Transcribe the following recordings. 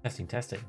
Testing, testing.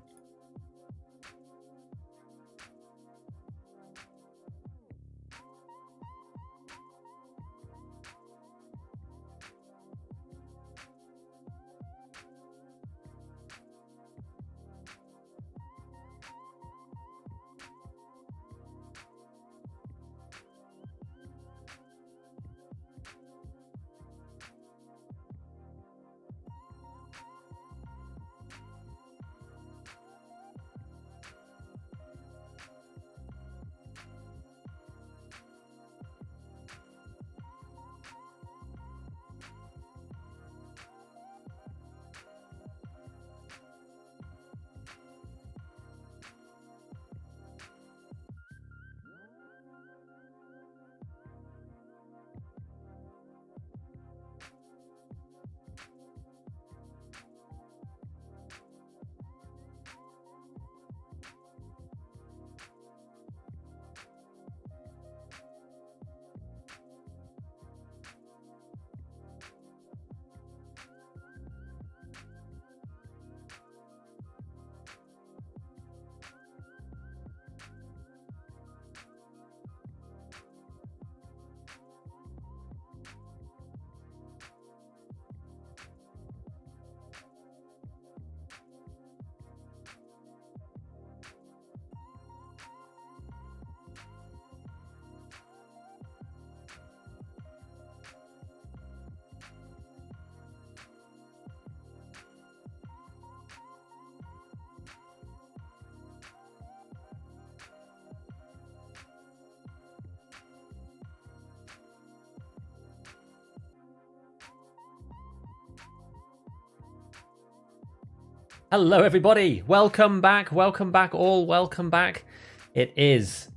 Hello everybody, welcome back all, welcome back. It is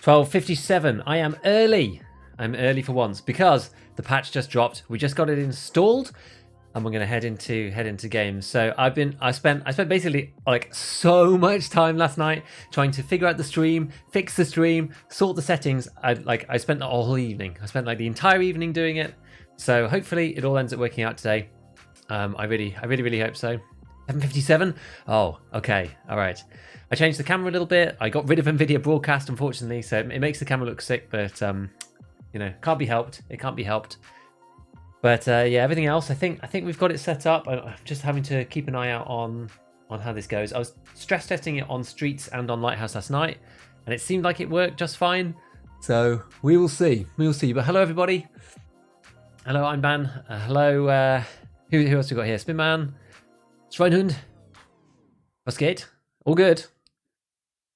12:57. I am early. I'm early for once because the patch just dropped. We just got it installed and we're gonna head into games. So I spent basically like so much time last night trying to figure out the stream, fix the stream, sort the settings. I spent the whole evening. I spent like the entire evening doing it. So hopefully it all ends up working out today. I really hope so. 7:57. Oh, okay. All right. I changed the camera a little bit. I got rid of NVIDIA Broadcast, unfortunately, so it makes the camera look sick, but you know, can't be helped. It can't be helped. But yeah, everything else, I think we've got it set up. I'm just having to keep an eye out on how this goes. I was stress testing it on Streets and on Lighthouse last night, and it seemed like it worked just fine. So we will see. We will see. But hello, everybody. Hello, I'm Ban. Hello. Who else we got here? Spinman. Schweinhund. Was geht? All good.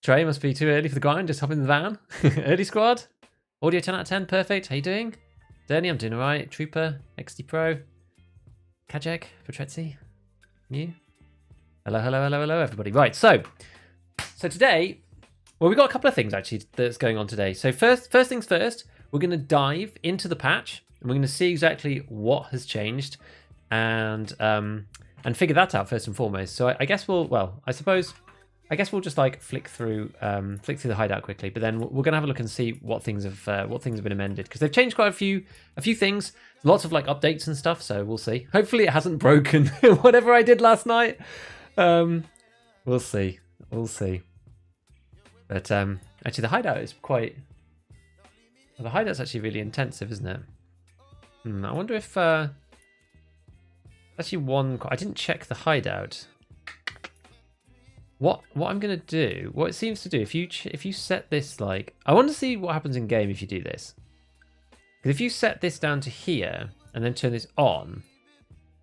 Trey, must be too early for the grind. Just hop in the van. Early squad. Audio 10 out of 10. Perfect. How you doing? Derny, I'm doing alright. Trooper. XD Pro. Kajek. Petretzi. You. Hello, everybody. Right, so today, well, we've got a couple of things actually that's going on today. So first things first, we're going to dive into the patch and we're going to see exactly what has changed and figure that out first and foremost. So I guess I guess we'll just like flick through the hideout quickly, but then we're gonna have a look and see what things have been amended, because they've changed quite a few things. Lots of like updates and stuff. So we'll see. Hopefully it hasn't broken whatever I did last night. We'll see. But actually the hideout is the hideout's actually really intensive, isn't it? I wonder if actually I didn't check the hideout. What I'm gonna do, what it seems to do, if you set this like, I want to see what happens in game if you do this. Because if you set this down to here and then turn this on,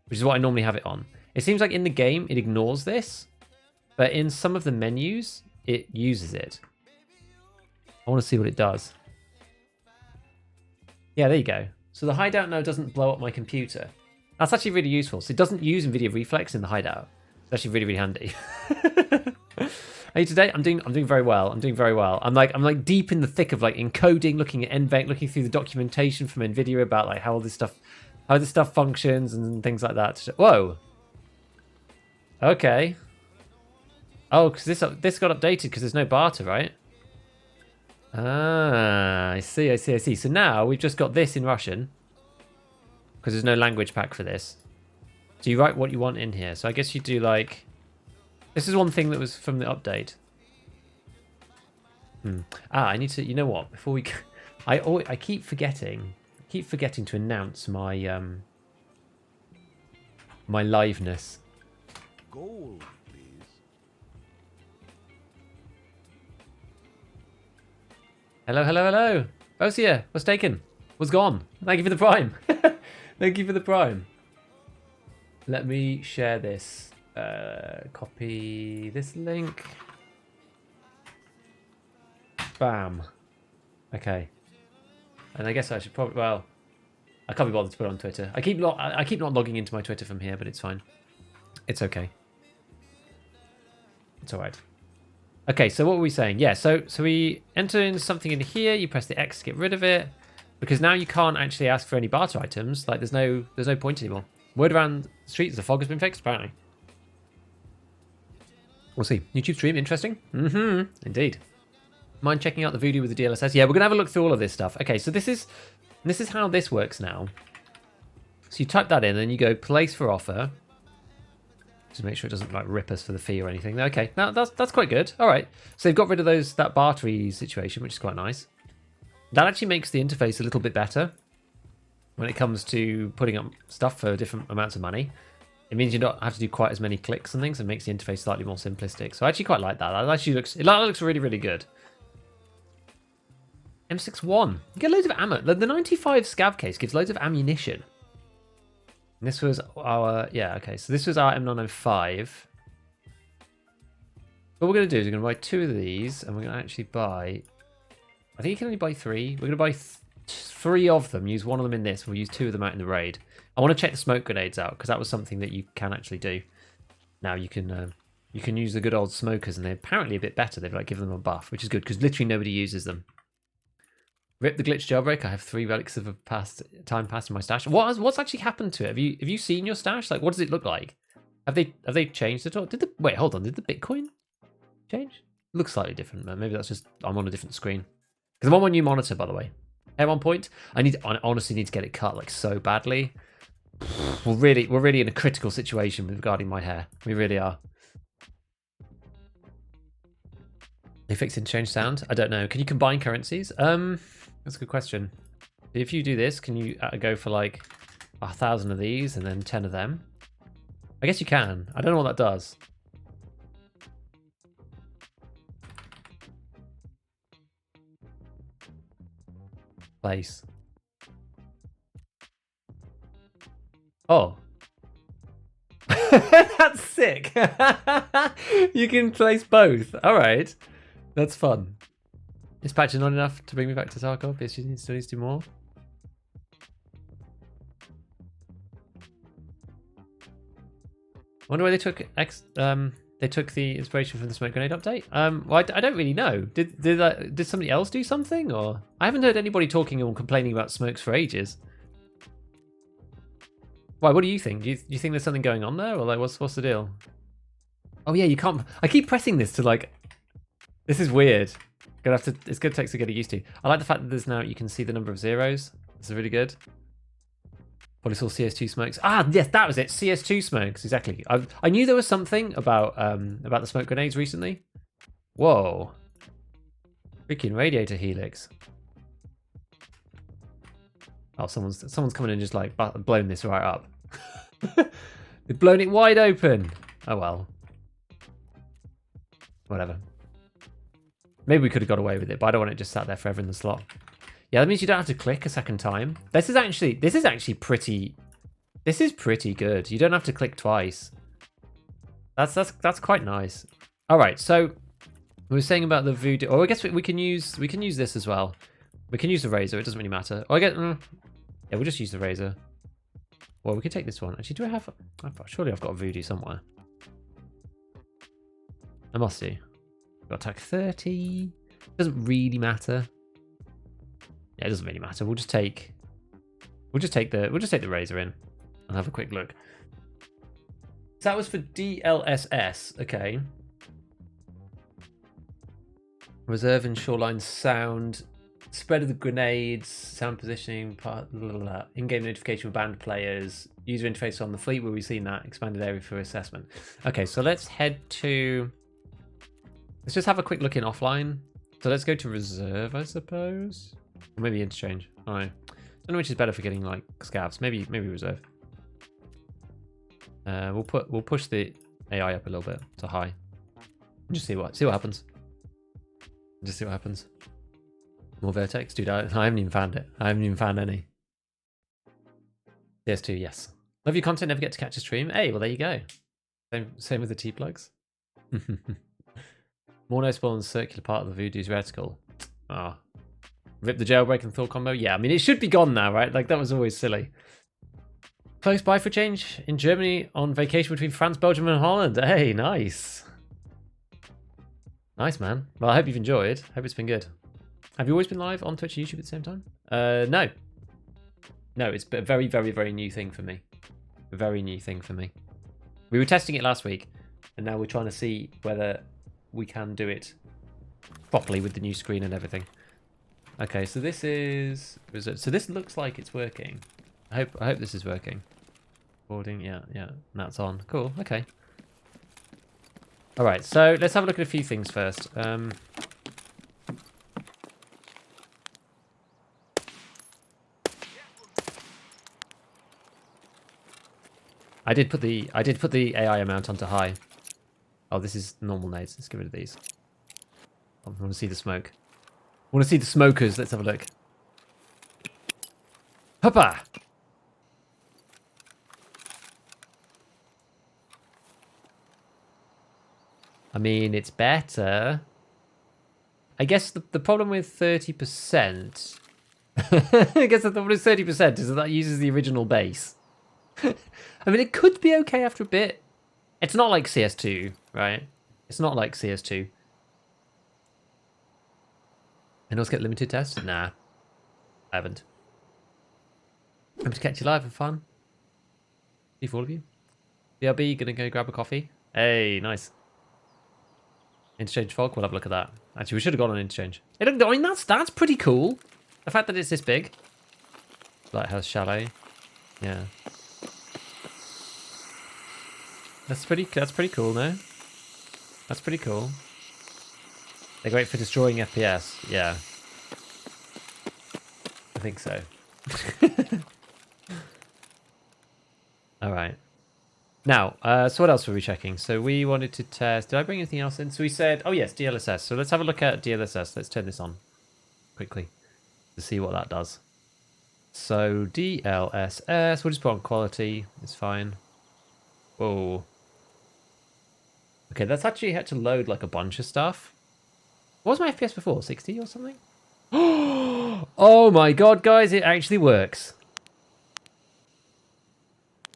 which is what I normally have it on, it seems like in the game it ignores this, but in some of the menus it uses it. I want to see what it does. Yeah, there you go. So the hideout now doesn't blow up my computer. That's actually really useful. So it doesn't use NVIDIA Reflex in the hideout. It's actually really handy. Hey, today I'm doing very well. I'm like deep in the thick of like encoding, looking at NVENC, looking through the documentation from NVIDIA about like how this stuff functions and things like that. Whoa. Okay. Oh, because this got updated because there's no barter, right? Ah, I see. So now we've just got this in Russian, because there's no language pack for this. So you write what you want in here. So I guess you do like This is one thing that was from the update. I need to. You know what? Before we, I keep forgetting. To announce my my liveness. Gold, please. Hello. Bosia, what's taken? What's gone? Thank you for the prime. Thank you for the prime. Let me share this. Copy this link. Bam. Okay. And I guess I should probably, well, I can't be bothered to put it on Twitter. I keep not logging into my Twitter from here, but it's fine. It's okay. It's all right. Okay, so what were we saying? Yeah, so we enter in something in here. You press the X to get rid of it, because now you can't actually ask for any barter items. Like there's no point anymore. Word around the streets, the fog has been fixed apparently. We'll see. YouTube stream, interesting. Indeed. Mind checking out the voodoo with the DLSS? Yeah, we're gonna have a look through all of this stuff. Okay, so this is how this works now. So you type that in, and then you go place for offer. Just make sure it doesn't like rip us for the fee or anything. Okay, now that's quite good. All right, so they've got rid of that bartery situation, which is quite nice. That actually makes the interface a little bit better when it comes to putting up stuff for different amounts of money. It means you don't have to do quite as many clicks and things, and makes the interface slightly more simplistic. So I actually quite like that. That actually looks really, really good. M61. You get loads of ammo. The 95 scav case gives loads of ammunition. And this was our, yeah, okay. So this was our M905. What we're going to do is we're going to buy 2 of these, and we're going to actually buy, I think you can only buy 3. We're going to buy 3 of them, use 1 of them in this, and we'll use 2 of them out in the raid. I want to check the smoke grenades out, because that was something that you can actually do. Now you can use the good old smokers, and they're apparently a bit better. They've like given them a buff, which is good, because literally nobody uses them. Rip the glitch jailbreak. I have 3 relics of a time passed in my stash. What's actually happened to it? Have you seen your stash? Like, what does it look like? Have they changed at all? Wait, hold on. Did the Bitcoin change? Looks slightly different, man. Maybe that's just I'm on a different screen. Because I'm on my new monitor, by the way. At one point, I honestly need to get it cut like so badly. We're really in a critical situation regarding my hair. We really are. They fixed interchange sound? I don't know. Can you combine currencies? That's a good question. If you do this, can you go for like 1,000 of these and then 10 of them? I guess you can. I don't know what that does. Place. Oh. That's sick. You can place both. All right. That's fun. This patch is not enough to bring me back to Tarkov. It still needs to do more. I wonder why they took the inspiration from the smoke grenade update. Well, I don't really know. Did somebody else do something, or I haven't heard anybody talking or complaining about smokes for ages. Why? What do you think? Do you think there's something going on there, or like what's the deal? Oh yeah, you can't. I keep pressing this to like. This is weird. It's gonna take to get used to. I like the fact that there's now you can see the number of zeros. This is really good. Probably saw CS2 smokes. Ah, yes, that was it. CS2 smokes, exactly. I knew there was something about the smoke grenades recently. Whoa. Freaking radiator helix. Oh, someone's coming in and just like blown this right up. They've blown it wide open. Oh well. Whatever. Maybe we could have got away with it, but I don't want it just sat there forever in the slot. Yeah, that means you don't have to click a second time. This is actually pretty. This is pretty good. You don't have to click twice. That's quite nice. All right, so we were saying about the voodoo. Oh, I guess we can use this as well. We can use the razor. It doesn't really matter. Oh, yeah, we'll just use the razor. Well, we could take this one. Actually, do I have? Surely I've got a voodoo somewhere. I must do. Got attack 30. Doesn't really matter. Yeah, it doesn't really matter. We'll just take the razor in and have a quick look. So that was for DLSS. Okay. Reserve and shoreline sound spread of the grenades, sound positioning, in-game notification for banned players, user interface on the fleet, where we've seen that, expanded area for assessment. Okay, so let's head to... Let's just have a quick look in offline. So let's go to reserve, I suppose. Or maybe interchange. All right. I don't know which is better for getting like scavs. Maybe reserve. We'll push the AI up a little bit to high. And just see what happens. Just see what happens. More VIRTEX, dude. I haven't even found it. I haven't even found any. CS2, yes. Love your content. Never get to catch a stream. Hey, well there you go. Same with the T plugs. More noticeable on the circular part of the Voodoo's reticle. Ah. Rip the jailbreak and Thor combo? Yeah, I mean, it should be gone now, right? Like, that was always silly. Close by for change in Germany on vacation between France, Belgium, and Holland. Hey, nice. Nice, man. Well, I hope you've enjoyed. Hope it's been good. Have you always been live on Twitch and YouTube at the same time? No. No, it's a very, very, very new thing for me. A very new thing for me. We were testing it last week, and now we're trying to see whether we can do it properly with the new screen and everything. Okay, so this is... So this looks like it's working. I hope this is working. Boarding, yeah, and that's on. Cool, okay. Alright, so let's have a look at a few things first. I did put the AI amount onto high. Oh, this is normal nades. Let's get rid of these. I want to see the smoke. I want to see the smokers. Let's have a look. Hoppa! I mean, it's better. I guess the problem with 30%... I guess the problem with 30% is that uses the original base. I mean, it could be okay after a bit. It's not like CS2, right? It's not like CS2. And also get limited tests? Nah. I haven't. Hope to catch you live for fun. See for all of you. BRB, gonna go grab a coffee. Hey, nice. Interchange fog, we'll have a look at that. Actually, we should have gone on interchange. I mean, that's pretty cool. The fact that it's this big. Lighthouse Chalet. Yeah. That's pretty cool, no? That's pretty cool. They're great for destroying FPS. Yeah. I think so. Alright. Now, so what else were we checking? So we wanted to test... Did I bring anything else in? So we said... Oh yes, DLSS. So let's have a look at DLSS. Let's turn this on quickly to see what that does. So DLSS, we'll just put on quality. It's fine. Whoa. Okay, that's actually had to load like a bunch of stuff. What was my FPS before? 60 or something? Oh my god, guys, it actually works.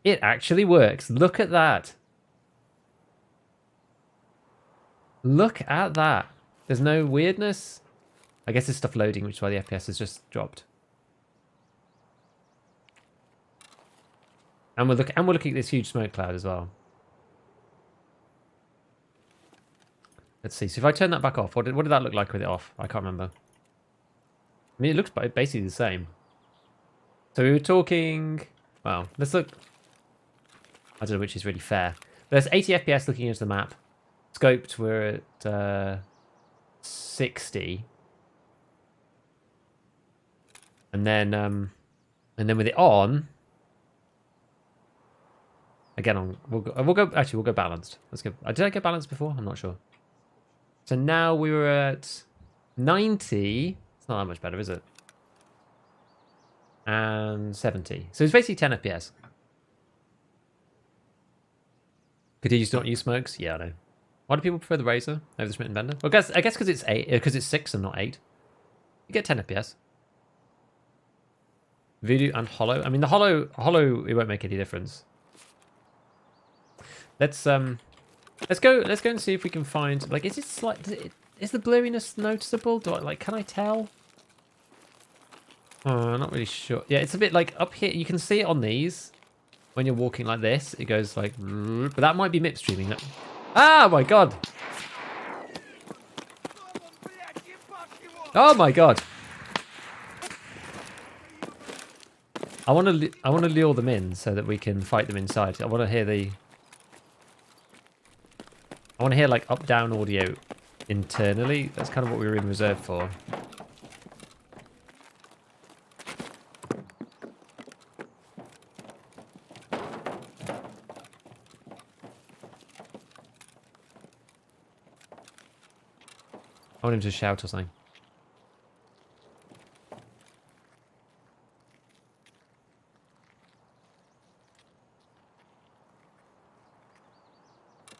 It actually works. Look at that. Look at that. There's no weirdness. I guess there's stuff loading, which is why the FPS has just dropped. And we're looking at this huge smoke cloud as well. Let's see. So if I turn that back off, what did that look like with it off? I can't remember. I mean, it looks basically the same. So we were talking... Well, let's look... I don't know which is really fair. There's 80 FPS looking into the map. Scoped, we're at 60. And then with it on... Again, we'll go balanced. Let's go. Did I get balanced before? I'm not sure. So now we were at 90. It's not that much better, is it? And 70. So it's basically 10 FPS. Could you used to not use smokes? Yeah, I know. Why do people prefer the Razor over the Smitten Bender? Well, I guess because it's 6 and not 8. You get 10 FPS. Voodoo and Hollow. I mean, the Hollow, it won't make any difference. Let's go and see if we can find, like, is the blurriness noticeable? Can I tell? Oh, not really sure. Yeah, it's a bit like up here. You can see it on these when you're walking like this. It goes like, but that might be MIP streaming. Ah, my god. Oh my god. I want to lure them in so that we can fight them inside. I want to hear like up down audio internally. That's kind of what we were in reserve for. I want him to shout or something.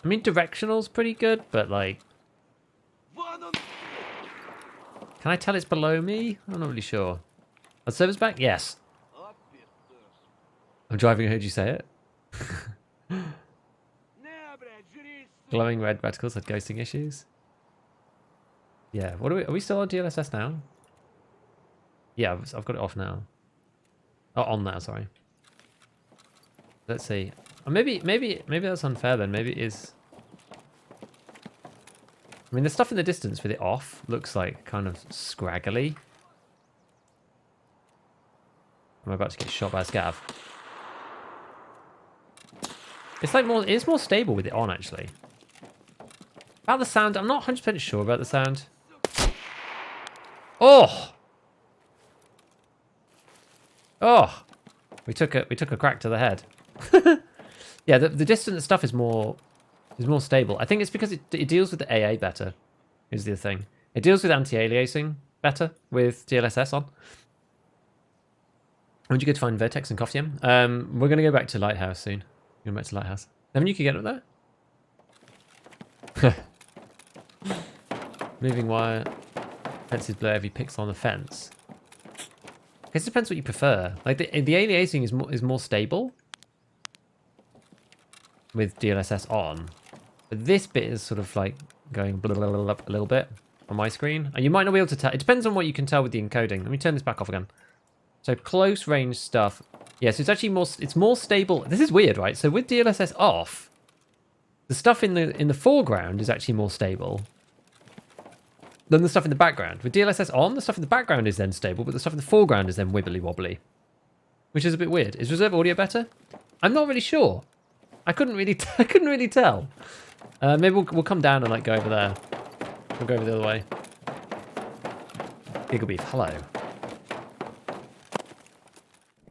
I mean, directional's pretty good, but like... Can I tell it's below me? I'm not really sure. Are servers back? Yes. I'm driving, I heard you say it. Glowing red reticles had ghosting issues. Yeah, what are we still on DLSS now? Yeah, I've got it off now. Oh, on now, sorry. Let's see. Maybe that's unfair then. Maybe it is. I mean, the stuff in the distance with it off looks like kind of scraggly. I'm about to get shot by a scav. It's like it's more stable with it on actually. About the sound, I'm not 100% sure about the sound. Oh! Oh! We took a crack to the head. Yeah, the distant stuff is more stable. I think it's because it deals with the AA better, is the thing. It deals with anti-aliasing better with DLSS on. When did you go to find VIRTEX and Coffee? We're going to go back to Lighthouse soon. Going back to Lighthouse. Haven't you could get up there? Moving wire. Fences blur every pixel on the fence. I guess it depends what you prefer. Like the aliasing is more stable with DLSS on. But this bit is sort of like going blah, blah, blah, up a little bit on my screen. And you might not be able to tell. It depends on what you can tell with the encoding. Let me turn this back off again. So close range stuff. Yeah, so it's actually more stable. This is weird, right? So with DLSS off, the stuff in the foreground is actually more stable than the stuff in the background. With DLSS on, the stuff in the background is then stable, but the stuff in the foreground is then wibbly wobbly, which is a bit weird. Is reserve audio better? I'm not really sure. I couldn't really tell. Maybe we'll come down and like go over there. We'll go over the other way. Giggle Beef, hello.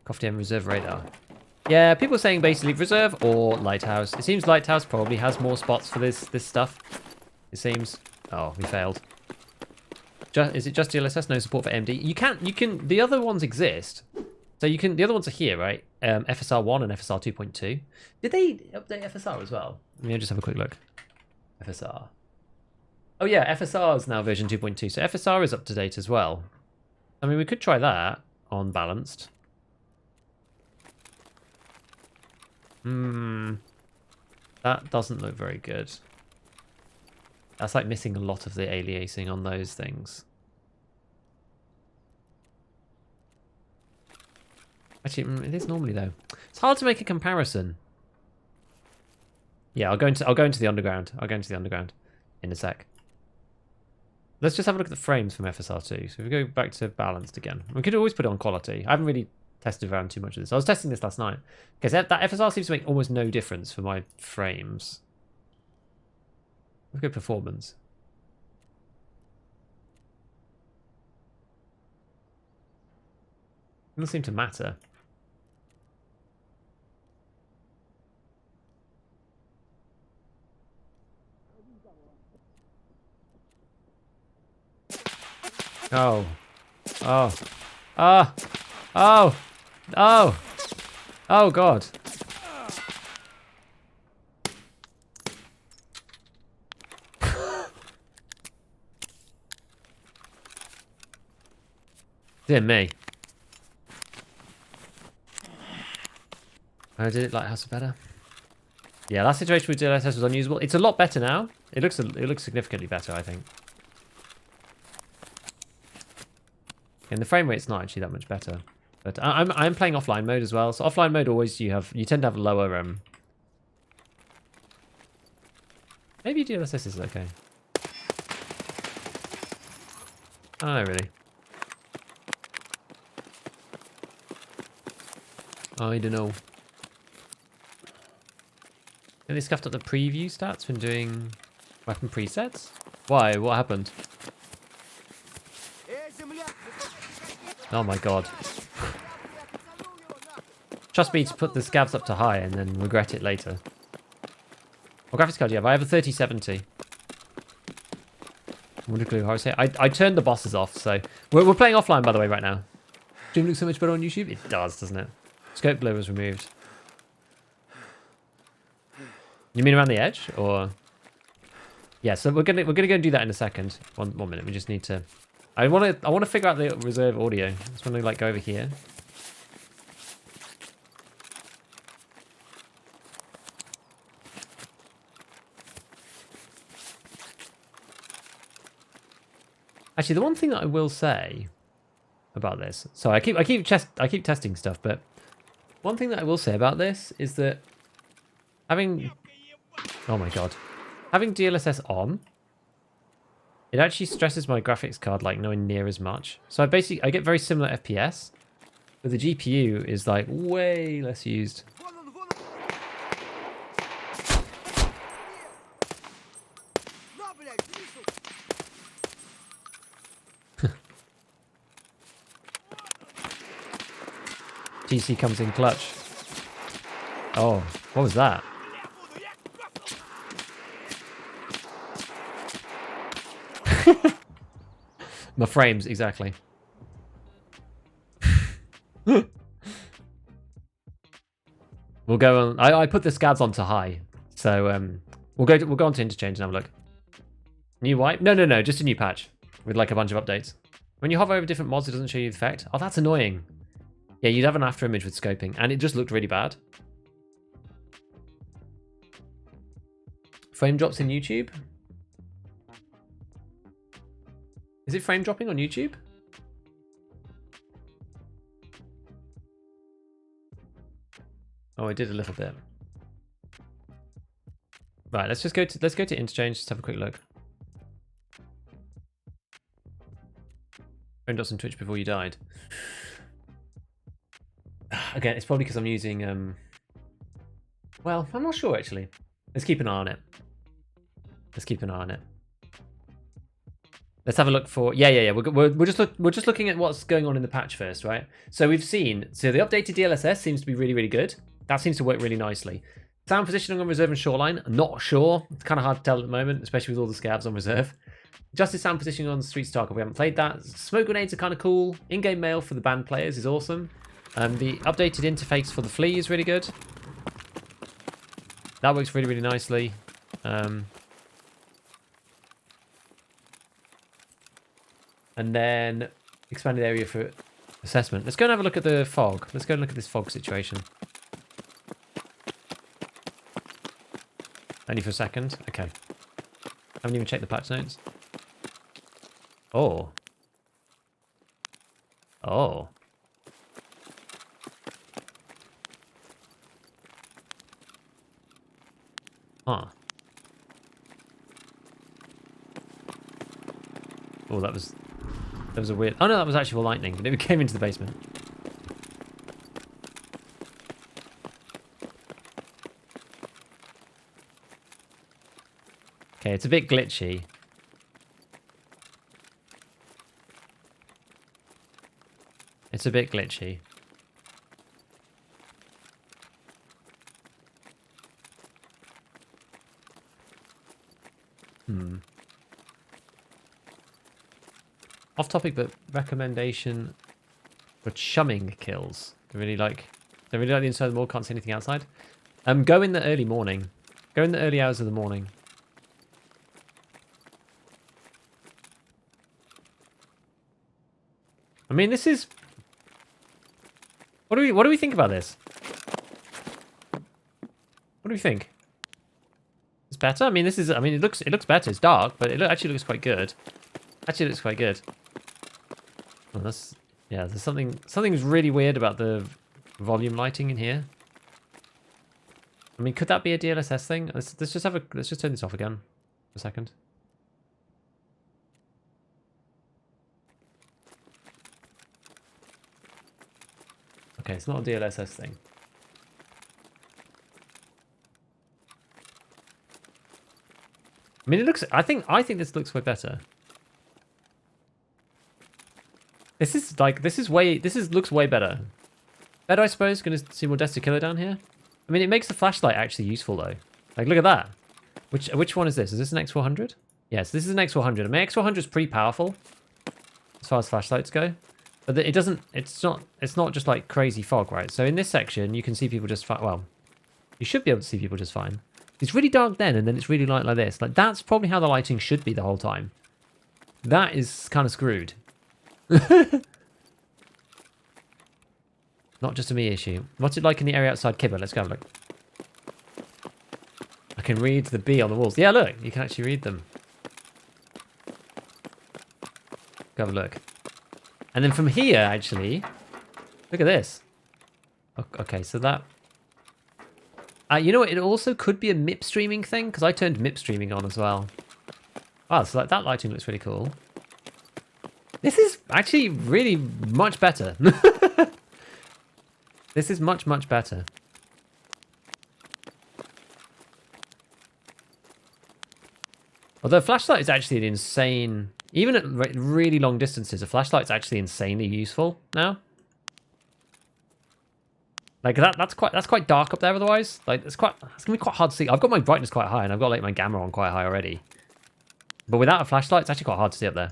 Coffee M reserve radar. Yeah, people are saying basically reserve or lighthouse. It seems lighthouse probably has more spots for this stuff. It seems. Oh, we failed. Is it just DLSS? No support for MD? You can. The other ones exist. So you can. The other ones are here, right? FSR 1 and FSR 2.2. Did they update FSR as well? Let me just have a quick look. FSR. Oh yeah, FSR is now version 2.2. So FSR is up to date as well. I mean, we could try that on balanced. That doesn't look very good. That's like missing a lot of the aliasing on those things. Actually, it is normally though. It's hard to make a comparison. Yeah, I'll go into the underground. I'll go into the underground in a sec. Let's just have a look at the frames from FSR2. So if we go back to balanced again, we could always put it on quality. I haven't really tested around too much of this. I was testing this last night because that FSR seems to make almost no difference for my frames. Look at performance. It doesn't seem to matter. Oh. Oh. Ah. Oh. Oh. Oh, God. Dear me. I did it Lighthouse better. Yeah, that situation with DLSS was unusable. It's a lot better now. It looks significantly better, I think. And the frame rate's not actually that much better. But I'm playing offline mode as well. So offline mode always you tend to have lower maybe DLSS is okay. I don't know really. I don't know. Have they scuffed up the preview stats when doing weapon presets? Why? What happened? Oh my god. Trust me to put the scavs up to high and then regret it later. What graphics card do you have? I have a 3070. Wonder clue how I say it. I turned the bosses off, so we're playing offline by the way right now. Stream looks so much better on YouTube. It does, doesn't it? Scope blur was removed. You mean around the edge, or? Yeah, so we're gonna go and do that in a second. One minute. We just need to. I want to figure out the reserve audio. I just want to like go over here. Actually, the one thing that I will say about this, so I keep testing stuff, but one thing that I will say about this is that having, oh my god, having DLSS on, it actually stresses my graphics card like nowhere near as much. So I get very similar FPS, but the GPU is like way less used. GC comes in clutch. Oh, what was that? My frames, exactly. We'll go on. I put the scabs onto high, so we'll go on to interchange and have a look. New wipe? No, just a new patch with like a bunch of updates. When you hover over different mods, it doesn't show you the effect. Oh, that's annoying. Yeah, you'd have an after image with scoping, and it just looked really bad. Frame drops in YouTube? Is it frame dropping on YouTube? Oh, it did a little bit. Right, let's go to interchange. Just have a quick look. Frame drops on Twitch before you died. Again, it's probably because I'm using. Well, I'm not sure actually. Let's keep an eye on it. Let's have a look for. Yeah. We're just looking at what's going on in the patch first, right? So we've seen. So the updated DLSS seems to be really good. That seems to work really nicely. Sound positioning on reserve and shoreline. I'm not sure. It's kind of hard to tell at the moment, especially with all the scabs on reserve. Justice sound positioning on Streets Tarkov. We haven't played that. Smoke grenades are kind of cool. In-game mail for the band players is awesome. The updated interface for the flea is really good. That works really nicely. And then expanded area for assessment. Let's go and have a look at the fog. Let's go and look at this fog situation. Only for a second. Okay. Haven't even checked the patch notes. Oh. Oh. Huh. Oh, that was a weird. Oh no, that was actual lightning. It came into the basement. Okay, it's a bit glitchy. It's a bit glitchy. Off topic, but recommendation for chumming kills. They really like the inside of the mall, can't see anything outside. Go in the early morning. Go in the early hours of the morning. I mean, this is. What do we think about this? What do we think? It's better. I mean, this is. I mean, it looks better. It's dark, but it actually looks quite good. Oh, that's yeah. There's something's really weird about the volume lighting in here. I mean, could that be a DLSS thing? Let's just turn this off again for a second. Okay, it's not a DLSS thing. I mean, it looks. I think this looks way better. This is like looks way better. Better, I suppose. Going to see more Death to Killer down here. I mean, it makes the flashlight actually useful though. Like, look at that. Which one is this? Is this an X400? Yes, this is an X400. I mean, X400 is pretty powerful as far as flashlights go, but it doesn't. It's not just like crazy fog, right? So in this section, you can see people just fine. Well, you should be able to see people just fine. It's really dark then, and then it's really light like this. Like, that's probably how the lighting should be the whole time. That is kind of screwed. Not just a me issue. What's it like in the area outside Kibber? Let's go have a look. I can read the B on the walls. Yeah, look. You can actually read them. Go have a look. And then from here, actually, look at this. Okay, so that... you know what? It also could be a MIP streaming thing, because I turned MIP streaming on as well. Wow, so like, that lighting looks really cool. This is actually really much better. This is much, much better. Although flashlight is actually an insane... Even at really long distances, a flashlight's actually insanely useful now. Like that's quite dark up there otherwise. Like it's gonna be quite hard to see. I've got my brightness quite high and I've got like my gamma on quite high already. But without a flashlight, it's actually quite hard to see up there.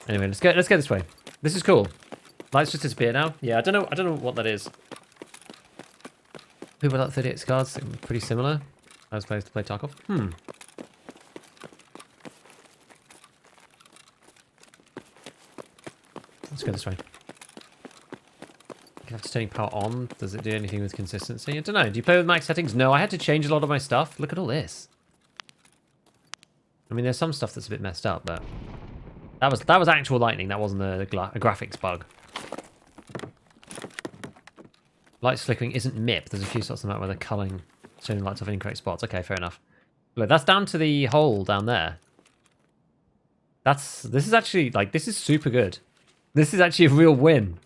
Anyway, let's go this way. This is cool. Lights just disappear now. Yeah, I don't know what that is. People without 38 cards, pretty similar. I was supposed to play Tarkov. Let's go this way. After turning power on, does it do anything with consistency? I don't know. Do you play with max settings? No, I had to change a lot of my stuff. Look at all this. I mean, there's some stuff that's a bit messed up, but that was actual lightning. That wasn't a graphics bug. Lights flickering isn't MIP. There's a few spots on that where they're culling, showing lights off in incorrect spots. Okay, fair enough. Look, that's down to the hole down there. This is actually, like, this is super good. This is actually a real win.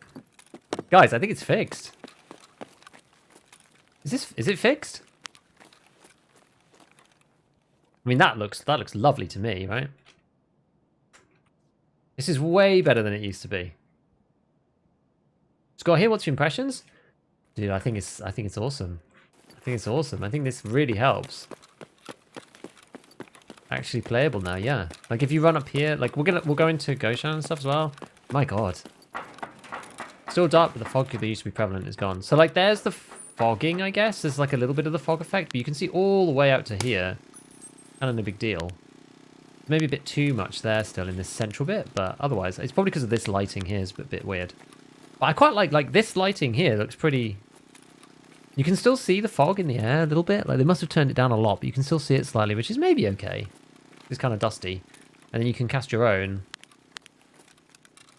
Guys, I think it's fixed. Is it fixed? I mean, that looks lovely to me, right? This is way better than it used to be. Scott here, what's your impressions? Dude, I think it's awesome. I think it's awesome. I think this really helps. Actually playable now, yeah. Like if you run up here, like we'll go into Goshan and stuff as well. My god. Still dark, but the fog that used to be prevalent is gone. So like there's the fogging, I guess. There's like a little bit of the fog effect, but you can see all the way out to here. Kind of no big deal. Maybe a bit too much there still in this central bit, but otherwise it's probably because of this lighting here is a bit weird. But I quite like this lighting here looks pretty... You can still see the fog in the air a little bit. Like they must have turned it down a lot, but you can still see it slightly, which is maybe okay. It's kind of dusty. And then you can cast your own.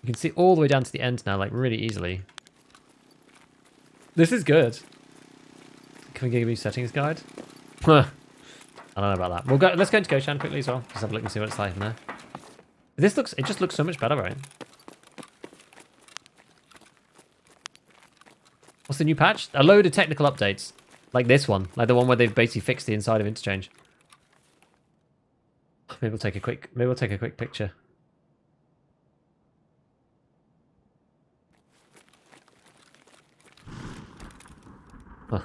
You can see all the way down to the end now, like really easily. This is good. Can we give me settings guide? I don't know about that. Let's go into Goshan quickly as well. Just have a look and see what it's like in there. It just looks so much better, right? What's the new patch? A load of technical updates. Like this one. Like the one where they've basically fixed the inside of interchange. Maybe we'll take a quick picture. Huh.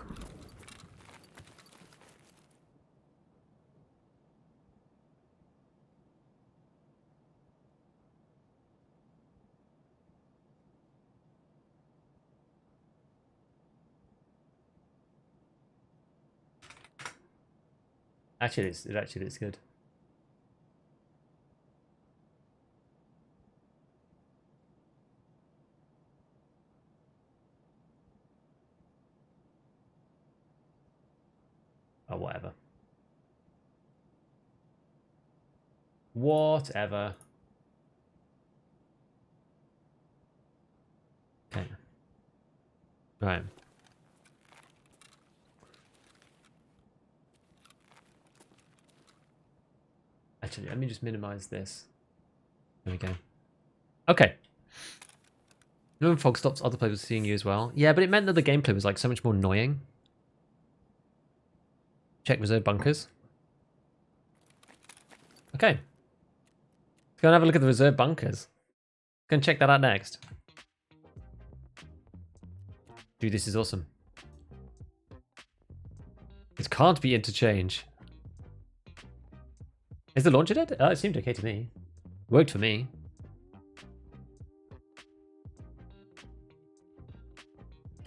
Actually, it actually looks good. Oh, whatever. Whatever. Okay. Right. Actually, let me just minimize this. There we go. Okay. No when fog stops, other players seeing you as well. Yeah, but it meant that the gameplay was like so much more annoying. Check reserve bunkers. Okay. Let's go and have a look at the reserve bunkers. Go and check that out next. Dude, this is awesome. It can't be interchange. Is the launcher dead? Oh, it seemed okay to me. Worked for me.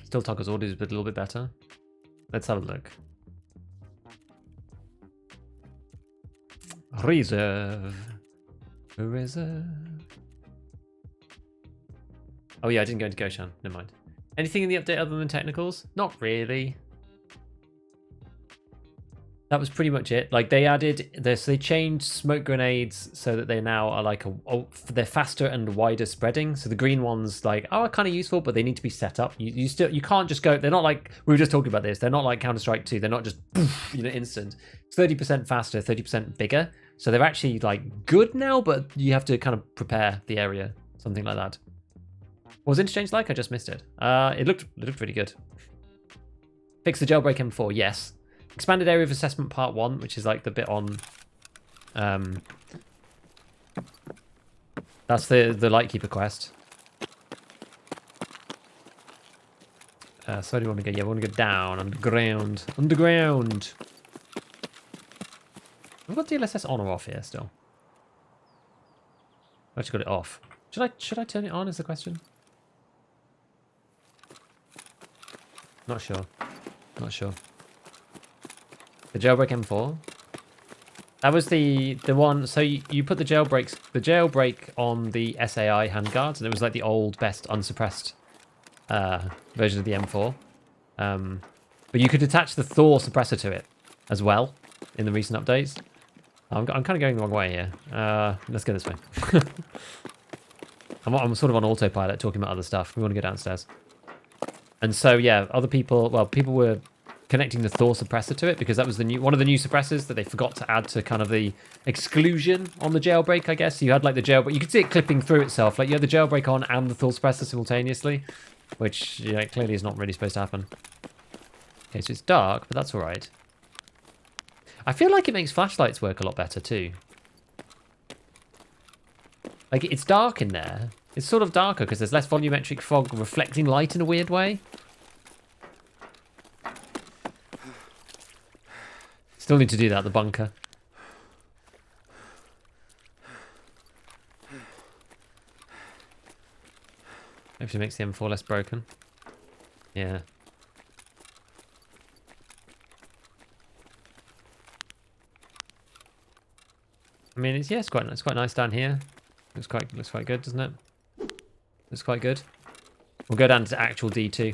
Still toggles orders, but a little bit better. Let's have a look. Reserve. Reserve. Oh yeah, I didn't go into Goshan. Never mind. Anything in the update other than technicals? Not really. That was pretty much it. Like they added this, they changed smoke grenades so that they now are like they're faster and wider spreading. So the green ones like are kind of useful, but they need to be set up. You can't just go. They're not like we were just talking about this. They're not like Counter-Strike 2. They're not just poof, instant. 30% faster, 30% bigger. So they're actually like good now, but you have to kind of prepare the area, something like that. What was interchange like? I just missed it. It looked pretty good. Fix the jailbreak M4. Yes. Expanded area of assessment part 1, which is like the bit on that's the Lightkeeper quest. So where do you want to go? Yeah, we want to go down, underground. Underground. We've got DLSS on or off here still. I've actually got it off. Should I turn it on is the question? Not sure. Not sure. The jailbreak M4. That was the one. So you put the jailbreak on the SAI handguards, and it was like the old best unsuppressed version of the M4. But you could attach the Thor suppressor to it as well in the recent updates. I'm kind of going the wrong way here. Let's go this way. I'm sort of on autopilot talking about other stuff. We want to go downstairs. And so yeah, people were connecting the Thor suppressor to it because that was one of the new suppressors that they forgot to add to kind of the exclusion on the jailbreak, I guess. You had like the jailbreak, you could see it clipping through itself. Like you had the jailbreak on and the Thor suppressor simultaneously, which clearly is not really supposed to happen. Okay, so it's dark, but that's all right. I feel like it makes flashlights work a lot better too. Like it's dark in there. It's sort of darker because there's less volumetric fog reflecting light in a weird way. Still need to do that, the bunker. Hopefully makes the M4 less broken. Yeah. I mean, it's quite nice down here. Looks quite good, doesn't it? Looks quite good. We'll go down to actual D2.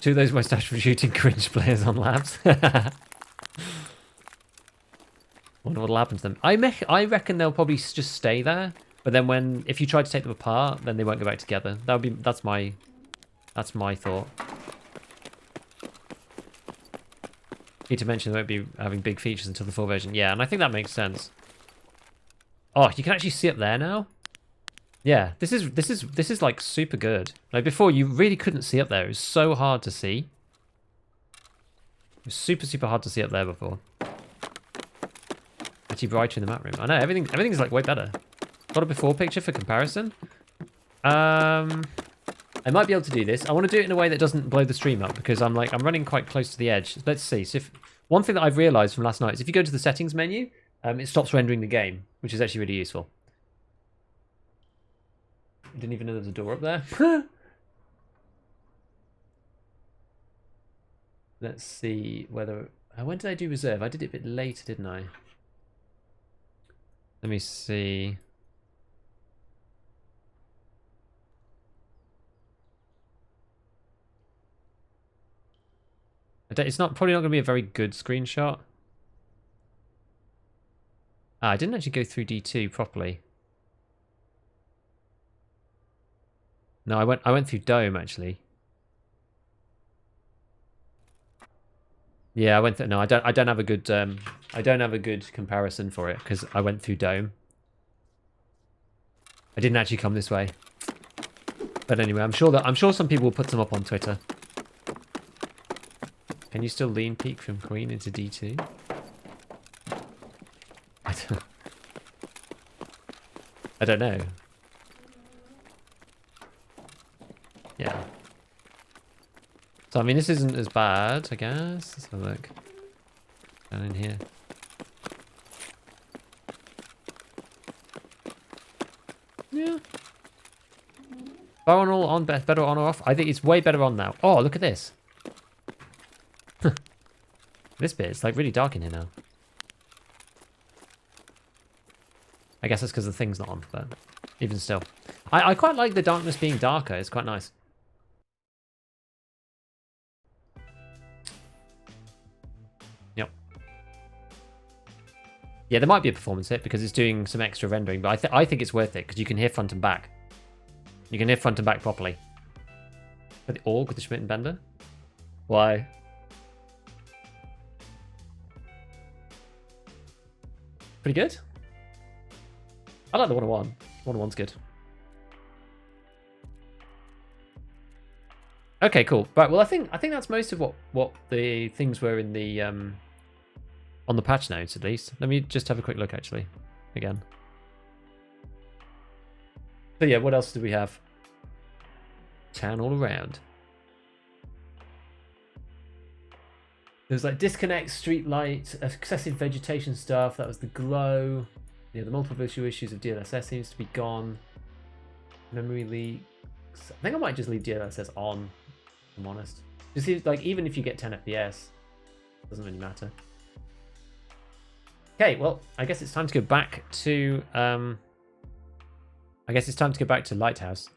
Two of those mustache shooting cringe players on labs. Wonder what'll happen to them. I reckon they'll probably just stay there. But then if you try to take them apart, then they won't go back together. That's my thought. Need to mention they won't be having big features until the full version. Yeah, and I think that makes sense. Oh, you can actually see up there now. Yeah, this is like super good. Like before, you really couldn't see up there. It was so hard to see. It was super hard to see up there before. Actually, brighter in the map room. I know everything's like way better. Got a before picture for comparison. I might be able to do this. I want to do it in a way that doesn't blow the stream up because I'm running quite close to the edge. Let's see. So one thing that I've realized from last night is if you go to the settings menu, it stops rendering the game, which is actually really useful. I didn't even know there was a door up there. Let's see whether... when did I do reserve? I did it a bit later, didn't I? Let me see. It's probably not going to be a very good screenshot. I didn't actually go through D2 properly. No, I went through Dome actually. Yeah, I went through. No, I don't have a good comparison for it because I went through Dome. I didn't actually come this way. But anyway, I'm sure some people will put some up on Twitter. Can you still lean peek from queen into d2? I don't know. Yeah. So I mean, this isn't as bad, I guess. Let's have a look. Down in here. Yeah. Bar on better on or off? I think it's way better on now. Oh, look at this. This bit is like really dark in here now. I guess that's because the thing's not on, but even still. I quite like the darkness being darker. It's quite nice. Yep. Yeah, there might be a performance hit because it's doing some extra rendering, but I think it's worth it because you can hear front and back. You can hear front and back properly. But the org with the Schmidt and Bender? Why? Pretty good. I like the 101. 101's good. Okay, cool. Right, well I think that's most of what the things were in the on the patch notes at least. Let me just have a quick look actually. Again. So yeah, what else do we have? Town all around. There's like disconnect, street light, excessive vegetation stuff. That was the glow. Yeah, the multiple visual issues of DLSS seems to be gone. Memory leaks. I think I might just leave DLSS on, if I'm honest. Just seems like even if you get 10 FPS, it doesn't really matter. Okay, well, I guess it's time to go back to Lighthouse.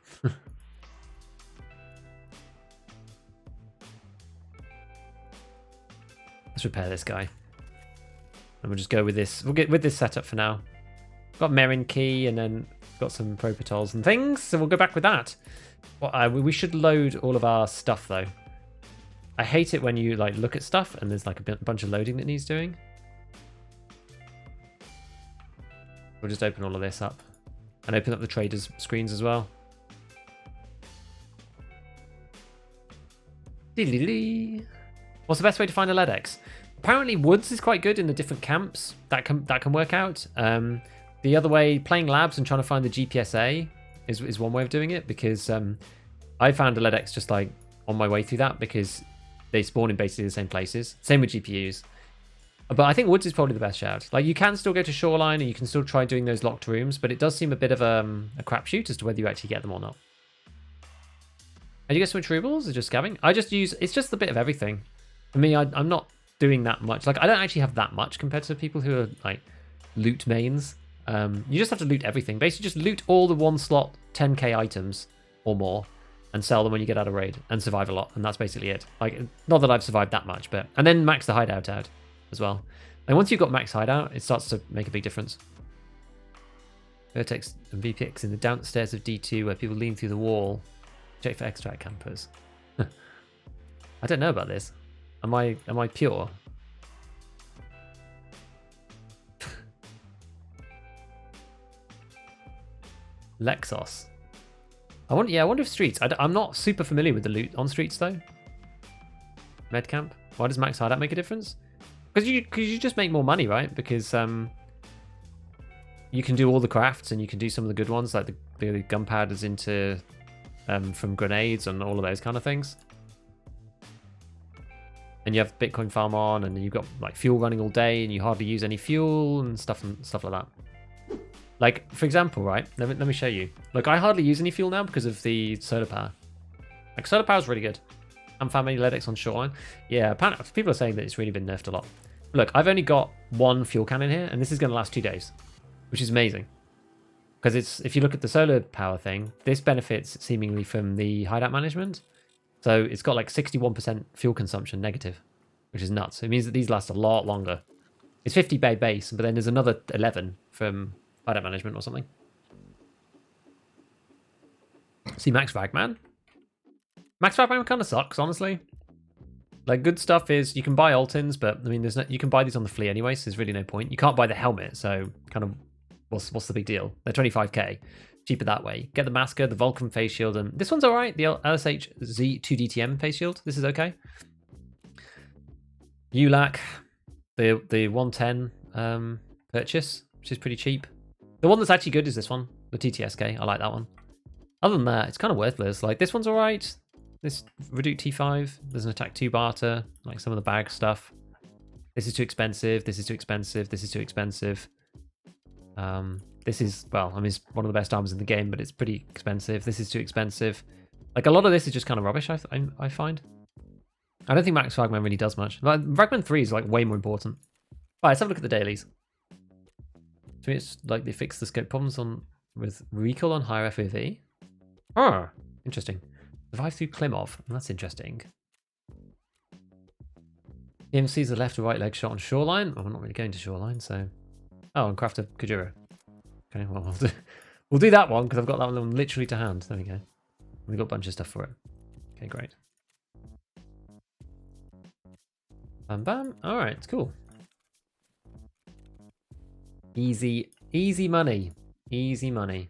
Let's repair this guy. And we'll just go with this. We'll get with this setup for now. Got Merin key and then got some Propitols and things. So we'll go back with that. Well, we should load all of our stuff though. I hate it when you like look at stuff and there's like a bunch of loading that needs doing. We'll just open all of this up and open up the traders screens as well. What's the best way to find a LEDX? Apparently woods is quite good in the different camps. That can work out. The other way, playing labs and trying to find the GPSA is one way of doing it, because I found a LEDX just like on my way through that because they spawn in basically the same places. Same with GPUs. But I think woods is probably the best shout. Like you can still go to shoreline and you can still try doing those locked rooms, but it does seem a bit of a crapshoot as to whether you actually get them or not. And you get switch rubles or just scabbing? It's just a bit of everything. For me, I'm not doing that much. Like I don't actually have that much compared to people who are like loot mains. You just have to loot everything. Basically just loot all the one slot 10k items or more and sell them when you get out of raid and survive a lot. And that's basically it. Like, not that I've survived that much, but, and then max the hideout out as well. And once you've got max hideout, it starts to make a big difference. VIRTEX and VPX in the downstairs of D2 where people lean through the wall. Check for extract campers. I don't know about this. Am I pure? Lexos. I wonder if streets. I'm not super familiar with the loot on streets though. Medcamp. Why does max hideout make a difference? Because you just make more money, right? Because you can do all the crafts and you can do some of the good ones like the gunpowders into from grenades and all of those kind of things. And you have Bitcoin farm on, and you've got like fuel running all day, and you hardly use any fuel and stuff like that. Like for example, right? Let me show you. Look, I hardly use any fuel now because of the solar power. Like solar power is really good. I'm found many LEDX on shoreline. Yeah, people are saying that it's really been nerfed a lot. Look, I've only got one fuel can in here, and this is going to last 2 days, which is amazing. Because it's, if you look at the solar power thing, this benefits seemingly from the hideout management. So it's got like 61% fuel consumption negative, which is nuts. It means that these last a lot longer. It's 50 bay base, but then there's another 11 from hideout management or something. See Max Ragman? Max Ragman kind of sucks, honestly. Like good stuff is you can buy Altins, but I mean, you can buy these on the flea anyway, so there's really no point. You can't buy the helmet, so kind of what's the big deal? They're 25k. Cheaper that way. Get the Masker, the Vulcan face shield, and this one's alright. The LSH Z2DTM face shield. This is okay. ULAC, the 110 purchase, which is pretty cheap. The one that's actually good is this one, the TTSK. I like that one. Other than that, it's kind of worthless. Like, this one's all right. This Reduce T5, there's an Attack 2 barter, like some of the bag stuff. This is too expensive. This is too expensive. This is too expensive. This is, well, I mean, it's one of the best arms in the game, but it's pretty expensive. This is too expensive. Like, a lot of this is just kind of rubbish, I find. I don't think Max Fragment really does much. Like, Fragment 3 is, like, way more important. All right, let's have a look at the dailies. So it's like they fix the scope problems with recoil on higher FOV. Oh, interesting. Survive through Klimov. That's interesting. EMC's the left or right leg shot on shoreline. Oh, we're not really going to shoreline, so... Oh, and craft a Kujiro. Okay, well, we'll do that one, because I've got that one literally to hand. There we go. We've got a bunch of stuff for it. Okay, great. Bam, bam. All right, it's cool. Easy money. Easy money.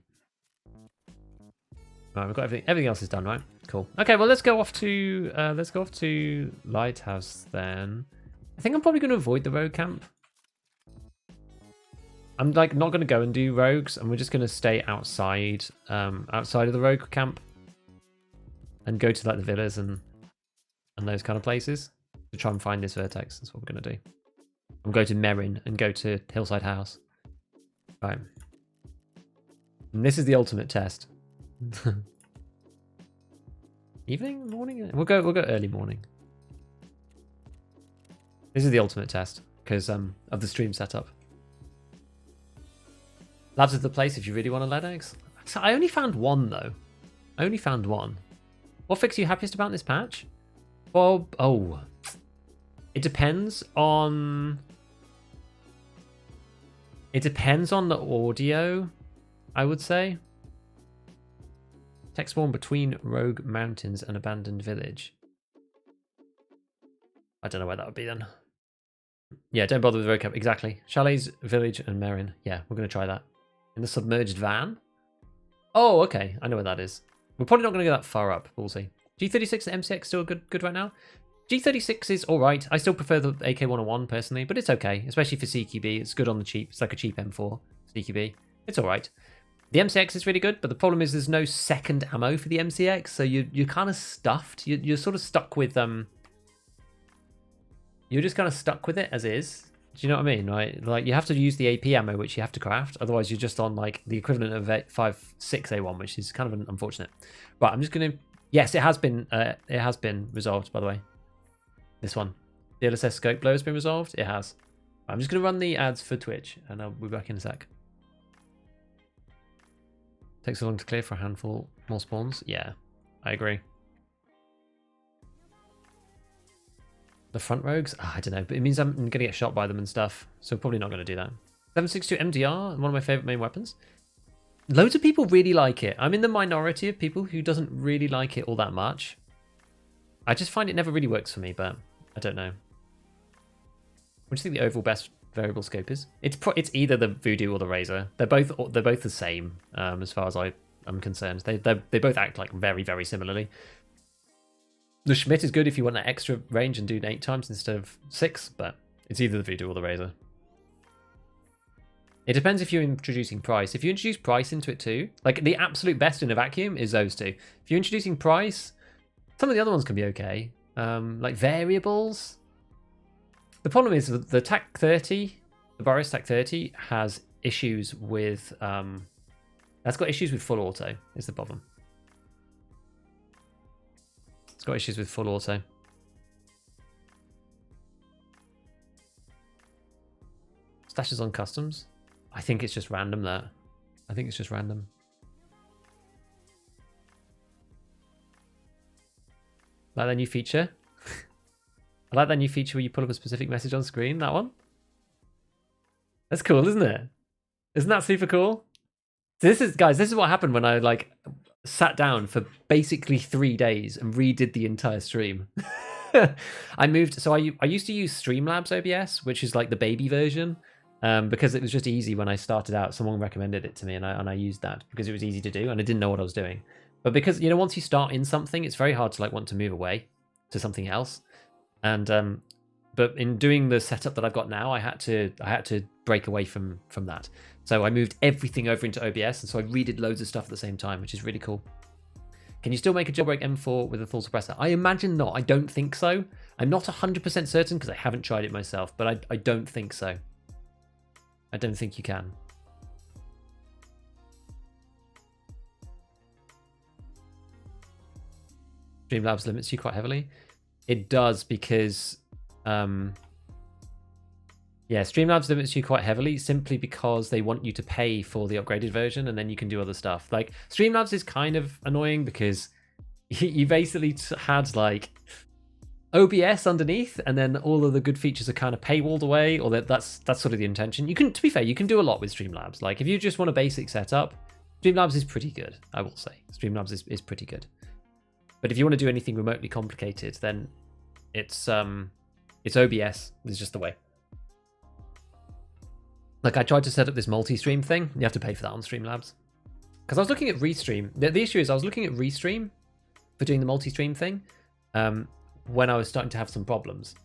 Right, we've got everything else is done, right? Cool. Okay, well, let's go off to Lighthouse then. I think I'm probably going to avoid the rogue camp. I'm like not going to go and do rogues, and we're just going to stay outside outside of the rogue camp and go to like the villas and those kind of places to try and find this vertex. That's what we're going to do. I'm going to Merin and go to Hillside House. Right. And this is the ultimate test. Evening, morning? We'll go early morning. This is the ultimate test because of the stream setup. Labs is the place if you really want a lead eggs. So I only found one though. I only found one. What fix are you happiest about in this patch? Well, it depends on the audio, I would say. Tech spawn between Rogue Mountains and Abandoned Village. I don't know where that would be then. Yeah, don't bother with Rogue Camp. Exactly. Chalets, Village, and Merin. Yeah, we're going to try that. In the submerged van? Oh, okay. I know where that is. We're probably not going to go that far up. We'll see. G36 and MCX still good right now? G36 is alright. I still prefer the AK-101 personally, but it's okay. Especially for CQB. It's good on the cheap. It's like a cheap M4 CQB. It's alright. The MCX is really good, but the problem is there's no second ammo for the MCX, so you're kind of stuffed. You're sort of stuck with You're just kind of stuck with it as is. Do you know what I mean? Right? Like you have to use the AP ammo, which you have to craft. Otherwise, you're just on like the equivalent of 5.6A1, which is kind of unfortunate. But I'm just gonna. Yes, it has been resolved, by the way. This one, the LSS scope blow has been resolved. It has. I'm just gonna run the ads for Twitch, and I'll be back in a sec. Takes so long to clear for a handful more spawns. Yeah, I agree. The front rogues? I don't know, but it means I'm going to get shot by them and stuff, so probably not going to do that. 7.62 MDR, one of my favorite main weapons. Loads of people really like it. I'm in the minority of people who doesn't really like it all that much. I just find it never really works for me, but I don't know. What do you think the overall best variable scope is? It's either the Voodoo or the Razor. They're both the same as far as I'm concerned. They both act like very, very similarly. The Schmidt is good if you want that extra range and do 8 times instead of 6, but it's either the Voodoo or the Razor. It depends if you're introducing price. If you introduce price into it too, like the absolute best in a vacuum is those two. If you're introducing price, some of the other ones can be okay. Like variables. The problem is the TAC 30, the Boris TAC 30 has issues with, that's got issues with full auto is the problem. It's got issues with full auto. Stashes on customs. I think it's just random there. I think it's just random. Like that new feature. I like that new feature where you pull up a specific message on screen. That one. That's cool, isn't it? Isn't that super cool? So guys, this is what happened when I like sat down for basically 3 days and redid the entire stream. I moved, so I used to use Streamlabs OBS, which is like the baby version, because it was just easy when I started out. Someone recommended it to me, and I used that because it was easy to do, and I didn't know what I was doing. But because once you start in something, it's very hard to like want to move away to something else. And but in doing the setup that I've got now, I had to break away from that. So I moved everything over into OBS, and so I redid loads of stuff at the same time, which is really cool. Can you still make a jailbreak M4 with a full suppressor? I imagine not. I don't think so. I'm not 100% certain because I haven't tried it myself, but I don't think so. I don't think you can. Streamlabs limits you quite heavily. It does because, yeah, Streamlabs limits you quite heavily simply because they want you to pay for the upgraded version and then you can do other stuff. Like, Streamlabs is kind of annoying because you basically had like OBS underneath and then all of the good features are kind of paywalled away, or that's sort of the intention. You can, to be fair, you can do a lot with Streamlabs. Like, if you just want a basic setup, Streamlabs is pretty good, I will say. Streamlabs is pretty good. But if you want to do anything remotely complicated, then it's OBS. It's just the way. Like, I tried to set up this multi-stream thing. You have to pay for that on Streamlabs. Because I was looking at Restream. The issue is I was looking at Restream for doing the multi-stream thing when I was starting to have some problems.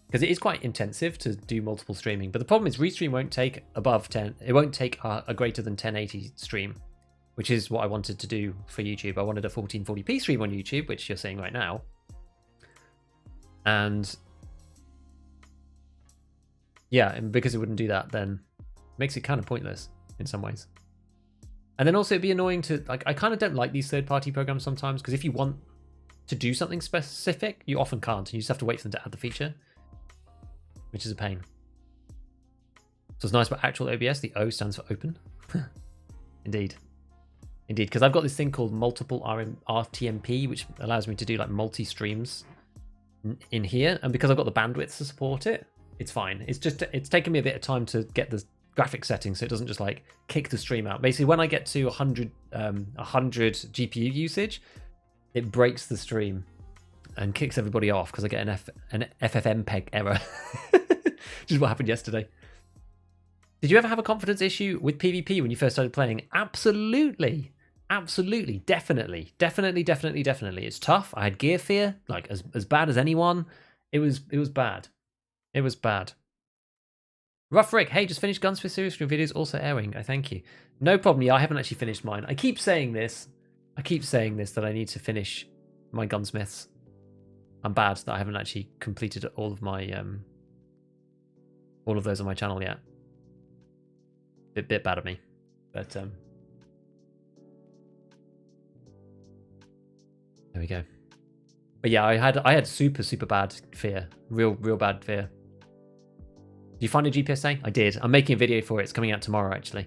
Because it is quite intensive to do multiple streaming. But the problem is Restream won't take above 10. It won't take a greater than 1080 stream, which is what I wanted to do for YouTube. I wanted a 1440p stream on YouTube, which you're seeing right now. And yeah, and because it wouldn't do that, then it makes it kind of pointless in some ways. And then also it'd be annoying to, like, I kind of don't like these third-party programs sometimes, because if you want to do something specific, you often can't. You just have to wait for them to add the feature, which is a pain. So it's nice about actual OBS. The O stands for open. Indeed. Indeed, because I've got this thing called multiple RTMP, which allows me to do like multi-streams in here. And because I've got the bandwidth to support it, it's fine. It's just, it's taken me a bit of time to get the graphic settings so it doesn't just like kick the stream out. Basically, when I get to 100 GPU usage, it breaks the stream and kicks everybody off because I get an FFmpeg error, which is what happened yesterday. Did you ever have a confidence issue with PvP when you first started playing? Absolutely. Absolutely. Definitely. Definitely. It's tough. I had gear fear, like as bad as anyone. It was bad. It was bad. Rough Rick, hey, just finished Gunsmith series for your videos also airing. I thank you. No problem. Yeah, I haven't actually finished mine. I keep saying this that I need to finish my Gunsmiths. I'm bad that I haven't actually completed all of my all of those on my channel yet. Bit bad of me, but there we go. But yeah, I had super bad fear, real bad fear. Did you find a GPSA? I did. I'm making a video for it. It's coming out tomorrow, actually.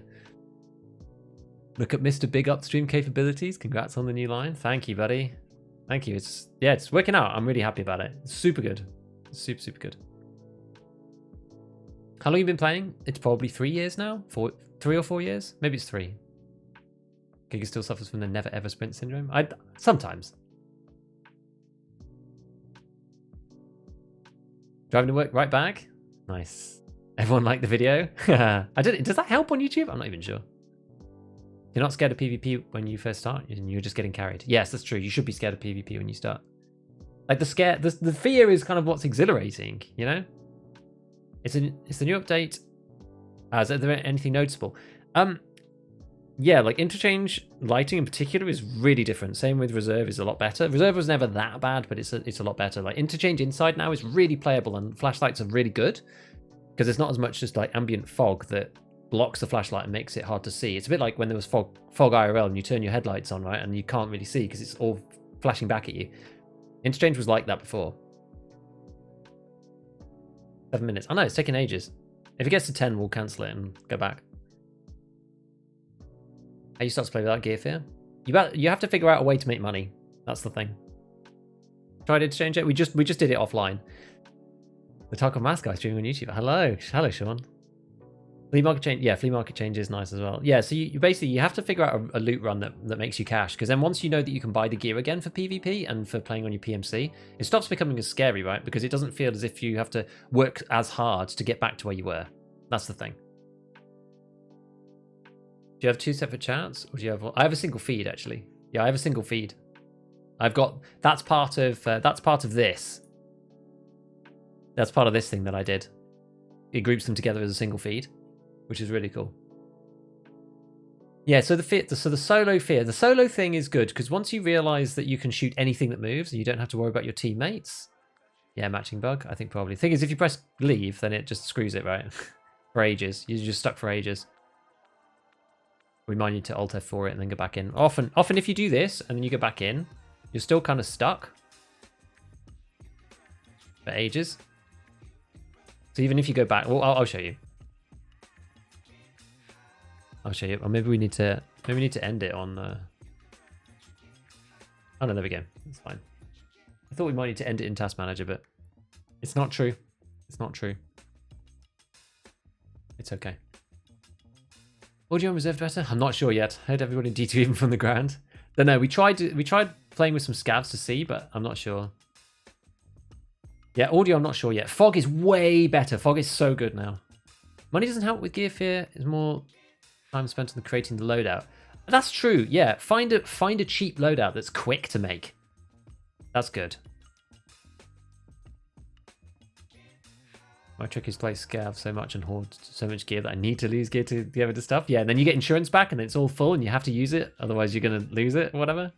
Look at Mr. Big Upstream capabilities. Congrats on the new line. Thank you, buddy. Thank you. It's working out. I'm really happy about it. It's super good. It's super good. How long have you been playing? It's probably 3 years now. 3 or 4 years? Maybe it's 3. Giga still suffers from the never ever sprint syndrome. Sometimes. Driving to work right back. Nice. Everyone liked the video. Does that help on YouTube? I'm not even sure. You're not scared of PvP when you first start, and you're just getting carried. Yes, that's true. You should be scared of PvP when you start. Like the fear is kind of what's exhilarating, you know? It's the new update. Is there anything noticeable? Yeah, like interchange lighting in particular is really different. Same with reserve is a lot better. Reserve was never that bad, but it's a lot better. Like interchange inside now is really playable, and flashlights are really good because it's not as much just like ambient fog that blocks the flashlight and makes it hard to see. It's a bit like when there was fog IRL and you turn your headlights on, right, and you can't really see because it's all flashing back at you. Interchange was like that before. 7 minutes. I know, it's taking ages. If it gets to 10, we'll cancel it and go back. How you start to play without gear fear? You have to figure out a way to make money. That's the thing. Tried to exchange it. We just did it offline. The Tarkov Mask guy streaming on YouTube. Hello, Sean. Flea market change. Yeah, flea market change is nice as well. Yeah, so you basically you have to figure out a loot run that makes you cash, because then once you know that you can buy the gear again for PvP and for playing on your PMC, it stops becoming as scary, right? Because it doesn't feel as if you have to work as hard to get back to where you were. That's the thing. Do you have 2 separate chats, or do you have? I have a single feed actually. Yeah, I have a single feed. I've got that's part of this. That's part of this thing that I did. It groups them together as a single feed, which is really cool. Yeah, so the solo fear. The solo thing is good because once you realize that you can shoot anything that moves and you don't have to worry about your teammates. Yeah, matching bug, I think probably. Thing is, if you press leave, then it just screws it, right? For ages. You're just stuck for ages. We might need to Alt F4 it and then go back in. Often if you do this and then you go back in, you're still kind of stuck for ages. So even if you go back, well, I'll show you. I'll show you. Or maybe we need to end it on. Oh no, there we go. It's fine. I thought we might need to end it in Task Manager, but it's not true. It's not true. It's okay. Audio on reserve better? I'm not sure yet. Heard everybody D2 even from the ground. Don't know. We tried playing with some scavs to see, but I'm not sure. Yeah, audio I'm not sure yet. Fog is way better. Fog is so good now. Money doesn't help with gear fear. It's more time spent on creating the loadout. That's true. Yeah, find a cheap loadout that's quick to make. That's good. My trick is play scav so much and hoard so much gear that I need to lose gear to get rid of stuff. Yeah, and then you get insurance back and it's all full and you have to use it. Otherwise you're going to lose it or whatever.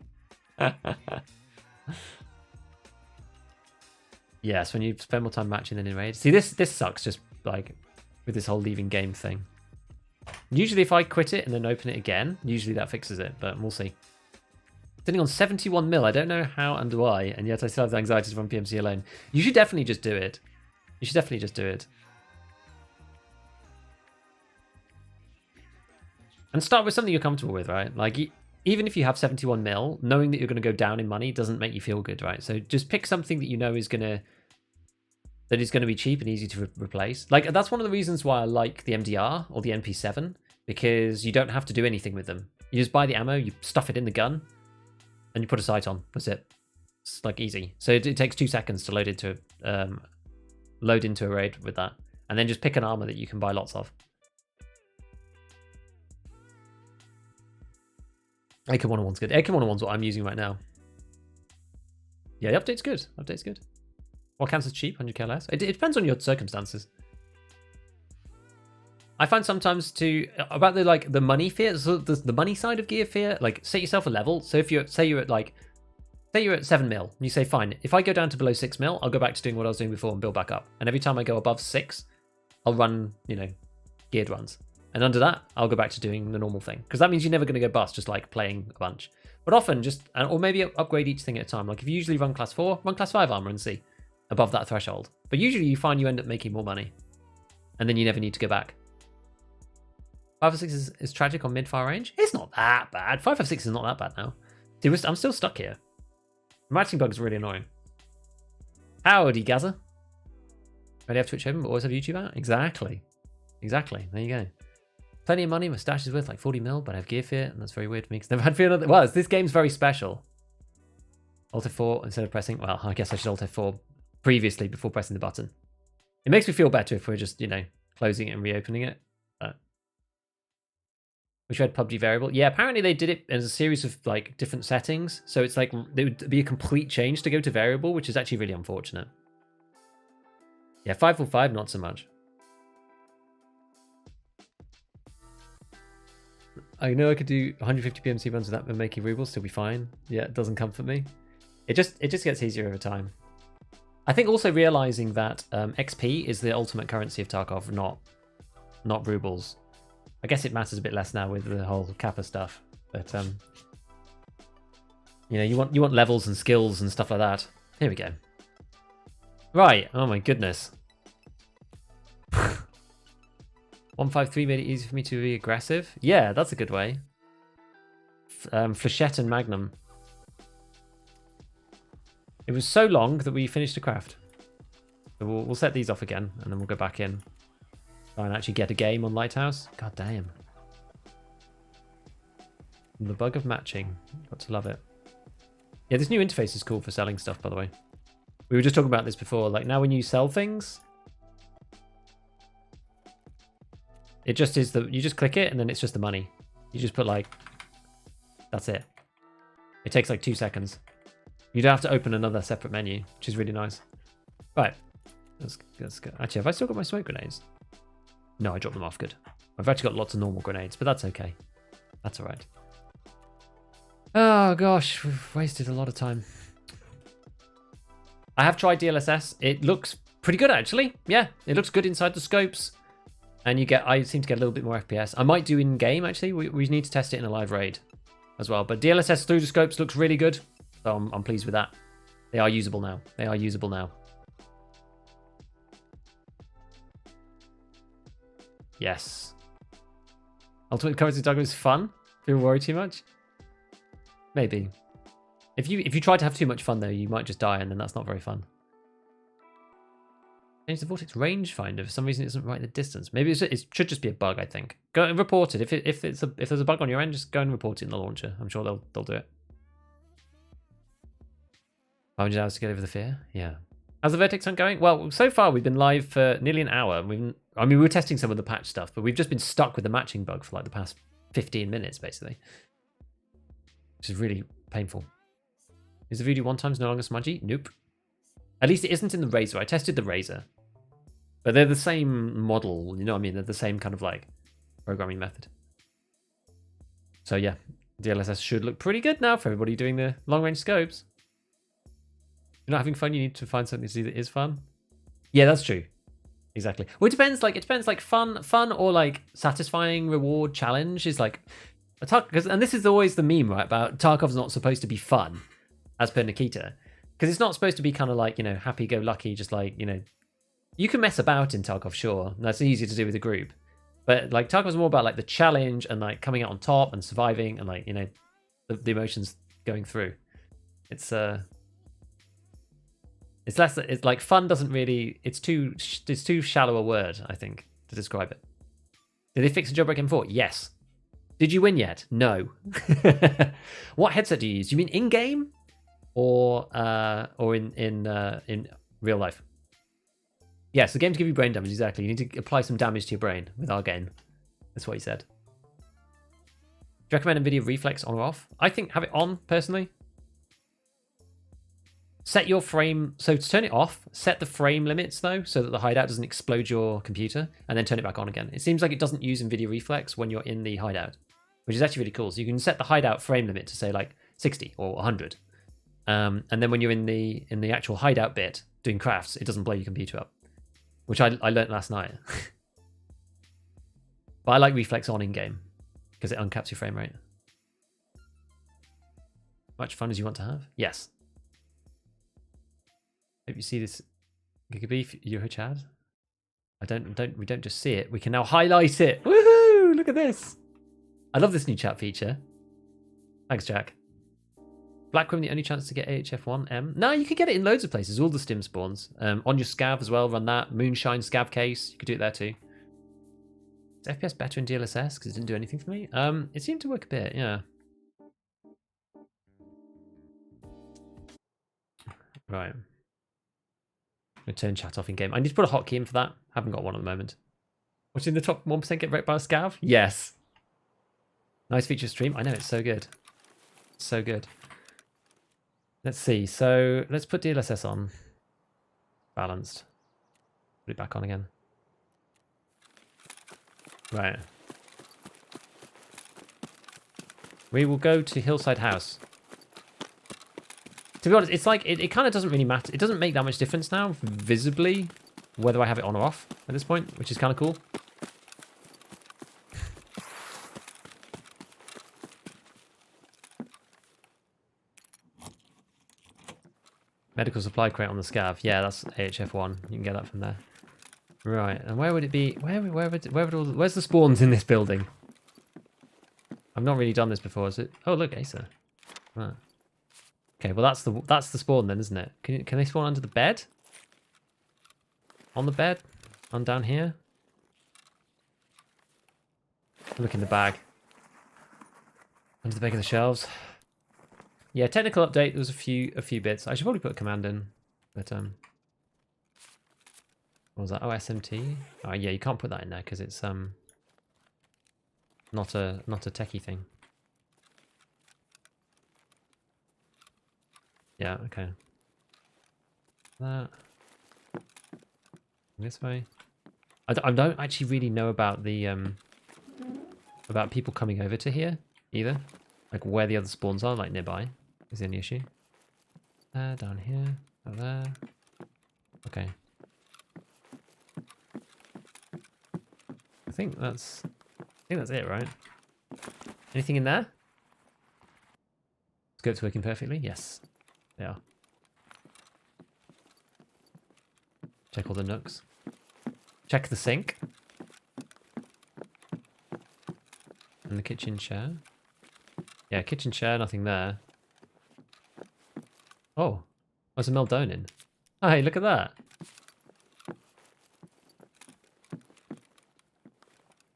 Yes, when you spend more time matching than in raid. See, this sucks just like with this whole leaving game thing. Usually if I quit it and then open it again, usually that fixes it, but we'll see. Sitting on 71 mil, I don't know how and why, and yet I still have the anxiety to run PMC alone. You should definitely just do it. You should definitely just do it. And start with something you're comfortable with, right? Like, even if you have 71 mil, knowing that you're going to go down in money doesn't make you feel good, right? So just pick something that you know is going to be cheap and easy to replace. Like, that's one of the reasons why I like the MDR or the NP7, because you don't have to do anything with them. You just buy the ammo, you stuff it in the gun, and you put a sight on. That's it. It's like easy. So it takes 2 seconds to load into a raid with that, and then just pick an armor that you can buy lots of. AK 101's good. AK 101's what I'm using right now. Yeah, the update's good. Update's good. What counts as cheap? 100k less? It depends on your circumstances. I find sometimes about the money fear, so the money side of gear fear, like set yourself a level. So if you're at 7 mil, and you say, fine, if I go down to below 6 mil, I'll go back to doing what I was doing before and build back up. And every time I go above 6, I'll run, geared runs. And under that, I'll go back to doing the normal thing. Because that means you're never going to go bust, just like playing a bunch. But often or maybe upgrade each thing at a time. Like if you usually run class 4, run class 5 armor and see above that threshold. But usually you find you end up making more money. And then you never need to go back. 556 is tragic on mid-fire range. It's not that bad. 556 is not that bad now. See, I'm still stuck here. The matching bug is really annoying. Howdy, Gaza. Ready to have Twitch open, but always have YouTube out? Exactly. Exactly. There you go. Plenty of money. My stash is worth like 40 mil, but I have gear fear, and that's very weird for me because I've never had fear. Well, this game's very special. Alt F4 instead of pressing. Well, I guess I should Alt F4 previously before pressing the button. It makes me feel better if we're just, closing it and reopening it. Which had PUBG variable. Yeah, apparently they did it as a series of like different settings. So it's like it would be a complete change to go to variable, which is actually really unfortunate. Yeah, 545, not so much. I know I could do 150 PMC runs without making rubles, still be fine. Yeah, it doesn't comfort me. It just gets easier over time. I think also realizing that XP is the ultimate currency of Tarkov, not rubles. I guess it matters a bit less now with the whole Kappa stuff, but you want levels and skills and stuff like that. Here we go. Right. Oh my goodness. 153 made it easy for me to be aggressive. Yeah, that's a good way. Flechette and Magnum. It was so long that we finished the craft. So we'll set these off again, and then we'll go back in. Try and actually get a game on Lighthouse. God damn. And the bug of matching. Got to love it. Yeah, this new interface is cool for selling stuff, by the way. We were just talking about this before. Like, now when you sell things, it just is you just click it and then it's just the money. You just put like, that's it. It takes like 2 seconds. You don't have to open another separate menu, which is really nice. Right. That's good. Actually, have I still got my smoke grenades? No, I dropped them off. Good. I've actually got lots of normal grenades, but that's okay. That's all right. Oh gosh, we've wasted a lot of time. I have tried DLSS. It looks pretty good actually. Yeah, it looks good inside the scopes. And I seem to get a little bit more FPS. I might do in game actually. We need to test it in a live raid as well. But DLSS through the scopes looks really good. So I'm pleased with that. They are usable now. They are usable now. Yes. Ultimate Currency Doggo is fun. People worry too much. Maybe. If you try to have too much fun though, you might just die, and then that's not very fun. Change the vortex rangefinder. For some reason, it doesn't write the distance. Maybe it should just be a bug. I think. Go and report it. If there's a bug on your end, just go and report it in the launcher. I'm sure they'll do it. 500 hours to get over the fear. Yeah. How's the VIRTEX hunt going? Well, so far we've been live for nearly an hour. We were testing some of the patch stuff, but we've just been stuck with the matching bug for like the past 15 minutes, basically, which is really painful. Is the video 1x no longer smudgy? Nope. At least it isn't in the Razor. I tested the Razor, but they're the same model. You know what I mean? They're the same kind of like programming method. So yeah, DLSS should look pretty good now for everybody doing the long range scopes. You're not having fun, you need to find something to do that is fun. Yeah, that's true. Exactly. Well, it depends like fun or like satisfying reward challenge is like and this is always the meme, right? About Tarkov's not supposed to be fun, as per Nikita. Because it's not supposed to be kind of like, you know, happy-go-lucky, just like, you know, you can mess about in Tarkov, sure. That's easier to do with a group. But like Tarkov's more about like the challenge and like coming out on top and surviving and like, you know, the emotions going through. It's less. It's like fun doesn't really. It's too shallow a word, I think, to describe it. Did they fix the jailbreak M4? Yes. Did you win yet? No. What headset do you use? You mean in game, or in real life? Yes, the games give you brain damage. Exactly. You need to apply some damage to your brain with our game. That's what he said. Do you recommend NVIDIA Reflex on or off? I think have it on personally. Set your frame, so to turn it off, set the frame limits though, so that the hideout doesn't explode your computer, and then turn it back on again. It seems like it doesn't use NVIDIA Reflex when you're in the hideout, which is actually really cool. So you can set the hideout frame limit to say like 60 or 100. And then when you're in the actual hideout bit doing crafts, it doesn't blow your computer up, which I learned last night. But I like Reflex on in game because it uncaps your frame rate. Much fun as you want to have? Yes. Hope you see this Gigabeef Euro Chad. We don't just see it, we can now highlight it. Woohoo! Look at this. I love this new chat feature. Thanks, Jack. Black Room, the only chance to get AHF1M. No, you could get it in loads of places, all the stim spawns. On your scav as well, run that. Moonshine scav case, you could do it there too. Is FPS better in DLSS? Because it didn't do anything for me. It seemed to work a bit, yeah. Right. Turn chat off in game. I need to put a hotkey in for that. Haven't got one at the moment. Watching the top 1% get wrecked by a scav? Yes. Nice feature stream. I know, it's so good. So good. Let's see. So let's put DLSS on. Balanced. Put it back on again. Right. We will go to Hillside House. To be honest, it's like, it kind of doesn't really matter. It doesn't make that much difference now, visibly, whether I have it on or off at this point, which is kind of cool. Medical supply crate on the scav. Yeah, that's AHF1. You can get that from there. Right, and where would it be? Where's the spawns in this building? I've not really done this before, is it? Oh, look, Acer. Right. Okay, well that's the spawn then, isn't it? Can they spawn under the bed? On the bed? On down here? Look in the bag. Under the bag of the shelves. Yeah, technical update. There was a few bits. I should probably put a command in, but what was that? Oh, SMT. Oh yeah, you can't put that in there because it's not a techie thing. Yeah, okay. That. This way. I don't actually really know about the about people coming over to here either. Like where the other spawns are, like nearby, is the only issue. Down here, over there. Okay. I think that's it, right? Anything in there? Scopes working perfectly? Yes, they are. Check all the nooks. Check the sink. And the kitchen chair. Yeah, kitchen chair, nothing there. Oh, there's a Meldonin. Oh, hey, look at that.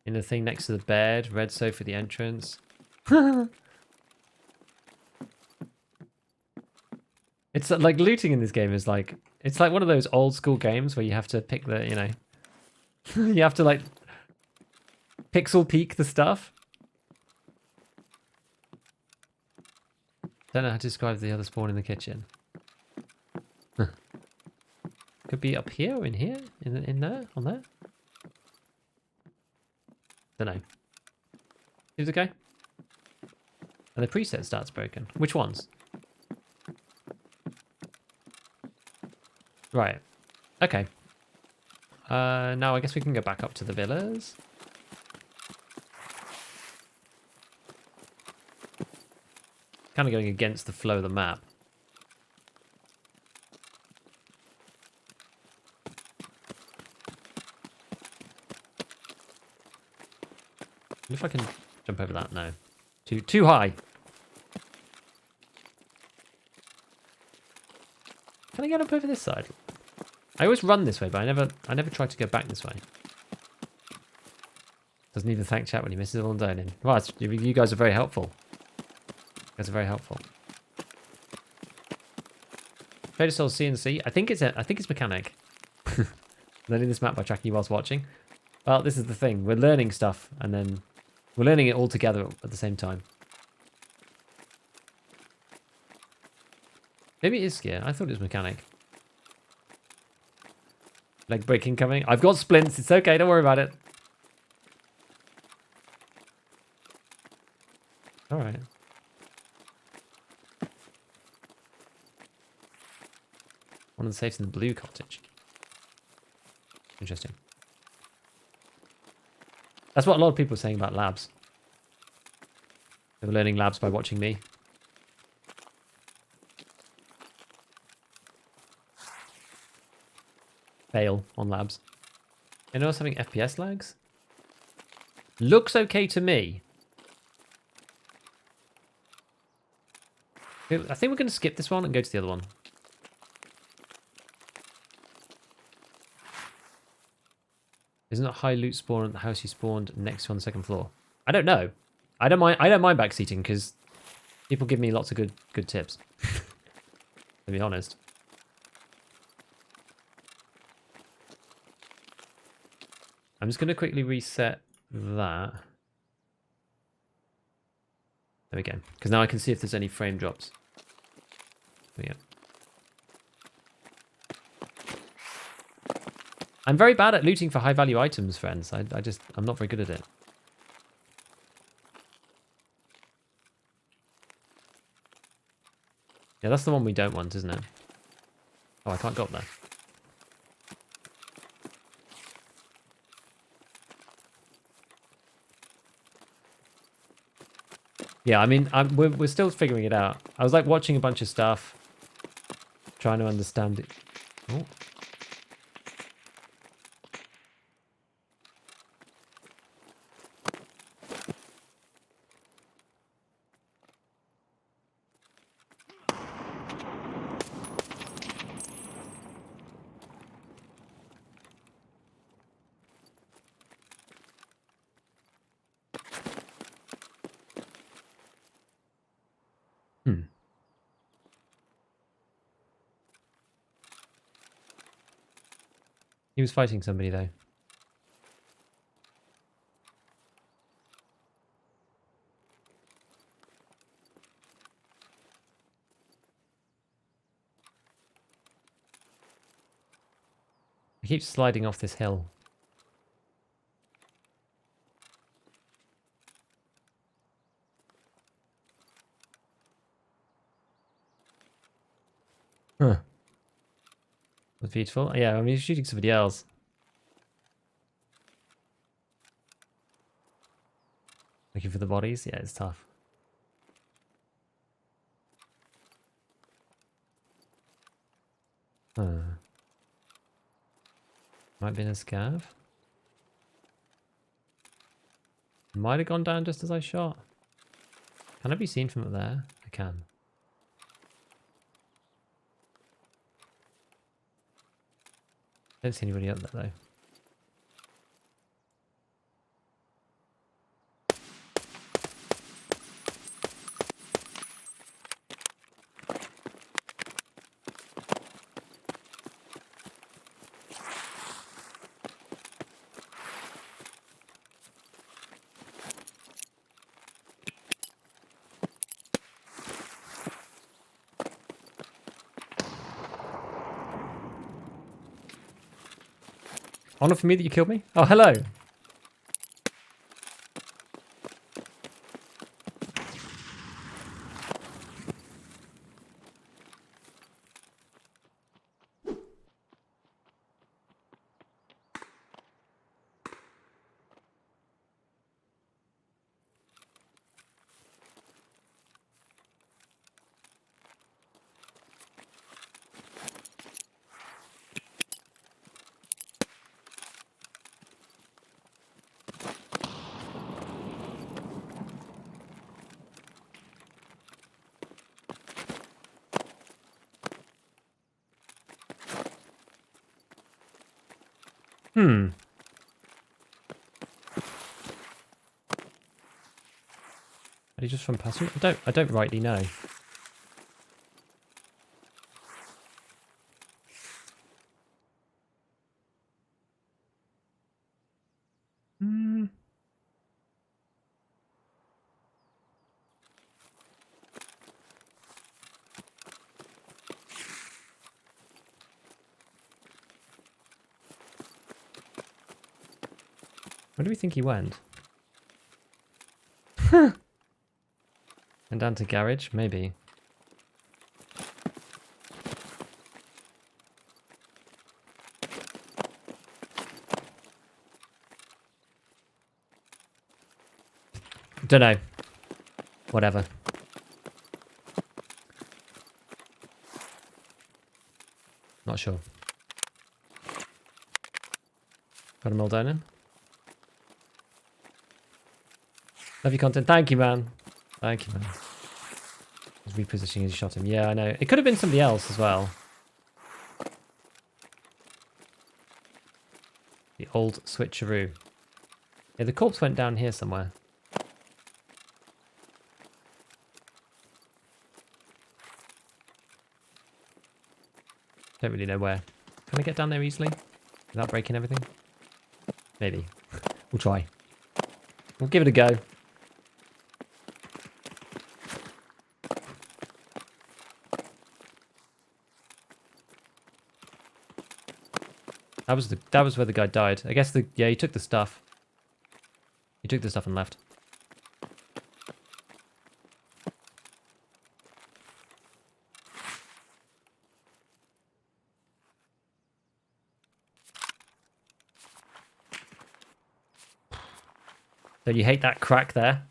In the thing next to the bed, red sofa for the entrance. It's like looting in this game is like, it's like one of those old school games where you have to pick the, you know, you have to like pixel peek the stuff. Don't know how to describe the other spawn in the kitchen. Could be up here or in here, in there, on there. Don't know. Seems okay. And the preset starts broken. Which ones? Right. Okay. Now I guess we can go back up to the villas. Kind of going against the flow of the map. If I can jump over that, no. Too high. Can I get up over this side? I always run this way, but I never try to go back this way. Doesn't even thank chat when he misses all down in. Right, you guys are very helpful. You guys are very helpful. Trader Souls CNC. I think it's mechanic. Learning this map by tracking you whilst watching. Well, this is the thing. We're learning stuff, and then we're learning it all together at the same time. Maybe it is gear. I thought it was mechanic. Leg breaking coming. I've got splints. It's okay. Don't worry about it. All right. One of the safes in the blue cottage. Interesting. That's what a lot of people are saying about labs. They were learning labs by watching me. Fail on labs. Anyone else having FPS lags? Looks okay to me. I think we're going to skip this one and go to the other one. Isn't it high loot spawn at the house you spawned next to on the second floor? I don't know. I don't mind backseating because people give me lots of good tips. To be honest. I'm just going to quickly reset that. There we go. Because now I can see if there's any frame drops. There we go. I'm very bad at looting for high value items, friends. I'm not very good at it. Yeah, that's the one we don't want, isn't it? Oh, I can't go up there. Yeah, I mean, we're still figuring it out. I was like watching a bunch of stuff, trying to understand it. Oh. He was fighting somebody, though. He keeps sliding off this hill. Huh. That's beautiful. Yeah, I mean, he's shooting somebody else. Looking for the bodies. Yeah, it's tough. Huh. Might be in a scav. Might have gone down just as I shot. Can I be seen from up there? I can. Don't see anybody up there though. Honor for me that you killed me? Oh, hello. Hmm. Are you just from past me? I don't rightly know. Hmm. Where do we think he went? Went down to garage? Maybe. Don't know. Whatever. Not sure. Got a mill down in. Love your content. Thank you, man. Thank you, man. He's repositioning as you shot him. Yeah, I know. It could have been somebody else as well. The old switcheroo. Yeah, the corpse went down here somewhere. Don't really know where. Can I get down there easily? Without breaking everything? Maybe. We'll try. We'll give it a go. That was where the guy died. I guess he took the stuff. He took the stuff and left. Don't you hate that crack there?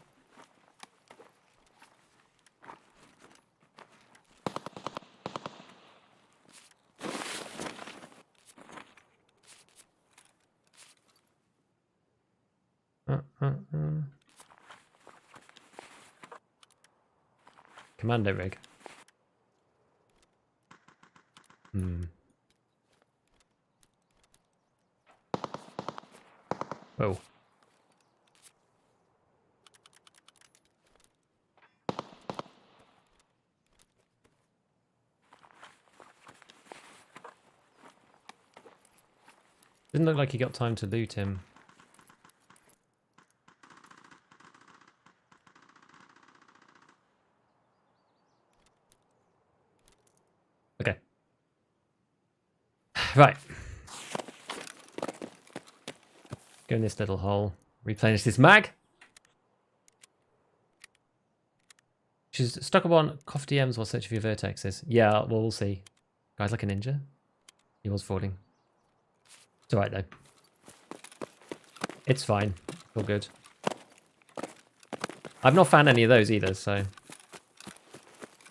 Commando rig. Whoa. Didn't look like he got time to loot him. Okay. Right. Go in this little hole. Replenish this mag. She's stuck upon cough DMs while searching for your vertexes. Yeah, well, we'll see. Guy's like a ninja. He was falling. It's alright though. It's fine. All good. I've not found any of those either, so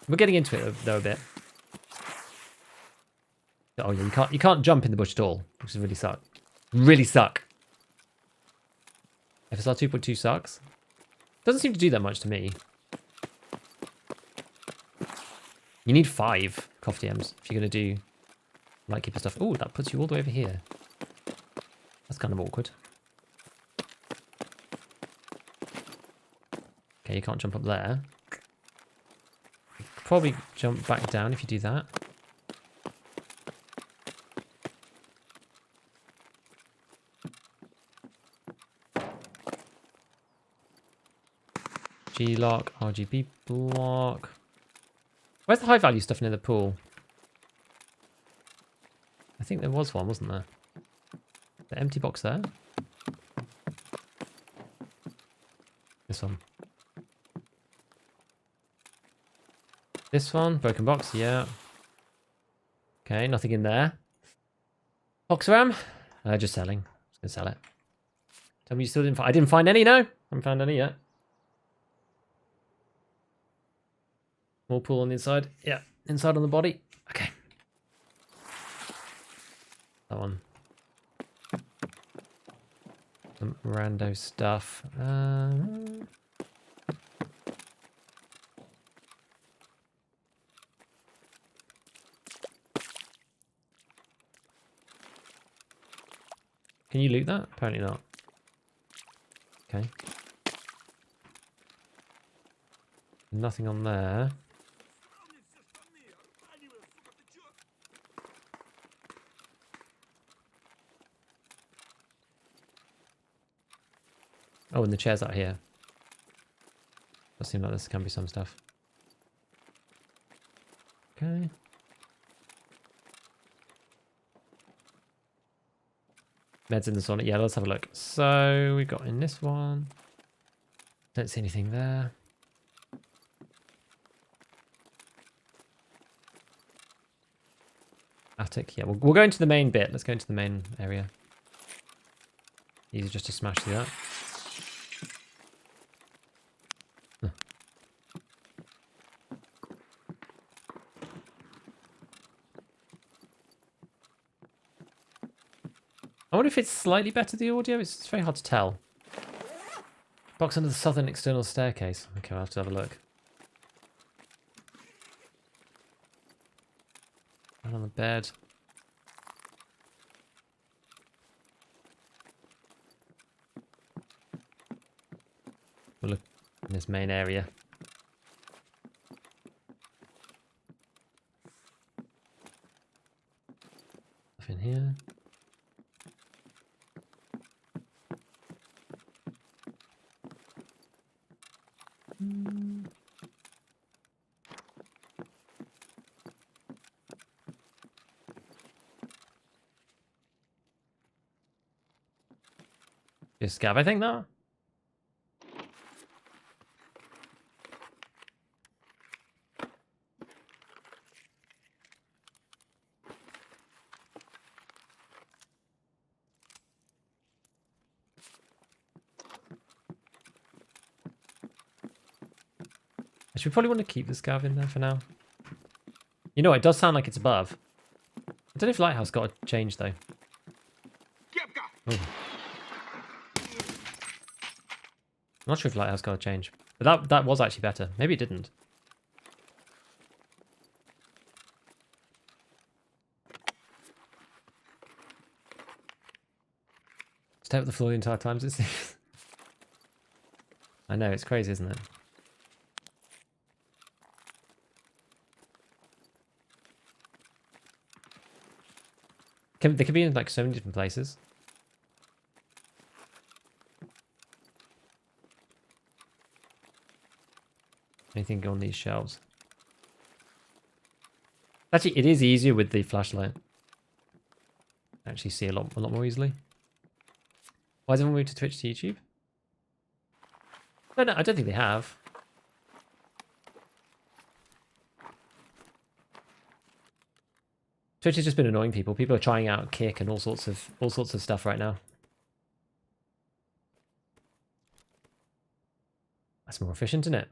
we're getting into it though a bit. Oh yeah, you can't jump in the bush at all, which is really suck. Really suck. FSR 2.2 sucks. Doesn't seem to do that much to me. You need 5 cough DMs if you're gonna do lightkeeper stuff. Oh, that puts you all the way over here. That's kind of awkward. Okay, you can't jump up there. Probably jump back down if you do that. G-lock, RGB block. Where's the high value stuff near the pool? I think there was one, wasn't there? The empty box there? This one. This one, broken box, yeah. Okay, nothing in there. Box RAM? Just selling. Just gonna sell it. Tell me you still didn't find... I didn't find any, no? I haven't found any yet. More pool on the inside. Yeah, inside on the body. Okay. That one. Some rando stuff. Can you loot that? Apparently not. Okay. Nothing on there. Oh, and the chairs out here. Does seem like this can be some stuff. Okay. Meds in the sauna. Yeah, let's have a look. So we got in this one. Don't see anything there. Attic. Yeah, we'll go into the main bit. Let's go into the main area. Easy just to smash through that. Huh. I wonder if it's slightly better, the audio. It's very hard to tell. Box under the southern external staircase. Okay, I'll have to have a look. And on the bed. We'll look in this main area. Nothing here. Just scav, I think, though. Actually, we probably want to keep the scav in there for now. You know, it does sound like it's above. I don't know if Lighthouse got a change, though. Ooh. I'm not sure if Lighthouse got a change. But that was actually better. Maybe it didn't. Stay up the floor the entire time, it seems. I know, it's crazy, isn't it? They could be in like so many different places. Anything on these shelves? Actually, it is easier with the flashlight. Actually, see a lot more easily. Why has everyone moved to Twitch to YouTube? I don't think they have. Twitch has just been annoying people. People are trying out Kick and all sorts of stuff right now. That's more efficient, isn't it?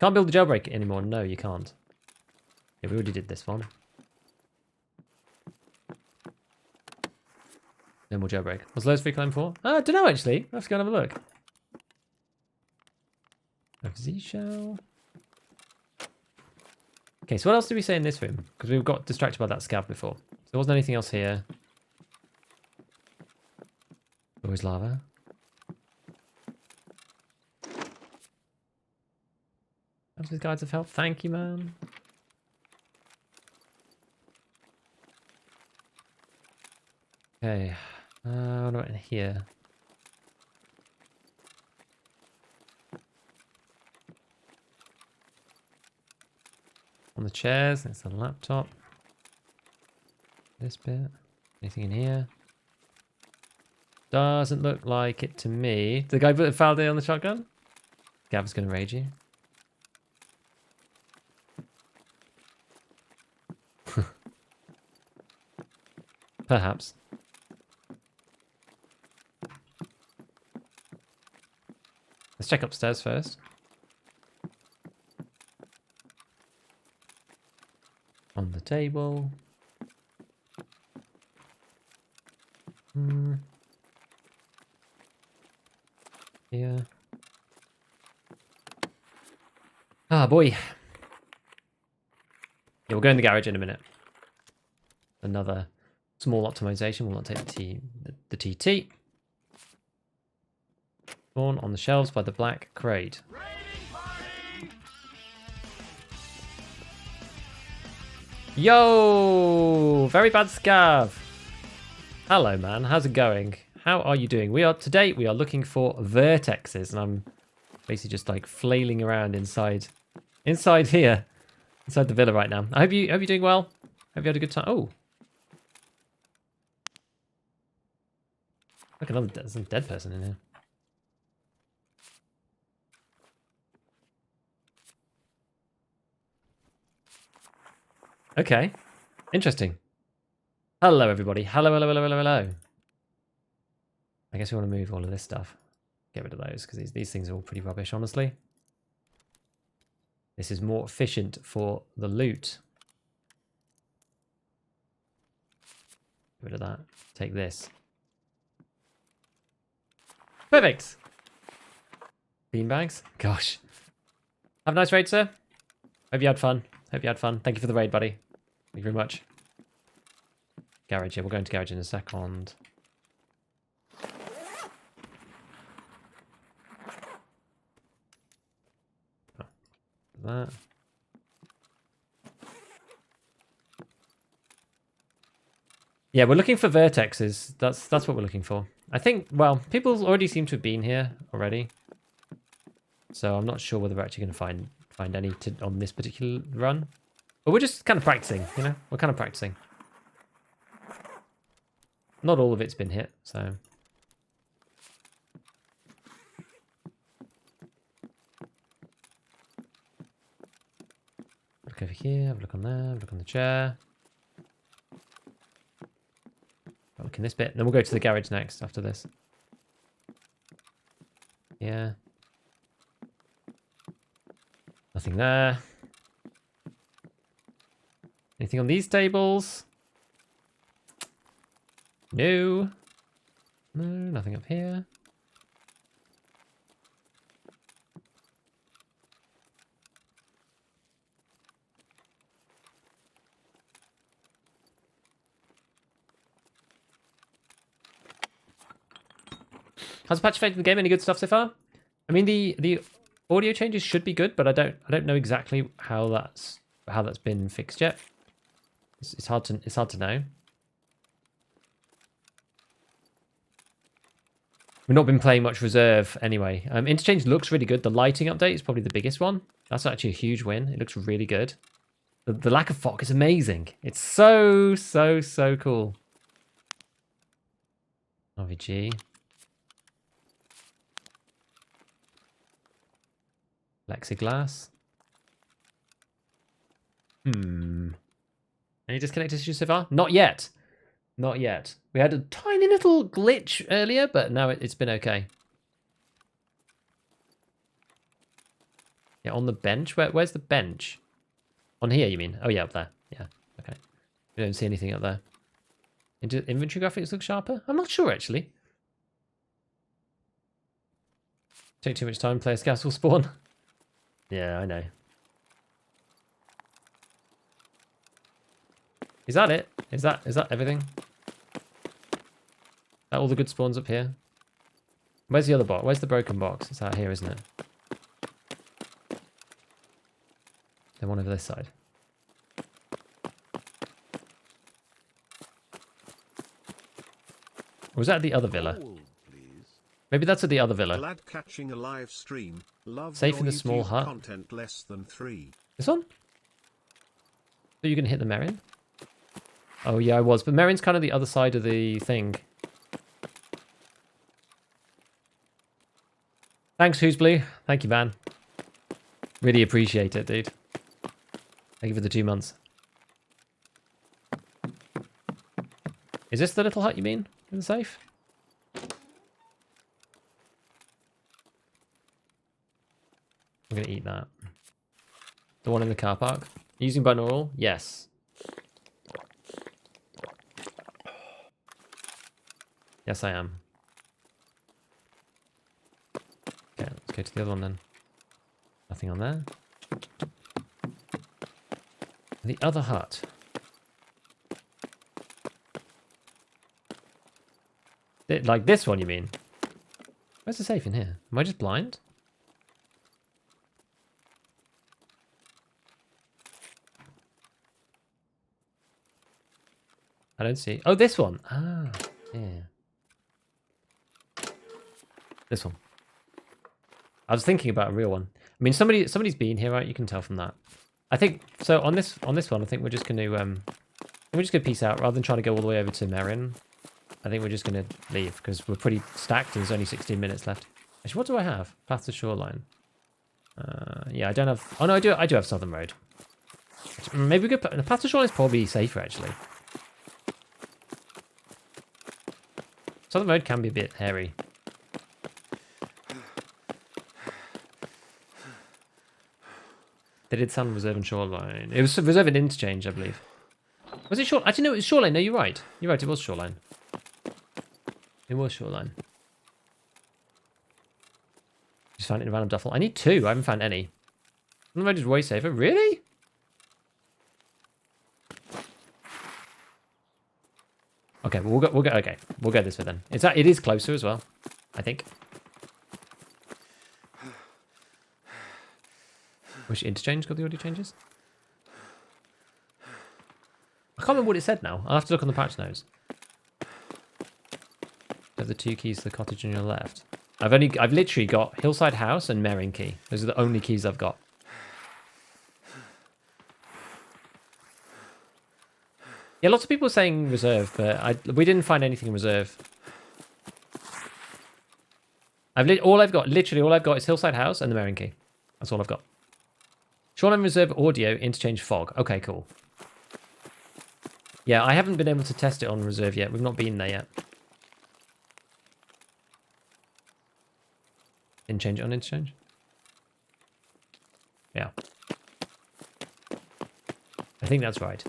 Can't build the jailbreak anymore. No, you can't. Yeah, we already did this one. No more jailbreak. Was Lowe's free climb for? I don't know actually. Let's go and have a look. FZ shell. Okay, so what else did we say in this room? Because we got distracted by that scav before. So there wasn't anything else here. Always lava. How's his guides of health? Thank you, man. Okay. What about in here? On the chairs, that's the laptop. This bit. Anything in here? Doesn't look like it to me. The guy put a Faraday on the shotgun? Gav's gonna raid you. Perhaps. Let's check upstairs first. On the table. Here. Ah, boy. Yeah, we'll go in the garage in a minute. Another small optimization. We'll not take the TT. Spawn on the shelves by the black crate. Yo! Very bad scav. Hello, man. How's it going? How are you doing? Today we are looking for vertexes, and I'm basically just like flailing around inside here, inside the villa right now. I hope you're doing well. Hope you had a good time. Oh, look, there's a dead person in here. Okay, interesting. Hello, everybody. Hello, hello, hello, hello, hello. I guess we want to move all of this stuff. Get rid of those, because these things are all pretty rubbish, honestly. This is more efficient for the loot. Get rid of that. Take this. Perfect! Beanbags? Gosh. Have a nice raid, sir. Hope you had fun. Hope you had fun. Thank you for the raid, buddy. Thank you very much. Garage, yeah, we'll go into garage in a second. Oh, that. Yeah, we're looking for vertexes. That's what we're looking for. I think, well, people already seem to have been here already. So I'm not sure whether we're actually going to find any on this particular run. But we're just kind of practicing, you know? We're kind of practicing. Not all of it's been hit, so... Look over here, have a look on there, have a look on the chair. Look in this bit, and then we'll go to the garage next after this. Yeah. Nothing there. Anything on these tables? No. No, nothing up here. How's the patch affected the game? Any good stuff so far? I mean, the audio changes should be good, but I don't know exactly how that's been fixed yet. It's hard to know. We've not been playing much reserve anyway. Interchange looks really good. The lighting update is probably the biggest one. That's actually a huge win. It looks really good. The lack of fog is amazing. It's so cool. RVG. Plexiglass. Any disconnected issues so far? Not yet. Not yet. We had a tiny little glitch earlier, but now it's been okay. Yeah, on the bench. Where's the bench? On here, you mean? Oh, yeah, up there. Yeah, okay. We don't see anything up there. Inventory graphics look sharper? I'm not sure, actually. Take too much time, players gas will spawn. Yeah, I know. Is that it? Is that everything? Are all the good spawns up here? Where's the other box? Where's the broken box? It's out here, isn't it? Then one over this side. Or was that at the other villa? Gold, please. Maybe that's at the other villa. Glad catching a live stream. Love Safe your in the small YouTube hut. Content less than 3. This one? So you're going to hit the Merrin? Oh, yeah, I was. But Merrin's kind of the other side of the thing. Thanks, Who's Blue. Thank you, man. Really appreciate it, dude. Thank you for the 2 months. Is this the little hut you mean? In the safe? I'm going to eat that. The one in the car park? Using binaural? Yes. Yes, I am. Okay, let's go to the other one then. Nothing on there. The other hut. Like this one, you mean? Where's the safe in here? Am I just blind? I don't see. Oh, this one. Ah, yeah. This one. I was thinking about a real one. I mean, somebody's been here, right? You can tell from that. I think so. On this one, I think we're just going to peace out rather than trying to go all the way over to Merrin. I think we're just going to leave because we're pretty stacked and there's only 16 minutes left. Actually, what do I have? Path to shoreline. Yeah, I don't have. Oh no, I do have Southern Road. Maybe we could. The path to shoreline is probably safer actually. Southern Road can be a bit hairy. They did Sun Reserve and Shoreline. It was Reserve and Interchange, I believe. Was it Shoreline? Actually, no, it was Shoreline. No, you're right. You're right, it was Shoreline. It was Shoreline. Just found it in a random duffel. I need 2. I haven't found any. Southern Road is way safer. Really? Okay, we'll go. Okay, we'll go this way then. It is closer as well, I think. Which interchange got the audio changes? I can't remember what it said now. I'll have to look on the patch notes. Have the 2 keys to the cottage on your left. I've literally got Hillside House and Merrin Key. Those are the only keys I've got. Yeah, lots of people are saying reserve, but we didn't find anything in reserve. Literally all I've got is Hillside House and the Merrin Key. That's all I've got. Shoreline Reserve audio, interchange fog. Okay, cool. Yeah, I haven't been able to test it on reserve yet. We've not been there yet. Interchange on interchange? Yeah. I think that's right.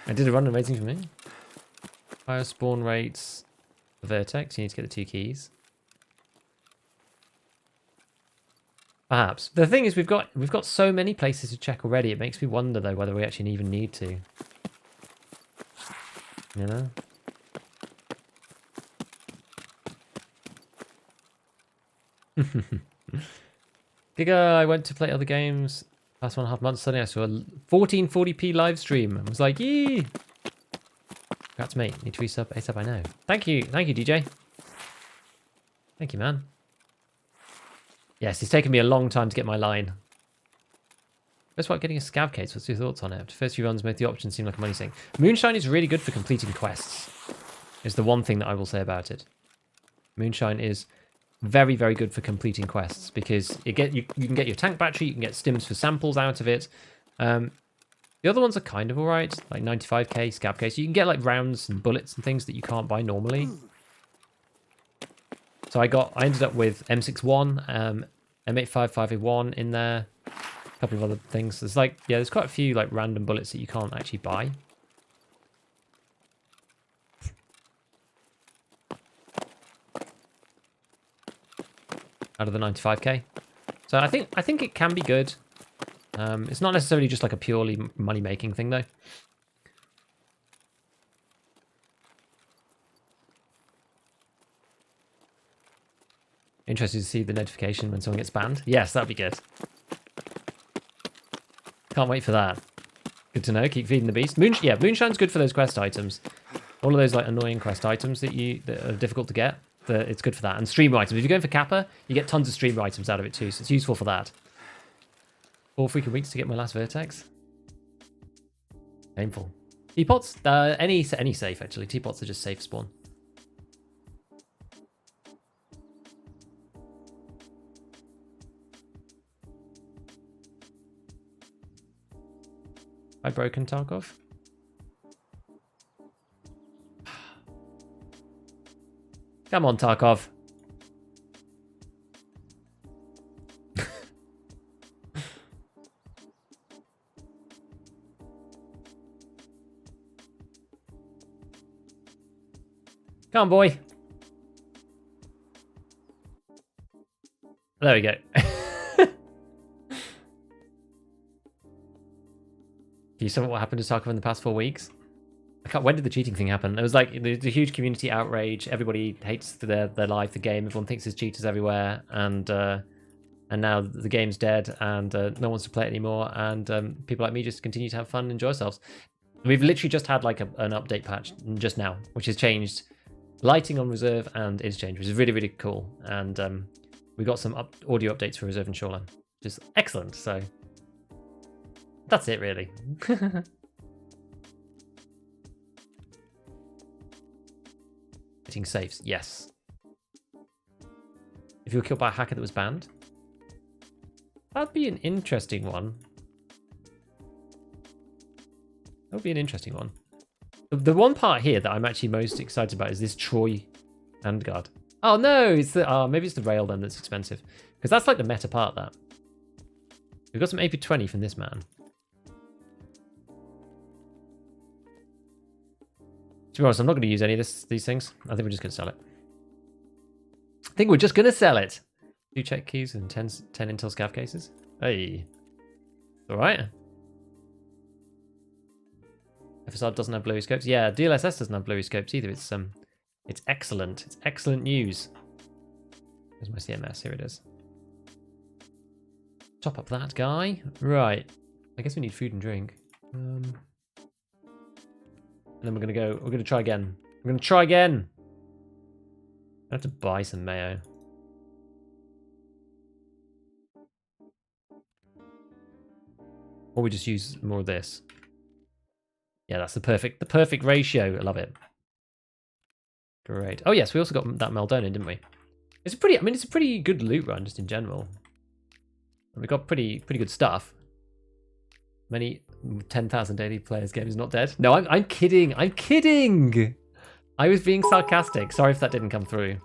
I did a run amazing for me. Higher spawn rates. VIRTEX, you need to get the 2 keys. Perhaps. The thing is we've got so many places to check already, it makes me wonder though whether we actually even need to. You know? Giga, I went to play other games past 1.5 months. Suddenly I saw a 1440p live stream. I was like, yee! Congrats, mate. Need to resub ASAP, I know. Thank you, DJ. Thank you, man. Yes, it's taken me a long time to get my line. Best about getting a scav case. What's your thoughts on it? After first few runs, both the options seem like a money sink. Moonshine is really good for completing quests. Is the one thing that I will say about it. Moonshine is very, very good for completing quests because you can get your tank battery, you can get stims for samples out of it. The other ones are kind of alright, like 95k, scav case. You can get like rounds and bullets and things that you can't buy normally. So I ended up with M61, M855A1 in there, a couple of other things. There's like, yeah, there's quite a few like random bullets that you can't actually buy. Out of the 95k. So I think it can be good. It's not necessarily just like a purely money-making thing, though. Interested to see the notification when someone gets banned. Yes, that'd be good. Can't wait for that. Good to know. Keep feeding the beast. Moonshine's good for those quest items. All of those like annoying quest items that are difficult to get. It's good for that. And streamer items. If you're going for Kappa, you get tons of streamer items out of it too. So it's useful for that. 4 freaking weeks to get my last VIRTEX. Painful. Teapots? Any safe, actually. Teapots are just safe spawn. I broken Tarkov? Come on, Tarkov. Come on, boy. There we go. Can you sum up what happened to Tarkov in the past 4 weeks? When did the cheating thing happen? It was like there's a huge community outrage. Everybody hates their life, the game. Everyone thinks there's cheaters everywhere, and now the game's dead, and no one wants to play it anymore. And people like me just continue to have fun and enjoy ourselves. We've literally just had like an update patch just now, which has changed lighting on reserve and interchange, which is really, really cool. And we got some audio updates for reserve and shoreline, which is excellent. So that's it, really. Hitting safes, yes. If you were killed by a hacker that was banned, that'd be an interesting one. That would be an interesting one. The one part here that I'm actually most excited about is this Troy handguard. Oh no, it's the maybe it's the rail then that's expensive, because that's like the meta part. That we've got some AP20 from this man. To be honest, I'm not going to use any of these things. I think we're just going to sell it. Do check keys and 10 Intel scav cases. Hey. All right. FSR doesn't have blurry scopes. Yeah, DLSS doesn't have blurry scopes either. It's excellent. It's excellent news. Where's my CMS? Here it is. Top up that guy. Right. I guess we need food and drink. And then we're going to try again. We're going to try again. I have to buy some mayo. Or we just use more of this. Yeah, that's the perfect ratio. I love it. Great. Oh yes, we also got that Meldona, didn't we? It's a pretty good loot run just in general. And we got pretty good stuff. Many 10,000 daily players game is not dead. No, I'm kidding. I'm kidding. I was being sarcastic. Sorry if that didn't come through.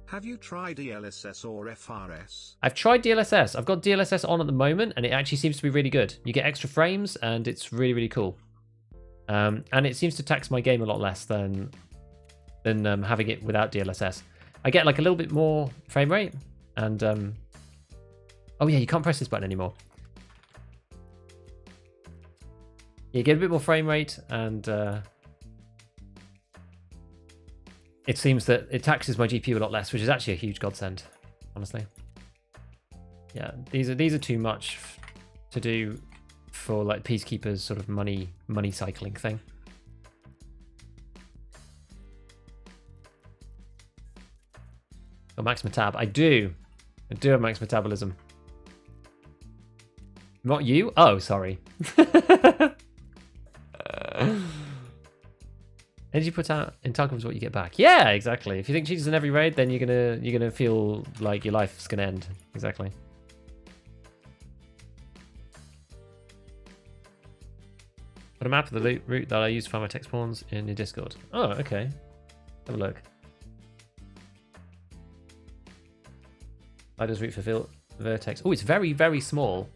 Have you tried DLSS or FRS? I've tried DLSS. I've got DLSS on at the moment, and it actually seems to be really good. You get extra frames, and it's really, really cool. And it seems to tax my game a lot less than having it without DLSS. I get like a little bit more frame rate, and oh yeah, you can't press this button anymore. You get a bit more frame rate, and it seems that it taxes my GPU a lot less, which is actually a huge godsend, honestly. Yeah, these are too much to do for like Peacekeeper's sort of money cycling thing. Oh, max metab. I do have max metabolism. Not you? Oh, sorry. Energy put out in Tarkov is what you get back. Yeah, exactly. If you think cheats in every raid, then you're gonna feel like your life's gonna end. Exactly. Put a map of the loot route that I use for my tech spawns in your Discord. Oh, okay. Have a look. I just route for VIRTEX. Oh, it's very, very small.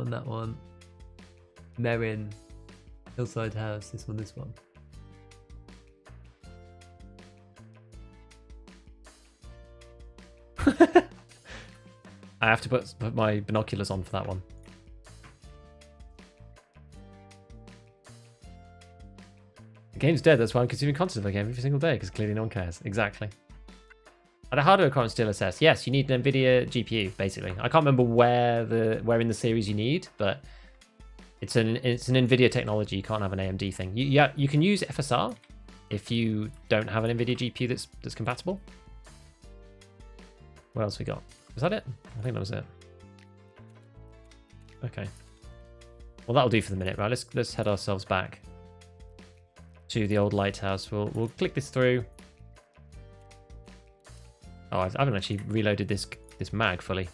That one. Merrin. Hillside House. This one. I have to put my binoculars on for that one. The game's dead, that's why I'm consuming content of the game every single day, because clearly no one cares. Exactly. At a hardware requirement still assess. Yes, you need an NVIDIA GPU, basically. I can't remember where in the series you need, but it's an NVIDIA technology. You can't have an AMD thing. You can use FSR if you don't have an NVIDIA GPU that's compatible. What else we got? Was that it? I think that was it. Okay. Well, that'll do for the minute, right? Let's head ourselves back to the old lighthouse. We'll click this through. Oh, I haven't actually reloaded this mag fully.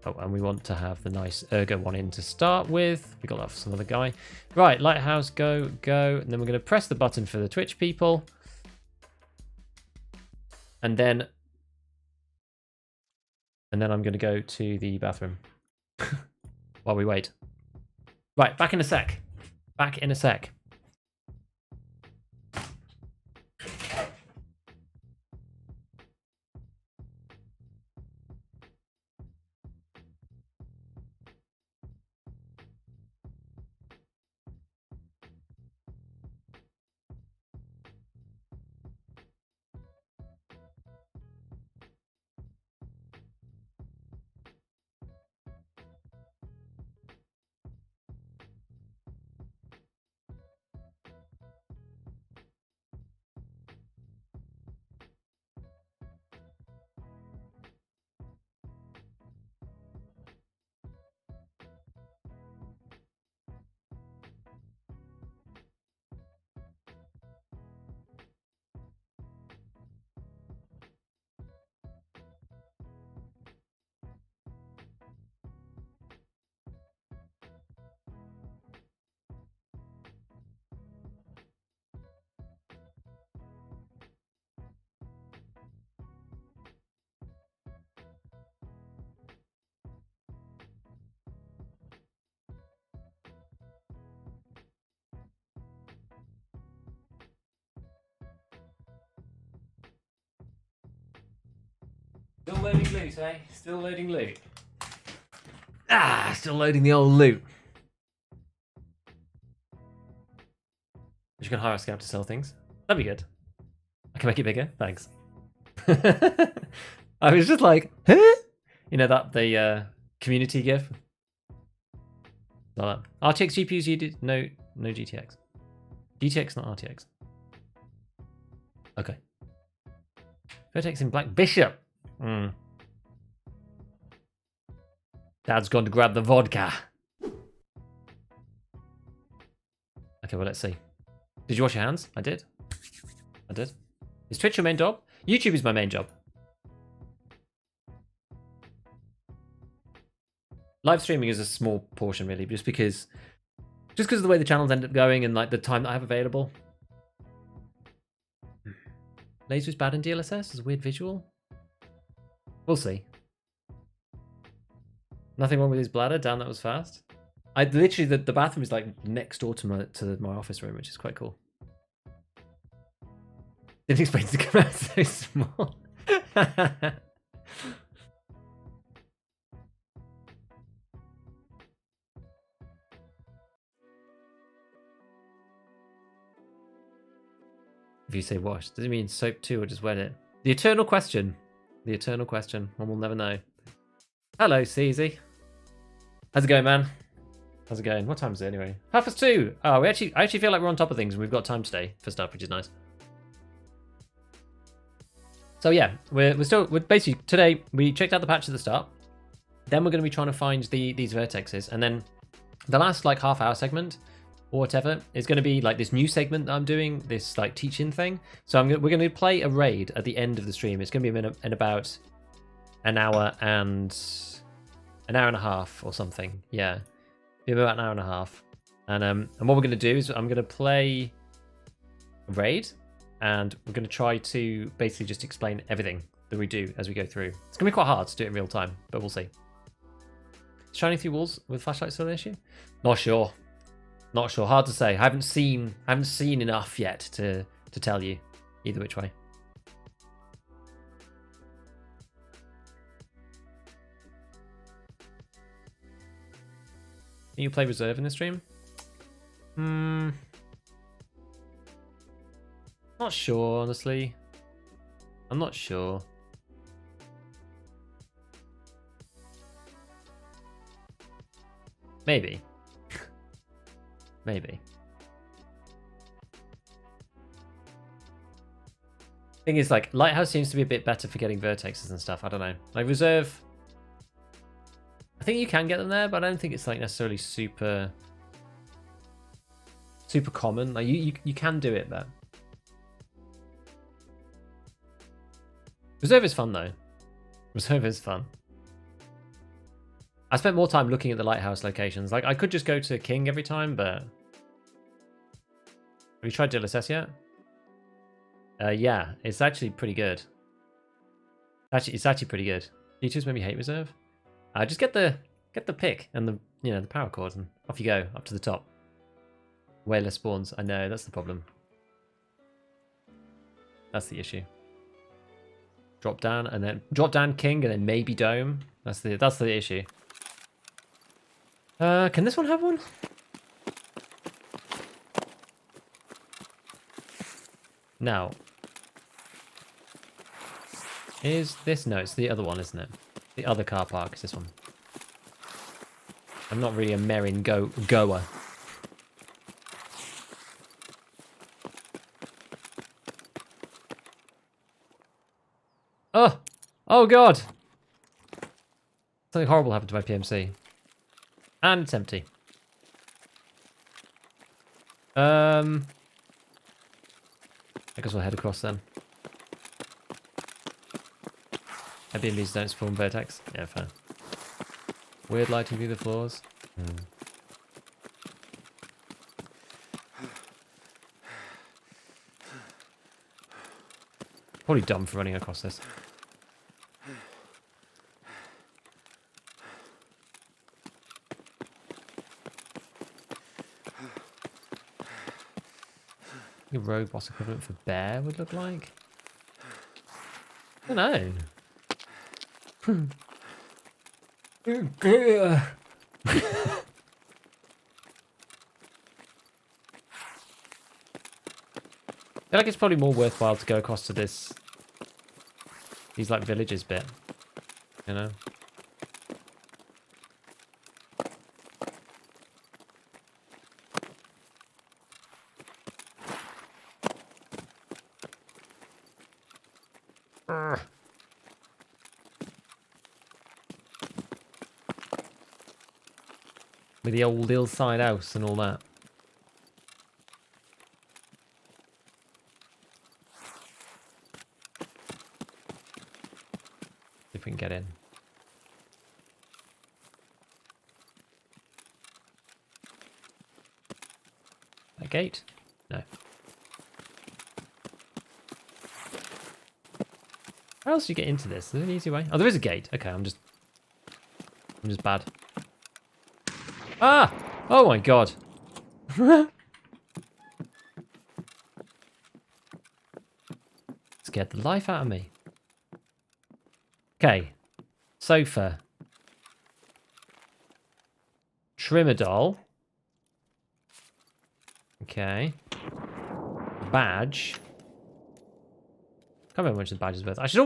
Oh, and we want to have the nice Ergo one in to start with. We got that for some other guy. Right, lighthouse, go, and then we're going to press the button for the Twitch people, and then I'm going to go to the bathroom while we wait. Right, back in a sec. Back in a sec. Still loading loot, eh? Still loading loot. Still loading the old loot. You can hire a scout to sell things. That'd be good. I can make it bigger. Thanks. I was just like, huh? You know the community gif? Like that. RTX GPUs you did? No GTX. GTX, not RTX. Okay. VIRTEX in black. Bishop. Dad's gone to grab the vodka. Okay, well, let's see. Did you wash your hands? I did. Is Twitch your main job? YouTube is my main job. Live streaming is a small portion, really, just because of the way the channels end up going and like the time that I have available. Laser is bad in DLSS. It's a weird visual. We'll see. Nothing wrong with his bladder. Damn, that was fast. I literally the bathroom is like next door to my office room, which is quite cool. Didn't expect it to come out so small. If you say wash, does it mean soap too or just wet it? The eternal question. The eternal question. One will never know. Hello, CZ. How's it going, man? How's it going? What time is it anyway? 2:30. Oh, I actually feel like we're on top of things and we've got time today for stuff, which is nice. So yeah, we're basically, today we checked out the patch at the start. Then we're going to be trying to find these vertexes, and then the last like half-hour segment or whatever is going to be like this new segment that I'm doing, this like teaching thing. So we're going to play a raid at the end of the stream. It's going to be in about an hour and a half or something. Yeah, be about an hour and a half. And what we're going to do is I'm going to play a raid, and we're going to try to basically just explain everything that we do as we go through. It's going to be quite hard to do it in real time, but we'll see. Shining through walls with flashlights still an issue? Not sure. Not sure. Hard to say. I haven't seen enough yet to tell you either which way. Can you play reserve in the stream? Not sure, honestly. I'm not sure. Maybe. Maybe. Thing is, like, Lighthouse seems to be a bit better for getting vertexes and stuff. I don't know. Like, reserve, I think you can get them there, but I don't think it's like necessarily super common. Like, you can do it there. Reserve is fun though. Reserve is fun. I spent more time looking at the lighthouse locations. Like, I could just go to King every time, but... Have you tried DLSS yet? Yeah, it's actually pretty good. It's actually pretty good. D2's maybe hate reserve. Just get the pick and the the power cord, and off you go up to the top. Way less spawns. I know, that's the problem. That's the issue. Drop down King and then maybe Dome. That's the issue. Can this one have one? Now, is this? No, it's the other one, isn't it? The other car park is this one. I'm not really a Merin goer. Oh god! Something horrible happened to my PMC. And it's empty. I guess we'll head across then. Airbnbs don't spawn vertex. Yeah, fair. Weird lighting through the floors. Probably dumb for running across this. A rogue boss equivalent for bear would look like? I don't know. I feel like it's probably more worthwhile to go across to these like villages bit, you know? With the old hillside house and all that. If we can get in. A gate? No. How else do you get into this? Is there an easy way? Oh, there is a gate. Okay, I'm just bad. Ah! Oh my god. Scared the life out of me. Okay. Sofa. Trimadol. Okay. Badge. Can't remember how much the badge is worth. I should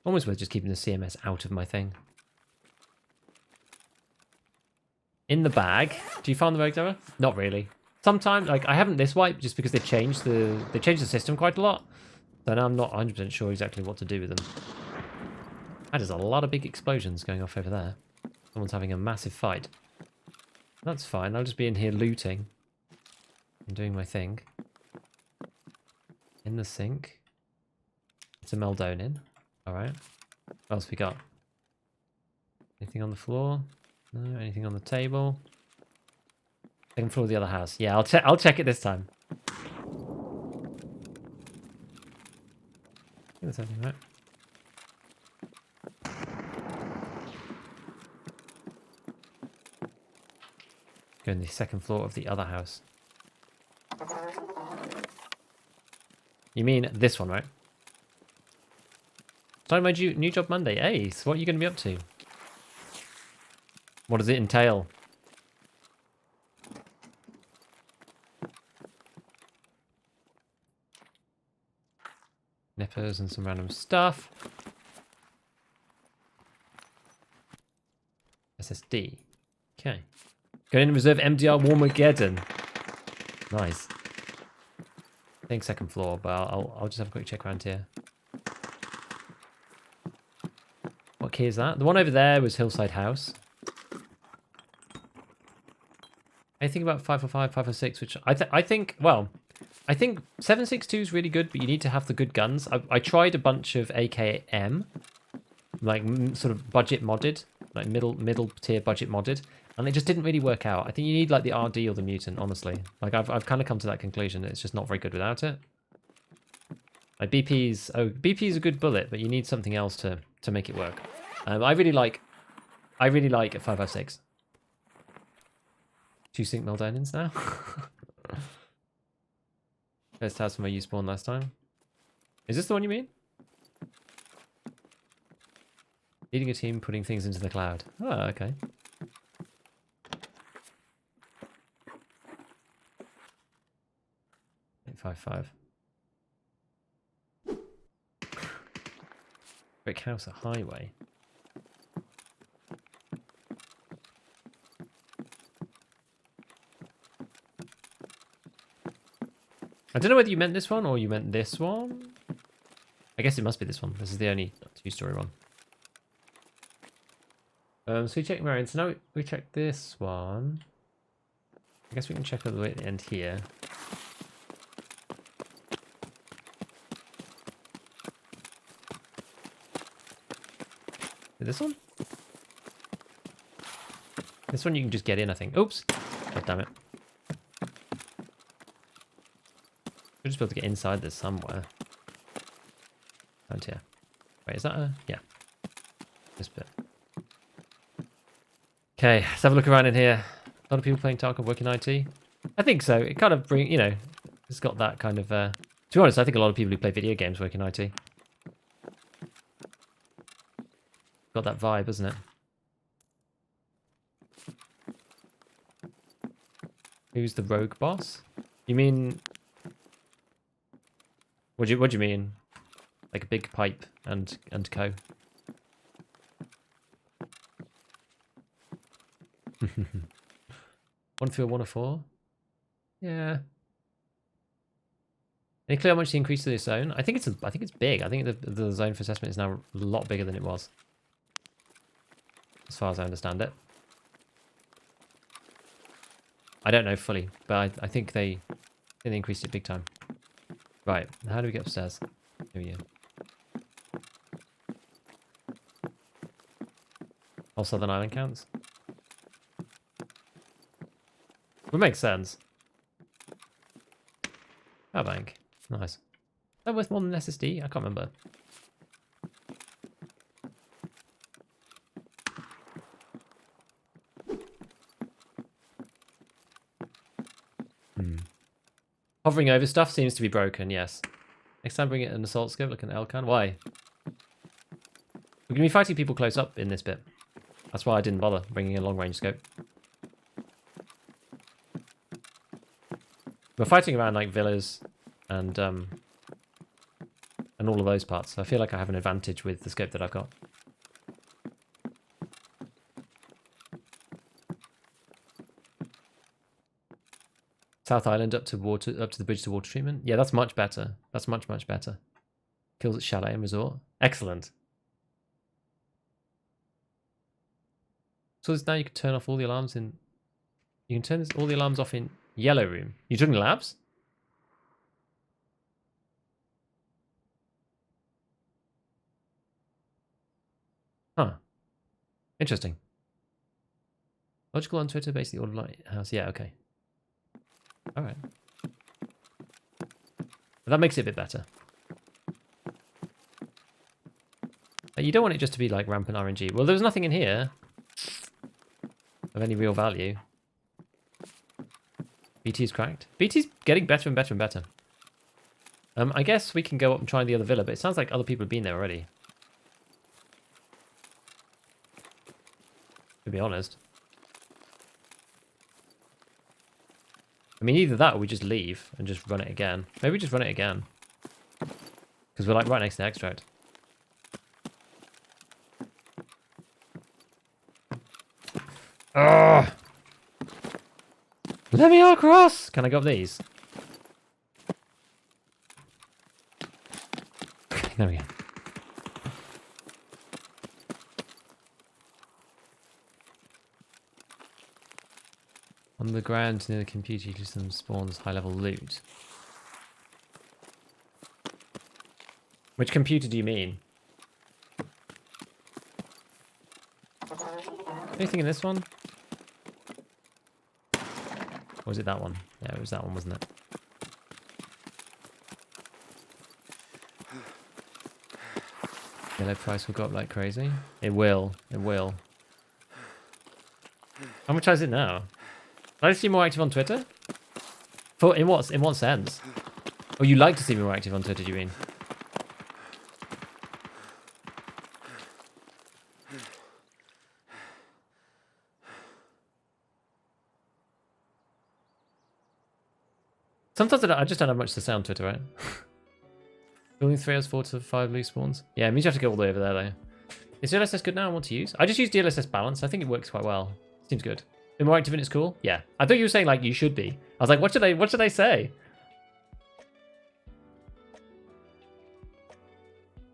almost worth just keeping the CMS out of my thing. In the bag. Do you find the rogue error? Not really. Sometimes, like, I haven't this wipe just because they changed the system quite a lot. So now I'm not 100% sure exactly what to do with them. That is a lot of big explosions going off over there. Someone's having a massive fight. That's fine. I'll just be in here looting and doing my thing. In the sink. It's a Meldonin. Alright. What else we got? Anything on the floor? No, anything on the table? Second floor of the other house. Yeah, I'll check it this time. I think that's everything, right? Go in the second floor of the other house. You mean this one, right? Starting my new job Monday. Hey, so what are you going to be up to? What does it entail? Nippers and some random stuff. SSD. Okay. Go in and reserve MDR Warmageddon. Nice. I think second floor, but I'll just have a quick check around here. What key is that? The one over there was Hillside House. I think about 545, 546, which I think, well, I think 762 is really good, but you need to have the good guns. I tried a bunch of AKM, like sort of budget modded, like middle tier budget modded, and it just didn't really work out. I think you need like the RD or the mutant, honestly. Like I've kind of come to that conclusion that it's just not very good without it. Like BP's a good bullet, but you need something else to make it work. I really like a 556. 2 sync Meldonians now. First house from where you spawned last time. Is this the one you mean? Leading a team, putting things into the cloud. Oh, okay. $855. Brick house, a highway. I don't know whether you meant this one or you meant this one. I guess it must be this one. This is the only two-story one. So we checked Marion. So now we check this one. I guess we can check all the way at the end here. This one? This one you can just get in, I think. Oops. God damn it. We'll just be able to get inside this somewhere. Around here. Wait, is that a... Yeah. This bit. Okay, let's have a look around in here. A lot of people playing Tarkov working IT. I think so. It kind of bring, you know, it's got that kind of... to be honest, I think a lot of people who play video games work in IT. Got that vibe, isn't it? Who's the rogue boss? You mean... What do you mean? Like a big pipe and co. 14104? Yeah. Any clue how much the increase to this zone? I think it's big. I think the zone for assessment is now a lot bigger than it was. As far as I understand it. I don't know fully, but I think they increased it big time. Right, how do we get upstairs? Here we go. All Southern Island counts? Would make sense. Power bank. Nice. Is that worth more than an SSD? I can't remember. Hovering over stuff seems to be broken, yes. Next time bring it an assault scope like an Elcan. Why? We're going to be fighting people close up in this bit. That's why I didn't bother bringing a long range scope. We're fighting around like villas and all of those parts. So I feel like I have an advantage with the scope that I've got. South Island up to the bridge to water treatment. Yeah, that's much better. That's much better. Kills at chalet and resort. Excellent. So now you can turn off all the alarms in... You can turn all the alarms off in yellow room. You talking labs? Huh. Interesting. Logical on Twitter, basically all lighthouse. Yeah, okay. Alright. That makes it a bit better. You don't want it just to be like rampant RNG. Well, there's nothing in here of any real value. BT is cracked. BT's getting better and better and better. I guess we can go up and try the other villa, but it sounds like other people have been there already. To be honest. I mean, either that or we just leave and just run it again. Maybe we just run it again. Because we're like right next to the extract. Ugh! Let me across! Can I go up these? Okay, there we go. On the ground near the computer, usually some spawns high-level loot. Which computer do you mean? Anything in this one? Or was it that one? Yeah, it was that one, wasn't it? Yellow price will go up like crazy. It will. It will. How much is it now? Did I see more active on Twitter? In what sense? Oh, you like to see me more active on Twitter, do you mean? Sometimes I just don't have much to say on Twitter, right? Building 3 has 4 to 5 loose spawns. Yeah, it means you have to go all the way over there, though. Is DLSS good now? I want to use? I just use DLSS balance. I think it works quite well. Seems good. Been more active and it's cool? Yeah. I thought you were saying, like, you should be. I was like, what should I say?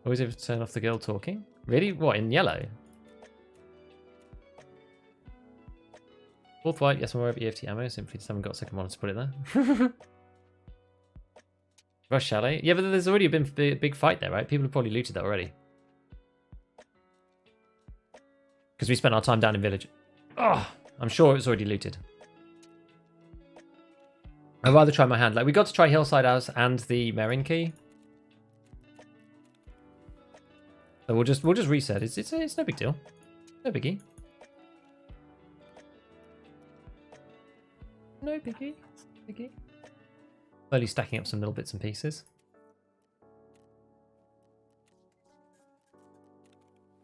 Always able to turn off the girl talking? Really? What, in yellow? Fourth white, yes, I'm aware of EFT ammo. Simply just haven't got a second monitor to put it there. Rush Chalet? Yeah, but there's already been a big fight there, right? People have probably looted that already. Because we spent our time down in village. Oh, I'm sure it's already looted. I'd rather try my hand. Like, we got to try Hillside House and the Merin Key. So we'll just reset. It's no big deal. No biggie. No biggie. Biggie. Slowly stacking up some little bits and pieces.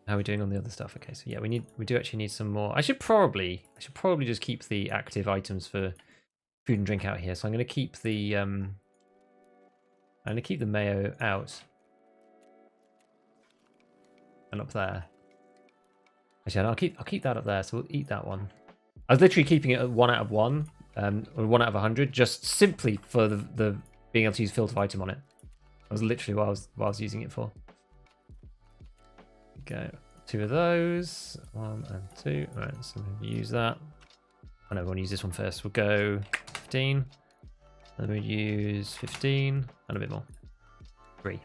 How are we doing on the other stuff? Okay, so yeah, we do actually need some more. I should probably just keep the active items for food and drink out here. So I'm going to keep the mayo out and up there. Actually, I'll keep that up there. So we'll eat that one. I was literally keeping it at 1 out of 1. Or 1 out of 100, just simply for the being able to use filter item on it. That was literally what I was using it for. Okay, 2 of those, 1 and 2. All right, so we'll use that. I know we want to use this one first. We'll go 15, and then we'll use 15 and a bit more. 3.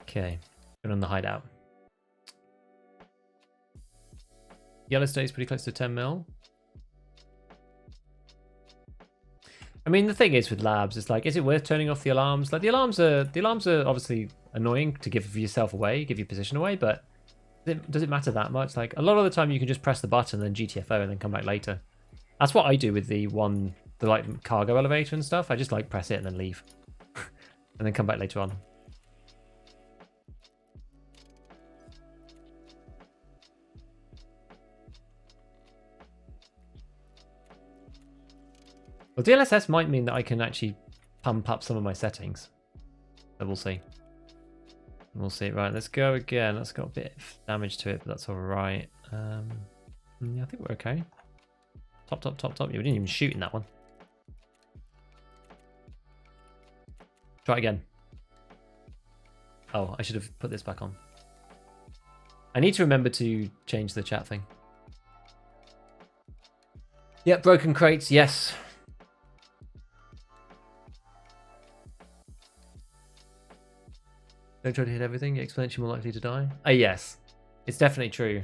Okay, going on the hideout. Yellow stays pretty close to 10 mil. I mean, the thing is with labs, it's like, is it worth turning off the alarms? Like, the alarms are obviously annoying to give yourself away, give your position away, but does it matter that much? Like, a lot of the time you can just press the button and then GTFO and then come back later. That's what I do with the like cargo elevator and stuff. I just like press it and then leave, and then come back later on. Well, DLSS might mean that I can actually pump up some of my settings. So we'll see. We'll see. Right, let's go again. That's got a bit of damage to it, but that's all right. Yeah, I think we're okay. Top. Yeah, we didn't even shoot in that one. Try it again. Oh, I should have put this back on. I need to remember to change the chat thing. Yep, broken crates, yes. Don't try to hit everything, exponentially more likely to die. Yes. It's definitely true.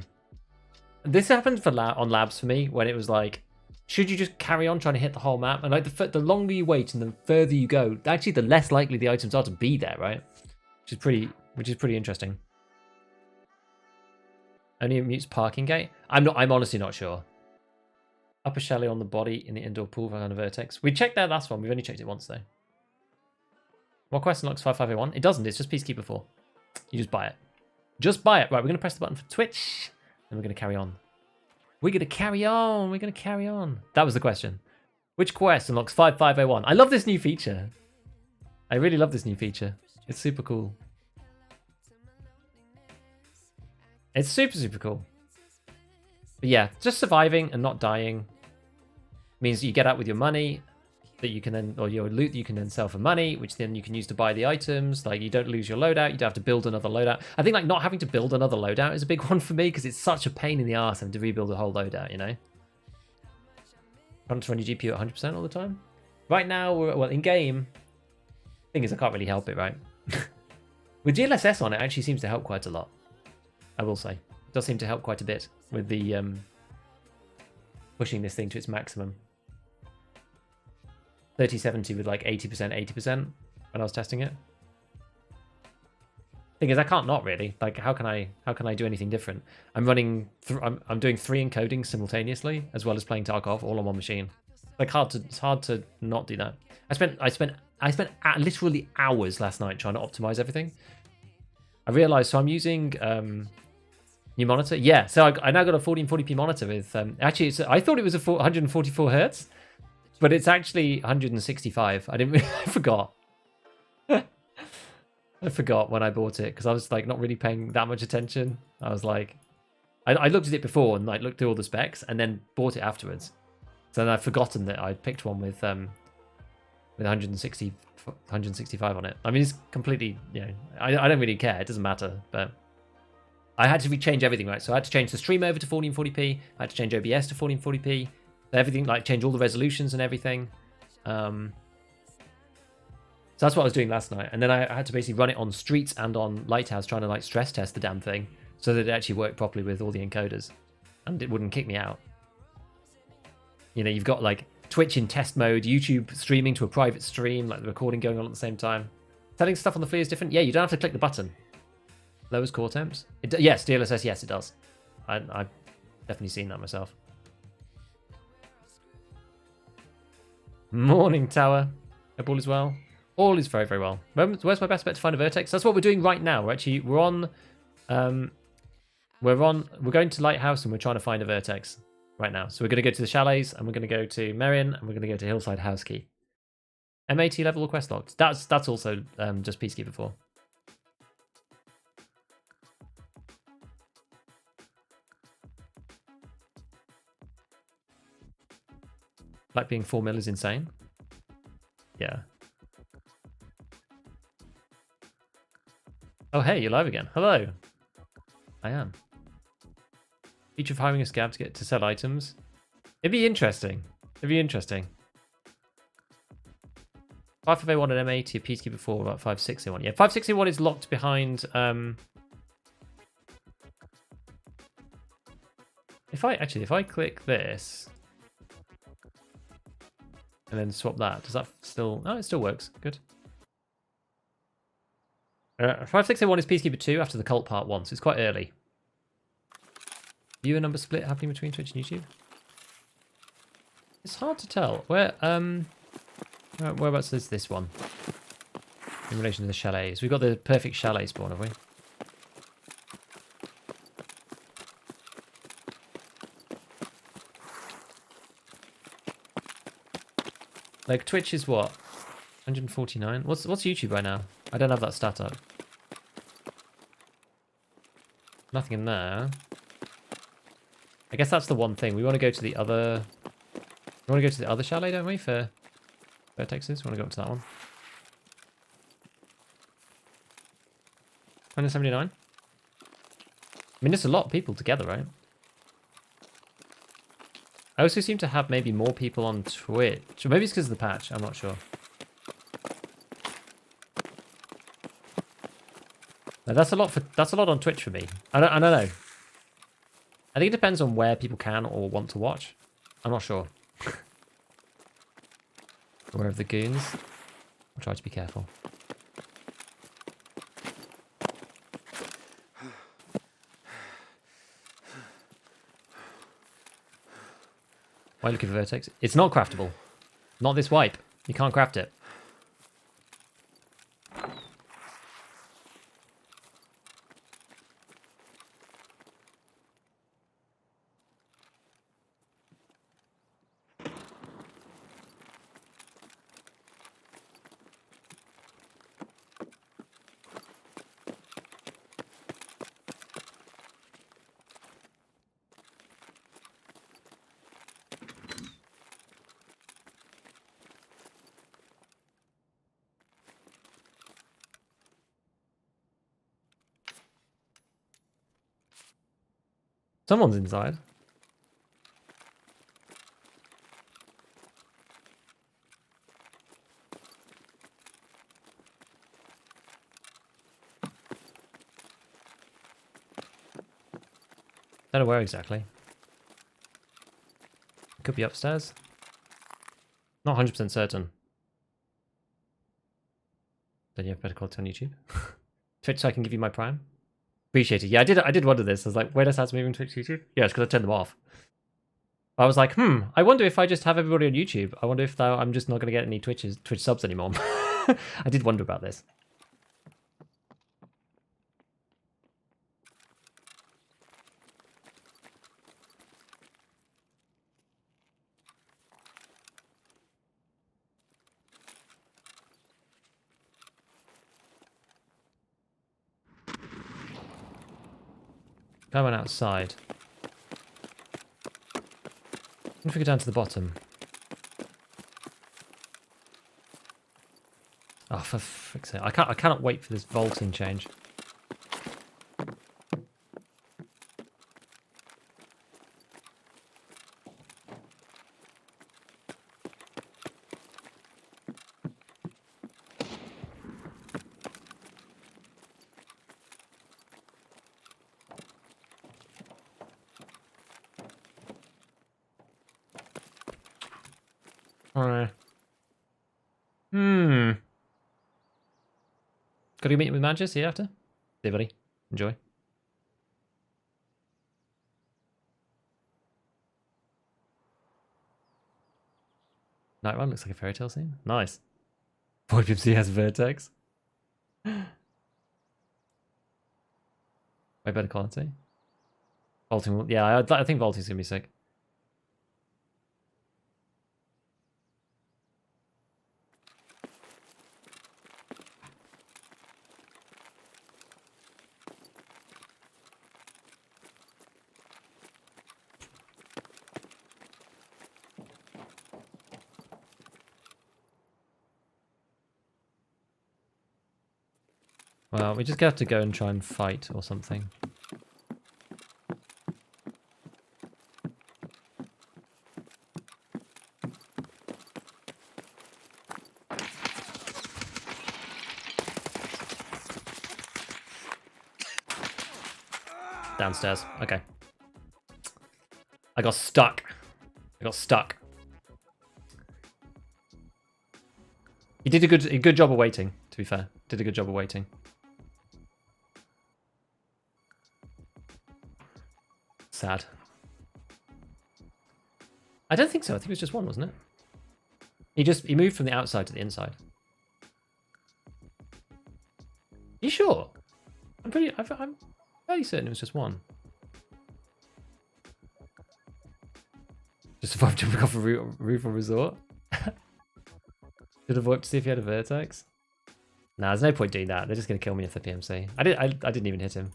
This happened for on labs for me, when it was like, should you just carry on trying to hit the whole map? And like the longer you wait and the further you go, actually the less likely the items are to be there, right? Which is pretty interesting. Only mutes parking gate? I'm honestly not sure. Upper chalet on the body in the indoor pool around a vertex. We checked that last one. We've only checked it once though. What quest unlocks 5501? It doesn't. It's just Peacekeeper 4. You just buy it. Just buy it. Right, we're going to press the button for Twitch. And we're going to carry on. We're going to carry on. We're going to carry on. That was the question. Which quest unlocks 5501? I love this new feature. I really love this new feature. It's super cool. It's super, super cool. But yeah, just surviving and not dying means that you get out with your money that you can then, or your loot that you can then sell for money, which then you can use to buy the items. Like, you don't lose your loadout. You don't have to build another loadout. I think like not having to build another loadout is a big one for me because it's such a pain in the arse having to rebuild a whole loadout, you know? Run to run your GPU at 100% all the time. Right now, well, in game, thing is I can't really help it, right? With DLSS on, it actually seems to help quite a lot. I will say. It does seem to help quite a bit with the pushing this thing to its maximum. 3070 with like 80%, 80% when I was testing it. Thing is, I can't not really. Like, how can I do anything different? I'm running, I'm doing 3 encodings simultaneously, as well as playing Tarkov all on one machine. Like, it's hard to not do that. I spent literally hours last night trying to optimize everything. I realized, so I'm using new monitor. Yeah, so I now got a 1440p monitor with actually I thought it was a 144 hertz. But it's actually 165. I didn't. I forgot. I forgot when I bought it because I was like not really paying that much attention. I was like, I looked at it before and like looked through all the specs and then bought it afterwards. So then I've forgotten that I picked one with 165 on it. I mean, it's completely, you know, I don't really care. It doesn't matter. But I had to rechange everything, right? So I had to change the stream over to 1440p. I had to change OBS to 1440p. Everything, like change all the resolutions and everything. So that's what I was doing last night. And then I had to basically run it on Streets and on Lighthouse, trying to like stress test the damn thing so that it actually worked properly with all the encoders and it wouldn't kick me out. You know, you've got like Twitch in test mode, YouTube streaming to a private stream, like the recording going on at the same time. Telling stuff on the FLIR is different. Yeah, you don't have to click the button. Lowers core temps. Yes, DLSS, yes, it does. I've definitely seen that myself. Morning, Tower. Hope all is well. All is very, very well. Where's my best bet to find a vertex? That's what we're doing right now. We're going to Lighthouse and we're trying to find a vertex right now. So we're going to go to the chalets and we're going to go to Merrion and we're going to go to Hillside House Key. MAT level or quest locked. That's also just Peacekeeper 4. Like being 4 mil is insane. Yeah. Oh, hey, you're live again. Hello. I am. Feature of hiring a scab to get to sell items. It'd be interesting. It'd be interesting. 5501 and M80, a Peacekeeper 4, about 5601. Yeah, 5601 is locked behind. If I click this and then swap that, does that still? No, it still works. Good. 5601 is Peacekeeper 2 after the cult part 1, so it's quite early. Viewer number split happening between Twitch and YouTube. It's hard to tell. Whereabouts is this one in relation to the chalets? We've got the perfect chalet spawn, have we? Like Twitch is what? 149. What's YouTube right now? I don't have that stat up. Nothing in there. I guess that's the one thing. We want to go to the other. We want to go to the other chalet, don't we? For vertexes. We want to go up to that one. 179. I mean, it's a lot of people together, right? I also seem to have maybe more people on Twitch. Or maybe it's because of the patch. I'm not sure. No, that's a lot on Twitch for me. I don't know. I think it depends on where people can or want to watch. I'm not sure. Aware of the goons. I'll try to be careful. Why are you looking for Vertex? It's not craftable. Not this wipe. You can't craft it. Someone's inside. Don't know where exactly. Could be upstairs. Not 100% certain. Then you have better quality on YouTube. Twitch, so I can give you my Prime. Appreciate it. Yeah, I did wonder this. I was like, where does that move in Twitch, YouTube? Yeah, it's because I turned them off. I was like, I wonder if I just have everybody on YouTube. I wonder if I'm just not going to get any Twitch subs anymore. I did wonder about this. I went outside. If we go down to the bottom. Oh, for frick's sake. I cannot wait for this vaulting change. Alright. Got to meet with managers here after? See you, buddy. Enjoy. Night one looks like a fairy tale scene. Nice. Boy PMC has Vertex. Way better quality. Vaulting, yeah, I think vaulting's gonna be sick. Well, we just have to go and try and fight or something. Downstairs. Okay. I got stuck. He did a good job of waiting, to be fair. Did a good job of waiting. Sad. I don't think so. I think it was just one, wasn't it? He moved from the outside to the inside. You sure? I'm fairly certain it was just one. Just survived jumping off a roof or resort. Should have looked to see if he had a Vertex. Nah, there's no point doing that. They're just gonna kill me if they're PMC. I didn't even hit him.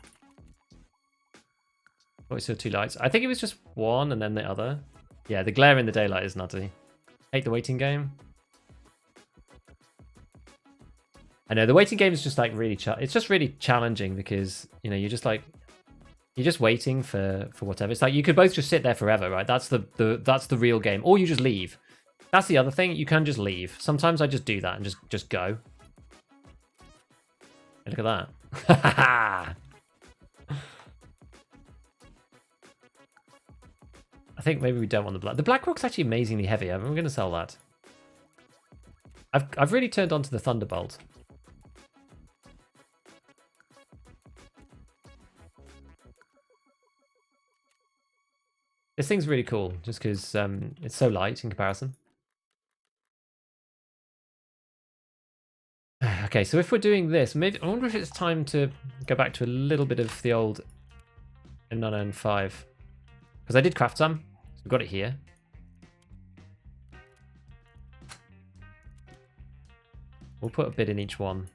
Oh, we saw two lights. I think it was just one and then the other. Yeah, the glare in the daylight is nutty. Hate the waiting game. I know the waiting game is just like really it's just really challenging because you know you're just waiting for whatever. It's like you could both just sit there forever, right? That's the real game, or you just leave. That's the other thing. You can just leave. Sometimes I just do that and just go. Hey, look at that. I think maybe we don't want the black. The black rock's actually amazingly heavy. I'm going to sell that. I've really turned on to the Thunderbolt. This thing's really cool, just because it's so light in comparison. Okay, so if we're doing this, maybe I wonder if it's time to go back to a little bit of the old M995. Because I did craft some, so we've got it here. We'll put a bit in each one.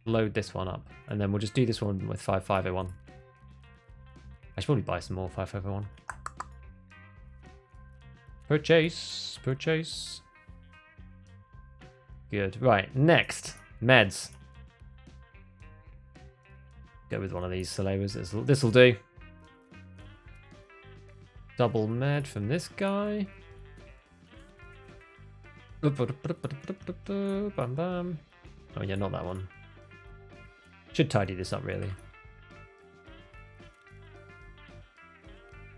Load this one up, and then we'll just do this one with 5501. I should probably buy some more 5501. Purchase, purchase. Good. Right, next. Meds. Go with one of these Solevas. This'll do. Double med from this guy. Bam, bam. Oh yeah, not that one. Should tidy this up, really.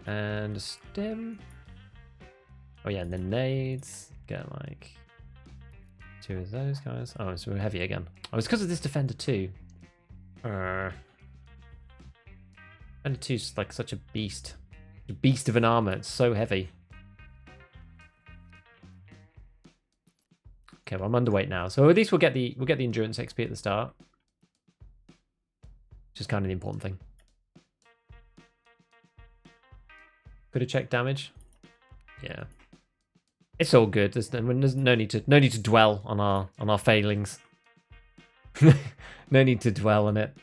And a stem. Oh yeah, and then nades. Get like 2 of those guys. Oh, so we're heavy again. Oh, it's because of this Defender 2. Defender 2's like such a beast. A beast of an armor. It's so heavy. Okay, well, I'm underweight now. So at least we'll get the endurance XP at the start. Which is kind of the important thing. Could have checked damage. Yeah. It's all good. There's no need to dwell on our failings. No need to dwell on it.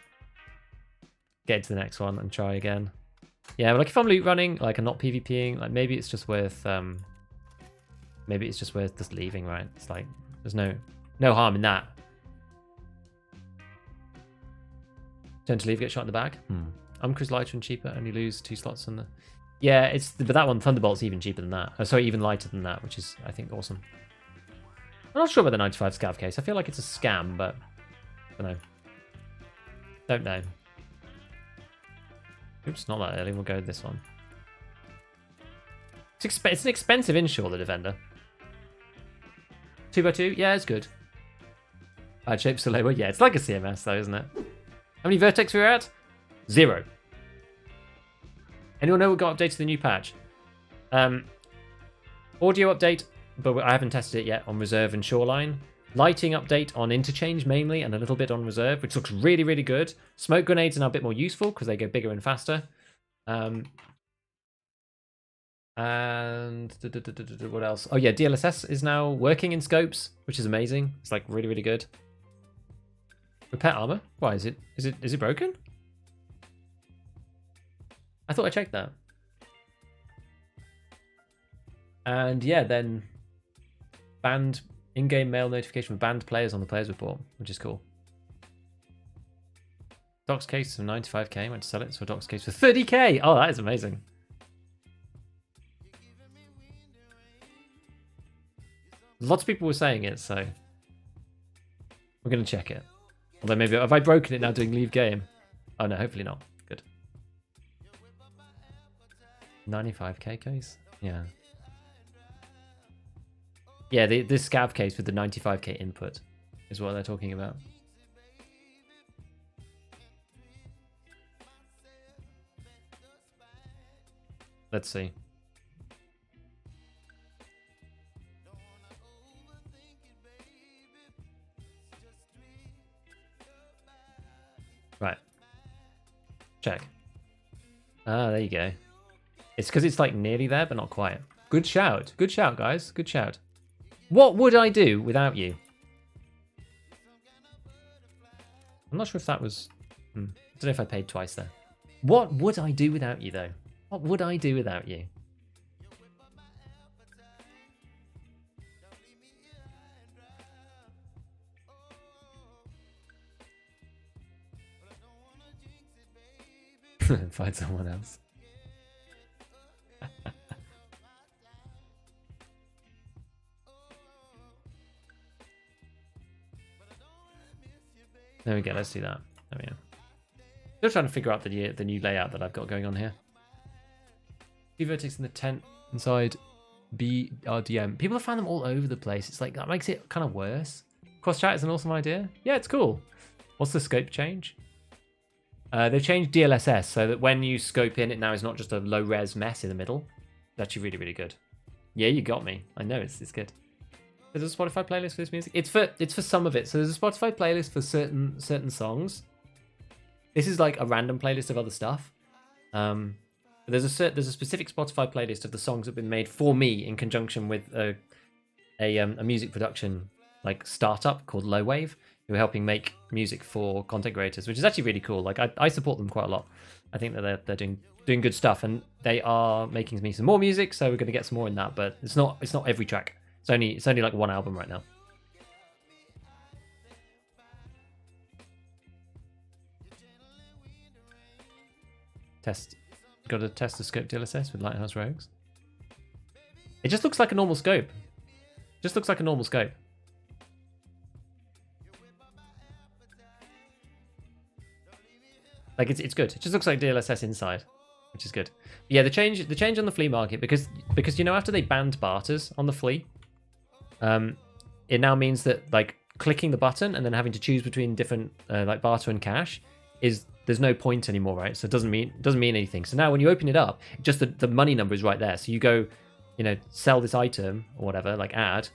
Get to the next one and try again. Yeah, but like if I'm loot running, like I'm not PvPing, like maybe it's just worth just leaving, right? It's like there's no harm in that. Turn to leave, get shot in the back. Umbre's lighter and cheaper, only lose 2 slots on the. Yeah, but that one, Thunderbolt's even cheaper than that. Oh, sorry, even lighter than that, which is, I think, awesome. I'm not sure about the 95 scav case. I feel like it's a scam, but I don't know. Don't know. Oops, not that early. We'll go with this one. It's an expensive inshore, the Defender. 2x2? Yeah, it's good. Bad shape Solewa? Yeah, it's like a CMS, though, isn't it? How many VIRTEX we're at? 0. Anyone know what got updated to the new patch? Audio update, but I haven't tested it yet on Reserve and Shoreline. Lighting update on Interchange mainly, and a little bit on Reserve, which looks really, really good. Smoke grenades are now a bit more useful because they go bigger and faster. And what else? Oh yeah, DLSS is now working in scopes, which is amazing. It's like really, really good. Repair armor? Why is it broken? I thought I checked that. And yeah, then banned in-game mail notification for banned players on the players report, which is cool. Docs case for 95k, went to sell it, so a Docs case for 30k. Oh, that is amazing. Lots of people were saying it, so we're going to check it. Although maybe, have I broken it now doing leave game? Oh no, hopefully not. Good. 95k case? Yeah. Yeah, this scav case with the 95k input is what they're talking about. Let's see. Right. Check. Ah, there you go. It's because it's like nearly there, but not quite. Good shout. Good shout, guys. Good shout. What would I do without you? I'm not sure if that was... I don't know if I paid twice there. What would I do without you, though? What would I do without you? Find someone else. There we go. Let's do that. There we go. Still trying to figure out the new layout that I've got going on here. See VIRTEX in the tent inside BRDM. People have found them all over the place. It's like that makes it kind of worse. Cross chat is an awesome idea. Yeah, it's cool. What's the scope change? They've changed DLSS so that when you scope in, it now is not just a low res mess in the middle. It's actually really, really good. Yeah, you got me. I know it's good. There's a Spotify playlist for this music. It's for some of it. So there's a Spotify playlist for certain songs. This is like a random playlist of other stuff. There's a specific Spotify playlist of the songs that have been made for me in conjunction with a music production like startup called Low Wave, who are helping make music for content creators, which is actually really cool. Like I support them quite a lot. I think that they're doing good stuff, and they are making me some more music. So we're going to get some more in that, but it's not every track. It's only like one album right now. Got to test the scope DLSS with Lighthouse Rogues. It just looks like a normal scope. Just looks like a normal scope. Like it's good. It just looks like DLSS inside, which is good. Yeah, the change on the flea market because you know after they banned barters on the flea, it now means that like clicking the button and then having to choose between different like barter and cash there's no point anymore, right? So it doesn't mean anything. So now when you open it up, just the money number is right there. So you go, sell this item or whatever, like add,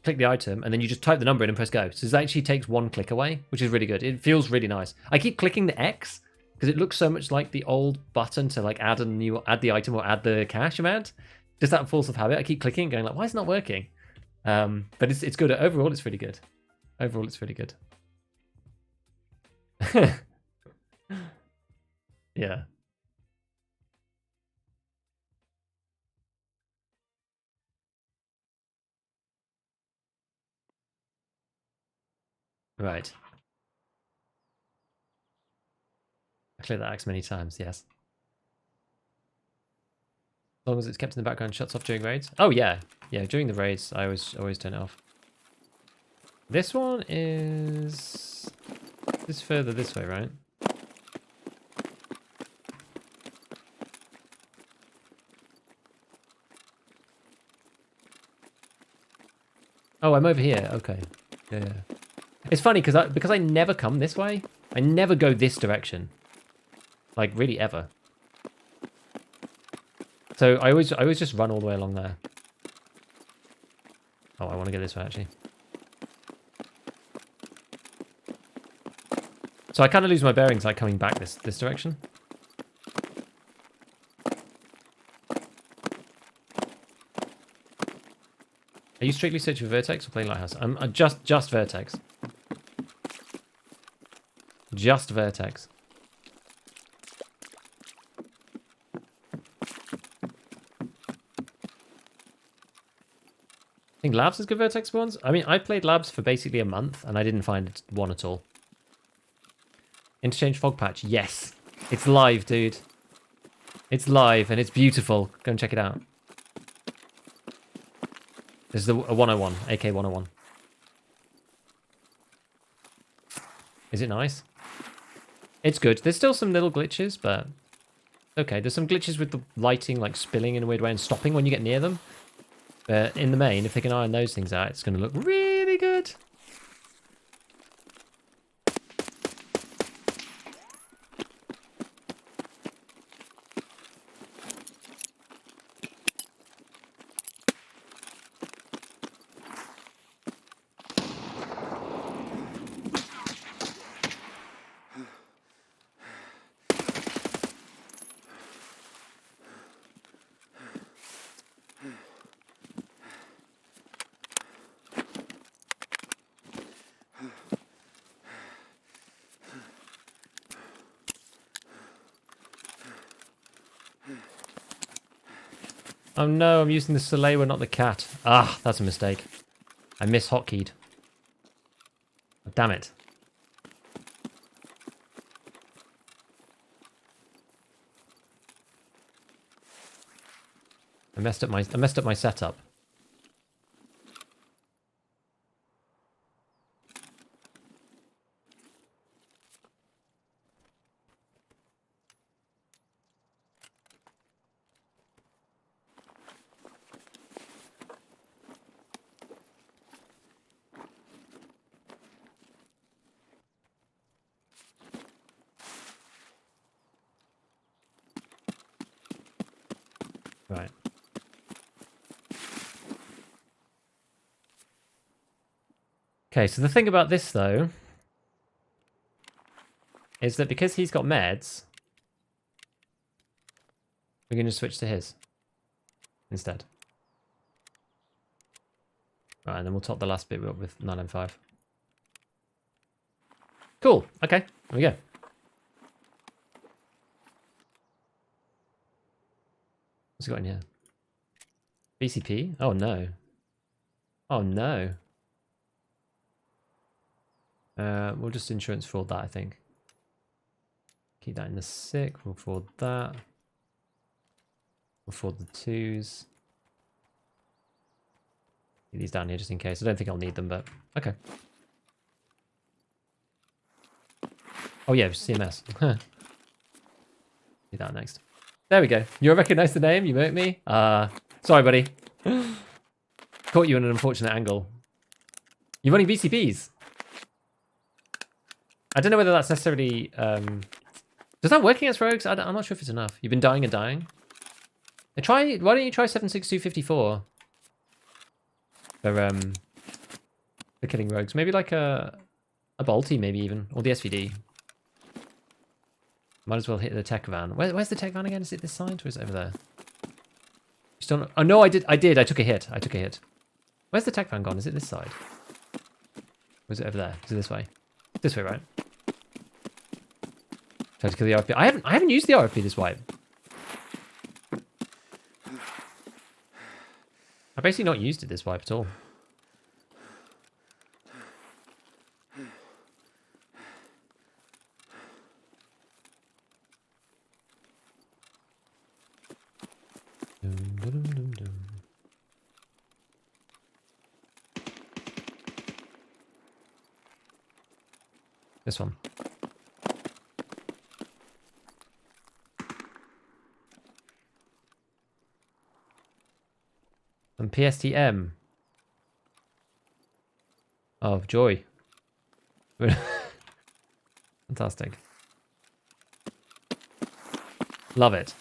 click the item, and then you just type the number in and press go. So it actually takes one click away, which is really good. It feels really nice. I keep clicking the X because it looks so much like the old button to like add the item or add the cash amount. Just that force of habit. I keep clicking, going like, why is it not working? But it's good. Overall, it's really good. Yeah. Right. I cleared that axe many times, yes. As long as it's kept in the background, shuts off during raids. Oh yeah. Yeah, during the raids, I always turn it off. This one is further this way, right? Oh, I'm over here. Okay. Yeah. It's funny because I never come this way. I never go this direction. Like really ever. So I always just run all the way along there. Oh, I want to go this way actually. So I kind of lose my bearings like coming back this direction. Are you strictly searching for VIRTEX or playing Lighthouse? I'm just VIRTEX. Just VIRTEX. I think Labs is good VIRTEX for ones. I mean, I played Labs for basically a month and I didn't find one at all. Interchange fog patch. Yes. It's live, dude. It's live and it's beautiful. Go and check it out. This is a 101, AK 101. Is it nice? It's good. There's still some little glitches, but okay. There's some glitches with the lighting, like spilling in a weird way and stopping when you get near them. But in the main, if they can iron those things out, it's going to look really good. Oh no, I'm using the Soleil, not the cat. Ah, that's a mistake. I mishotKeyed. Damn it. I messed up my setup. Right. Okay, so the thing about this, though, is that because he's got meds, we're going to switch to his instead. Right, and then we'll top the last bit up with 995. Cool. Okay, there we go. What's he got in here? BCP? Oh, no. Oh, no. We'll just insurance fraud that, I think. Keep that in the sick. We'll fraud that. We'll fraud the 2s. Keep these down here just in case. I don't think I'll need them, but okay. Oh yeah, CMS. Do that next. There we go. You recognize the name? You murked me? Sorry, buddy. Caught you in an unfortunate angle. You're running BCPs. I don't know whether that's necessarily... Does that work against rogues? I'm not sure if it's enough. You've been dying and dying. Why don't you try 76254? For killing rogues. Maybe like a Bolty, maybe even. Or the SVD. Might as well hit the tech van. Where's the tech van again? Is it this side or is it over there? Still not... Oh no, I did. I took a hit. Where's the tech van gone? Is it this side? Or is it over there? Is it this way? This way, right? Try to kill the RFP. I haven't used the RFP this wipe. I've basically not used it this wipe at all. This one. And PSTM. Oh, joy. Fantastic. Love it.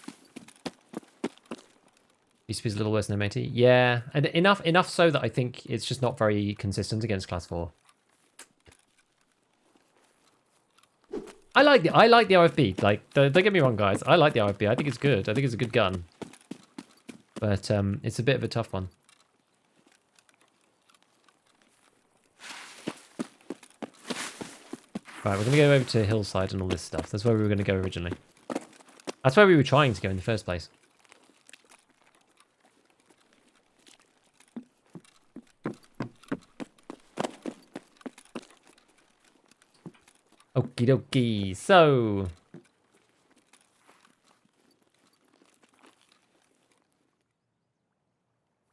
BCP is a little worse than MAT. Yeah, and enough so that I think it's just not very consistent against class 4. I like the RFB. Like, don't get me wrong, guys. I like the RFB. I think it's good. I think it's a good gun. But it's a bit of a tough one. Right, we're going to go over to Hillside and all this stuff. That's where we were going to go originally. That's where we were trying to go in the first place. Okie dokie. So...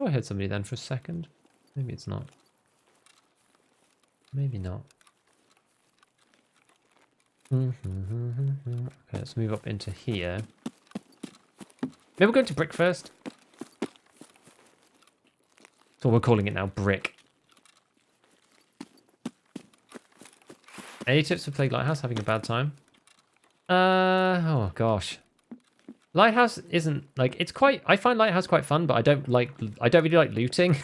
Oh, I heard somebody then for a second. Maybe it's not. Maybe not. Okay, let's move up into here. Maybe we'll go to brick first. That's what we're calling it now, brick. Any tips for playing Lighthouse? Having a bad time? Oh gosh. Lighthouse isn't like it's quite. I find Lighthouse quite fun, but I don't really like looting.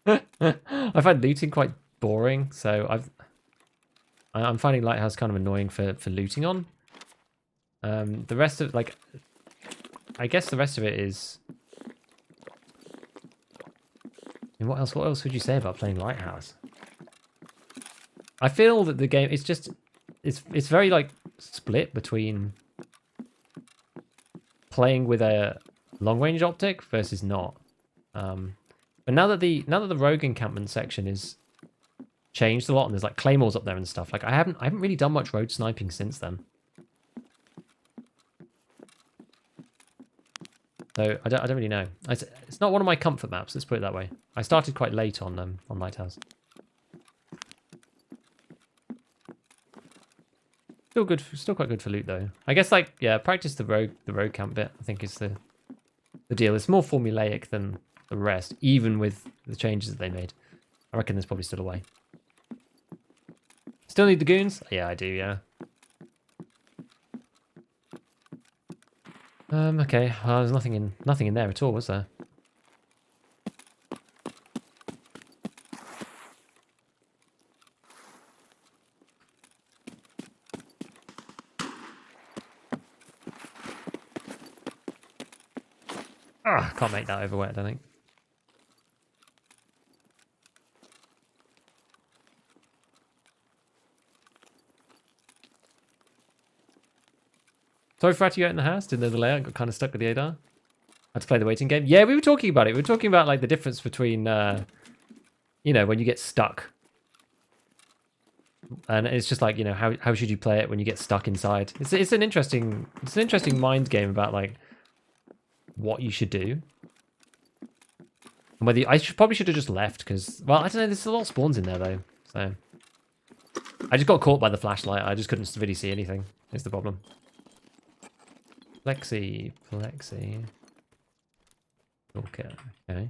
I find looting quite boring, so I'm finding Lighthouse kind of annoying for looting on. The rest of I guess the rest of it is. I mean, what else would you say about playing Lighthouse? I feel that the game it's very like split between playing with a long range optic versus not. But now that the rogue encampment section is changed a lot and there's like claymores up there and stuff, like I haven't really done much road sniping since then. So I don't really know. It's not one of my comfort maps. Let's put it that way. I started quite late on Lighthouse. Still good. Still quite good for loot though. I guess like yeah, practice the road camp bit. I think is the deal. It's more formulaic than the rest, even with the changes that they made. I reckon there's probably still a way. Still need the goons? Yeah, I do. Yeah. Okay. Well, there's nothing in there at all, was there? Ah, can't make that over wet, I don't think. Sorry for you out in the house. Didn't know the layout. Got kind of stuck with the ADAR. Had to play the waiting game. Yeah, we were talking about it. We were talking about like the difference between, you know, when you get stuck. And it's just like, you know, how should you play it when you get stuck inside? It's an interesting mind game about like what you should do. And whether probably should have just left because, well, I don't know. There's a lot of spawns in there though, so I just got caught by the flashlight. I just couldn't really see anything. Is the problem. Plexi. Okay. Okay.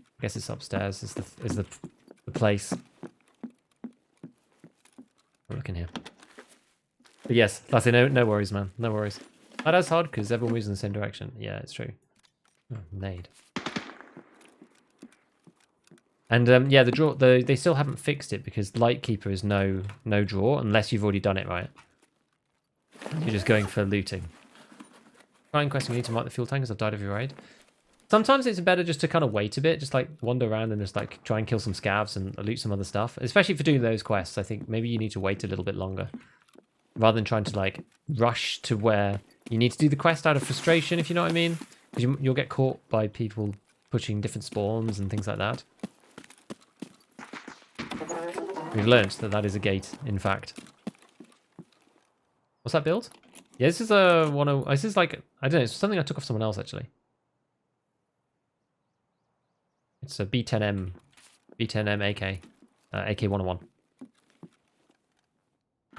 I guess it's upstairs. Is the place. I'm looking here. But yes, that's it. No worries, man. No worries. Oh, that's hard because everyone moves in the same direction. Yeah, it's true. Oh, nade. And yeah, the draw. They still haven't fixed it because Lightkeeper is no draw unless you've already done it right. You're just going for looting. Trying questing, you need to mark the fuel tank because I've died of your raid. Sometimes it's better just to kind of wait a bit, just like wander around and just like try and kill some scavs and loot some other stuff. Especially for doing those quests, I think maybe you need to wait a little bit longer. Rather than trying to like rush to where you need to do the quest out of frustration, if you know what I mean. Because you'll get caught by people pushing different spawns and things like that. We've learned that that is a gate, in fact. What's that build? Yeah, this is a this is like, I don't know, it's something I took off someone else actually. It's a B10M AK, AK-101.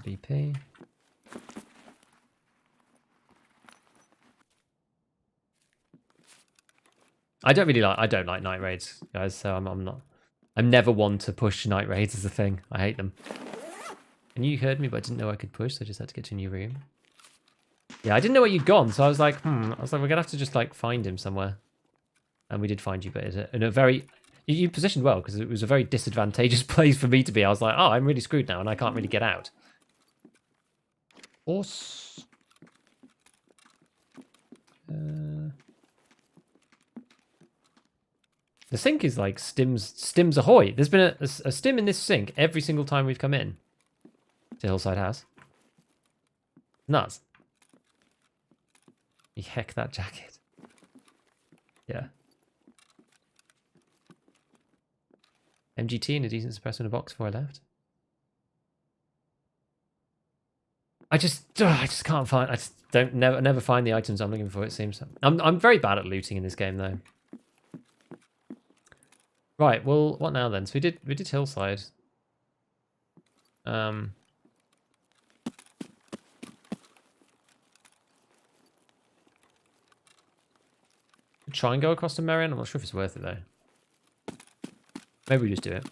BP. I don't like night raids, guys. So I'm never one to push night raids as a thing. I hate them. And you heard me, but I didn't know I could push, so I just had to get to a new room. Yeah, I didn't know where you'd gone, so I was like, we're gonna have to just like find him somewhere. And we did find you, but in a very... You positioned well, because it was a very disadvantageous place for me to be. I was like, oh, I'm really screwed now, and I can't really get out. Horse. The sink is like stims ahoy. There's been a stim in this sink every single time we've come in to Hillside House. Nuts. Heck, that jacket. Yeah. MGT and a decent suppressor in a box before I left. I just can't find. I just never find the items I'm looking for. It seems. I'm very bad at looting in this game though. Right. Well, what now then? So we did Hillside. Try and go across to Merion. I'm not sure if it's worth it though. Maybe we just do it.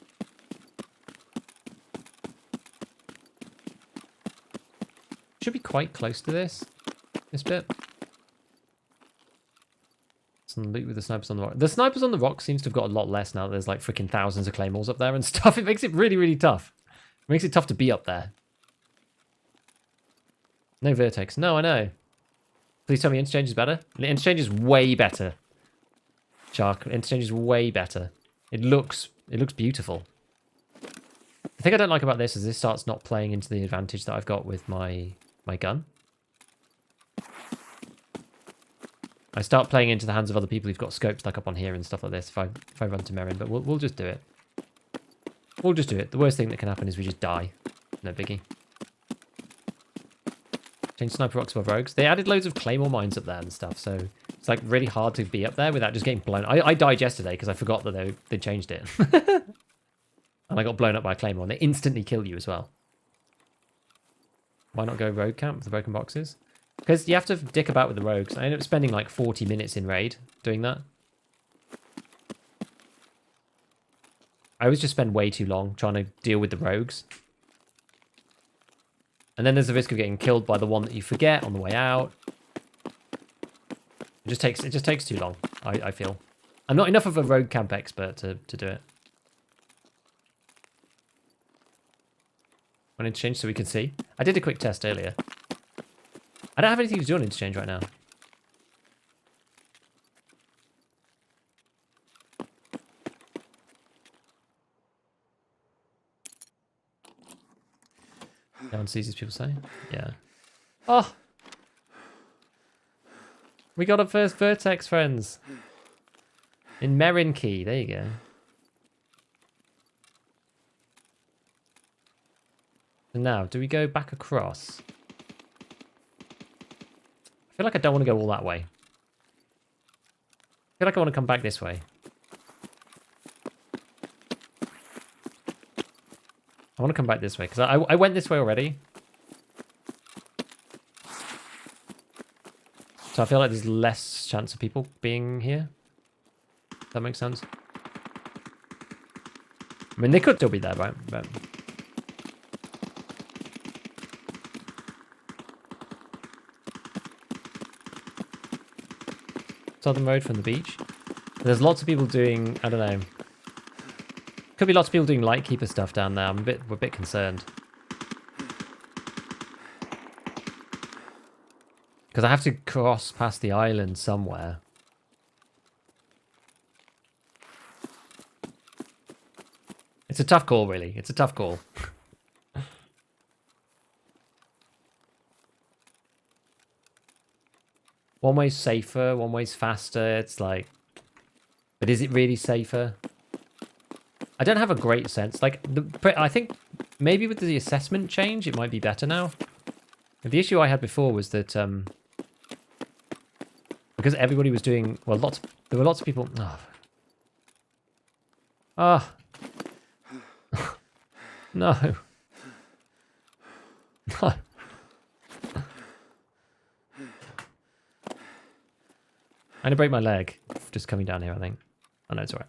Should be quite close to this bit. Some loot with the snipers on the rock. The snipers on the rock seems to have got a lot less now that there's like freaking thousands of claymores up there and stuff. It makes it really, really tough. It makes it tough to be up there. No VIRTEX. No, I know. Please tell me interchange is better. Interchange is way better. Shark, interchange is way better. It looks beautiful. The thing I don't like about this is this starts not playing into the advantage that I've got with my gun. I start playing into the hands of other people who've got scopes like up on here and stuff like this if I run to Merion, but we'll just do it. We'll just do it. The worst thing that can happen is we just die. No biggie. Change sniper rocks above rogues. They added loads of claymore mines up there and stuff, so it's like really hard to be up there without just getting blown. I died yesterday because I forgot that they changed it. And I got blown up by a claymore, and they instantly kill you as well. Why not go rogue camp with the broken boxes? Because you have to dick about with the rogues. I ended up spending like 40 minutes in raid doing that. I always just spend way too long trying to deal with the rogues. And then there's the risk of getting killed by the one that you forget on the way out. It just takes too long, I feel. I'm not enough of a rogue camp expert to do it. On interchange so we can see. I did a quick test earlier. I don't have anything to do on interchange right now. No one sees these people say? Yeah. Oh! We got our first VIRTEX, friends. In Merinki. There you go. So now, do we go back across? I feel like I don't want to go all that way. I feel like I want to come back this way. I want to come back this way, because I went this way already. So I feel like there's less chance of people being here. Does that make sense? I mean, they could still be there, right? But... Southern road from the beach. There's lots of people doing, I don't know. Could be lots of people doing Lightkeeper stuff down there. We're a bit concerned. Because I have to cross past the island somewhere. It's a tough call, really. It's a tough call. One way's safer, one way's faster. It's like... But is it really safer? I don't have a great sense. Like, I think maybe with the assessment change, it might be better now. The issue I had before was that... because everybody was doing... Well, there were lots of people... Oh. Ah. No. No. I'm going to break my leg just coming down here, I think. Oh, no, it's alright.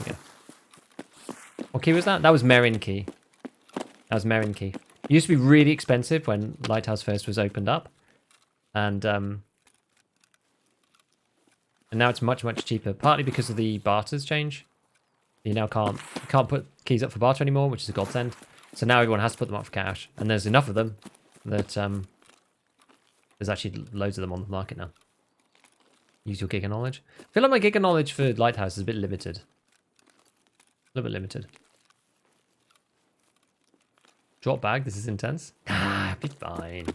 Yeah. What key was that? That was Merin key. That was Merin key. It used to be really expensive when Lighthouse first was opened up. And now it's much, much cheaper. Partly because of the barters change. You now can't put keys up for barter anymore, which is a godsend. So now everyone has to put them up for cash. And there's enough of them that there's actually loads of them on the market now. Use your Giga knowledge. I feel like my Giga knowledge for Lighthouse is a bit limited. A little bit limited. Drop bag, this is intense. Ah, be fine.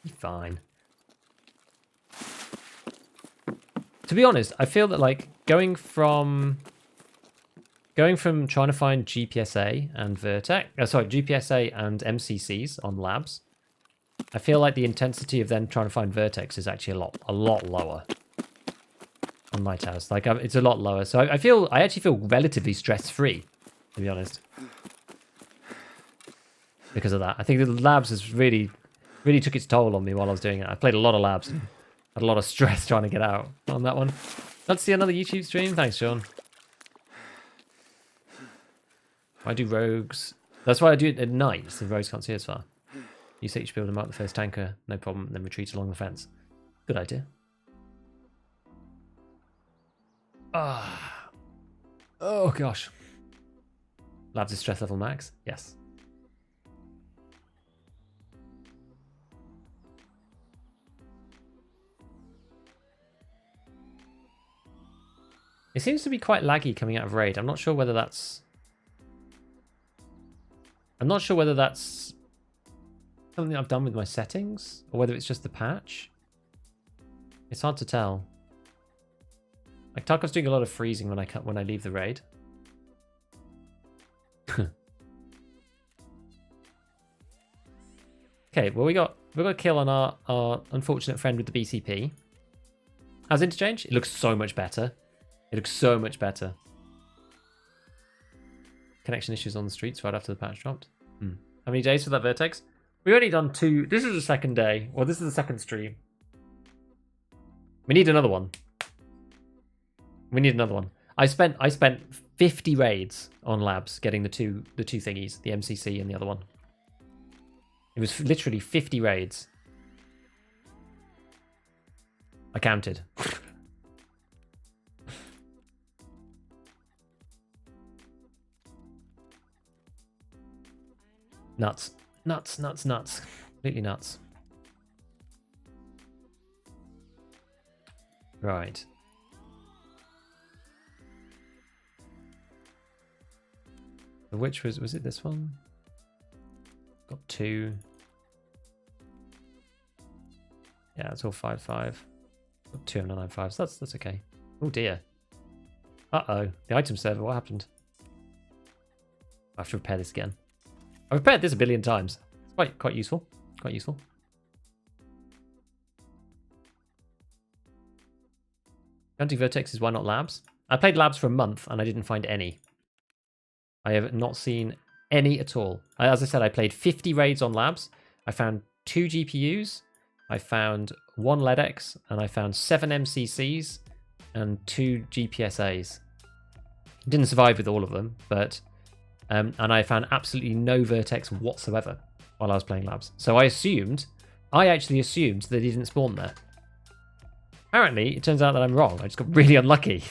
Be fine. To be honest, I feel that like going from trying to find GPSA and VIRTEX, GPSA and MCCs on labs, I feel like the intensity of then trying to find VIRTEX is actually a lot lower on Lighthouse. Like it's a lot lower, so I actually feel relatively stress-free, to be honest, because of that. I think the labs has really took its toll on me while I was doing it. I played a lot of labs and had a lot of stress trying to get out on that one. Let's see another YouTube stream. Thanks, Sean. I do rogues. That's why I do it at night, so the rogues can't see as far. You say you should be able to mark the first tanker, no problem, and then retreat along the fence. Good idea. Ah. Oh, gosh. Labs is stress level max? Yes. It seems to be quite laggy coming out of raid. I'm not sure whether that's something I've done with my settings or whether it's just the patch. It's hard to tell. Like Tarkov's doing a lot of freezing when I leave the raid. Okay, well we got a kill on our unfortunate friend with the BCP. How's interchange? It looks so much better. It looks so much better. Connection issues on the streets right after the patch dropped. How many days for that VIRTEX? We've only done 2. This is the second day. Well, this is the second stream. We need another one. We need another one. I spent 50 raids on labs getting the two thingies, the MCC and the other one. It was literally 50 raids. I counted. Nuts. Nuts, nuts, nuts. Completely nuts. Right. Which was it this one? Got 2. Yeah, it's all 5-5. Got 2 and a 9-5, so that's okay. Oh dear. Uh-oh. The item server, what happened? I have to repair this again. I've repaired this a billion times. It's quite useful. Quite useful. Counting VIRTEX is why not labs? I played labs for a month and I didn't find any. I have not seen any at all. As I said, I played 50 raids on labs. I found 2 GPUs. I found 1 LEDX and I found 7 MCCs and 2 GPSAs. Didn't survive with all of them, but and I found absolutely no VIRTEX whatsoever while I was playing labs. So I actually assumed that he didn't spawn there. Apparently, it turns out that I'm wrong. I just got really unlucky.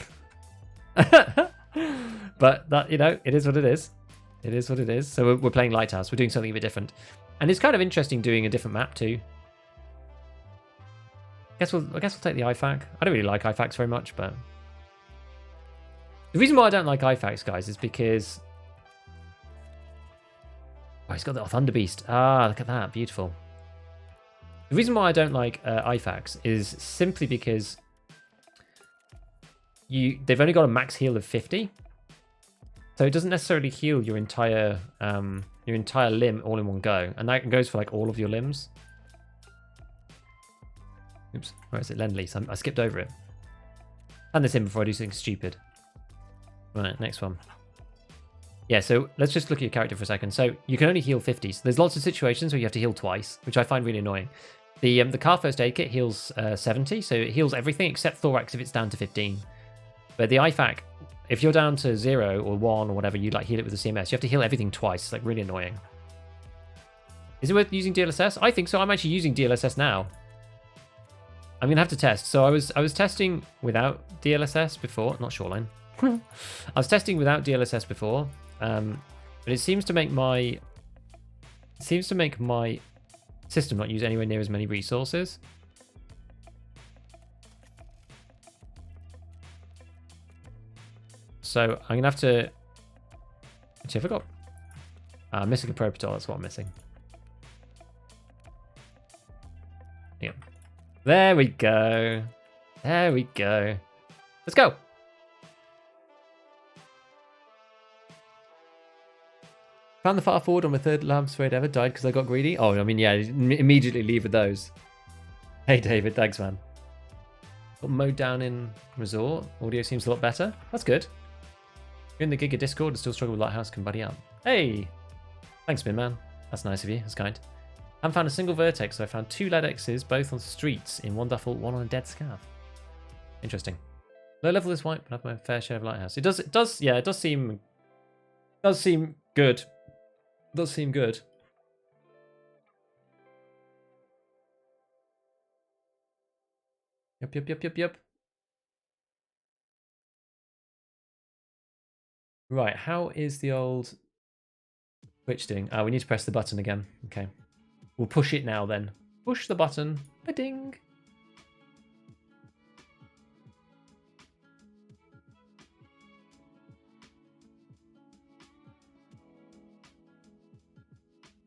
But that, you know, it is what it is. It is what it is. So we're playing Lighthouse. We're doing something a bit different. And it's kind of interesting doing a different map too. I guess we'll take the IFAC. I don't really like IFACs very much, but the reason why I don't like IFACs, guys, is because he's got the Thunder Beast. Ah, look at that, beautiful. The reason why I don't like IFACs is simply because they've only got a max heal of 50, so it doesn't necessarily heal your entire limb all in one go, and that goes for like all of your limbs. Oops, where is it? Lend-Lease. I skipped over it. Hand this in before I do something stupid. Right, next one. Yeah, so let's just look at your character for a second. So you can only heal 50. So there's lots of situations where you have to heal twice, which I find really annoying. The car first aid kit heals 70, so it heals everything except thorax if it's down to 15. But the IFAC, if you're down to 0 or 1 or whatever, you like heal it with the CMS. You have to heal everything twice. It's like really annoying. Is it worth using DLSS? I think so. I'm actually using DLSS now. I'm gonna have to test. So I was testing without DLSS before, not Shoreline. I was testing without DLSS before, but it seems to make my system not use anywhere near as many resources. So I'm gonna have to. Actually, I forgot. I'm missing a Propator. That's what I'm missing. Yeah. There we go. There we go. Let's go. Found the far forward on my 3rd labs raid ever. Died because I got greedy. Oh, I mean, yeah, immediately leave with those. Hey, David. Thanks, man. Got mode down in Resort. Audio seems a lot better. That's good. You're in the Giga Discord and still struggle with Lighthouse. Can buddy up. Hey. Thanks, Bin Man. That's nice of you. That's kind. I haven't found a single VIRTEX, so I found 2 LEDXs, both on streets, in one duffel, one on a dead scav. Interesting. Low level is white, but I have my fair share of Lighthouse. It does seem good. Does seem good. Yep. Right, how is the old Twitch doing? We need to press the button again. Okay. We'll push it now then. Push the button. Ba-ding.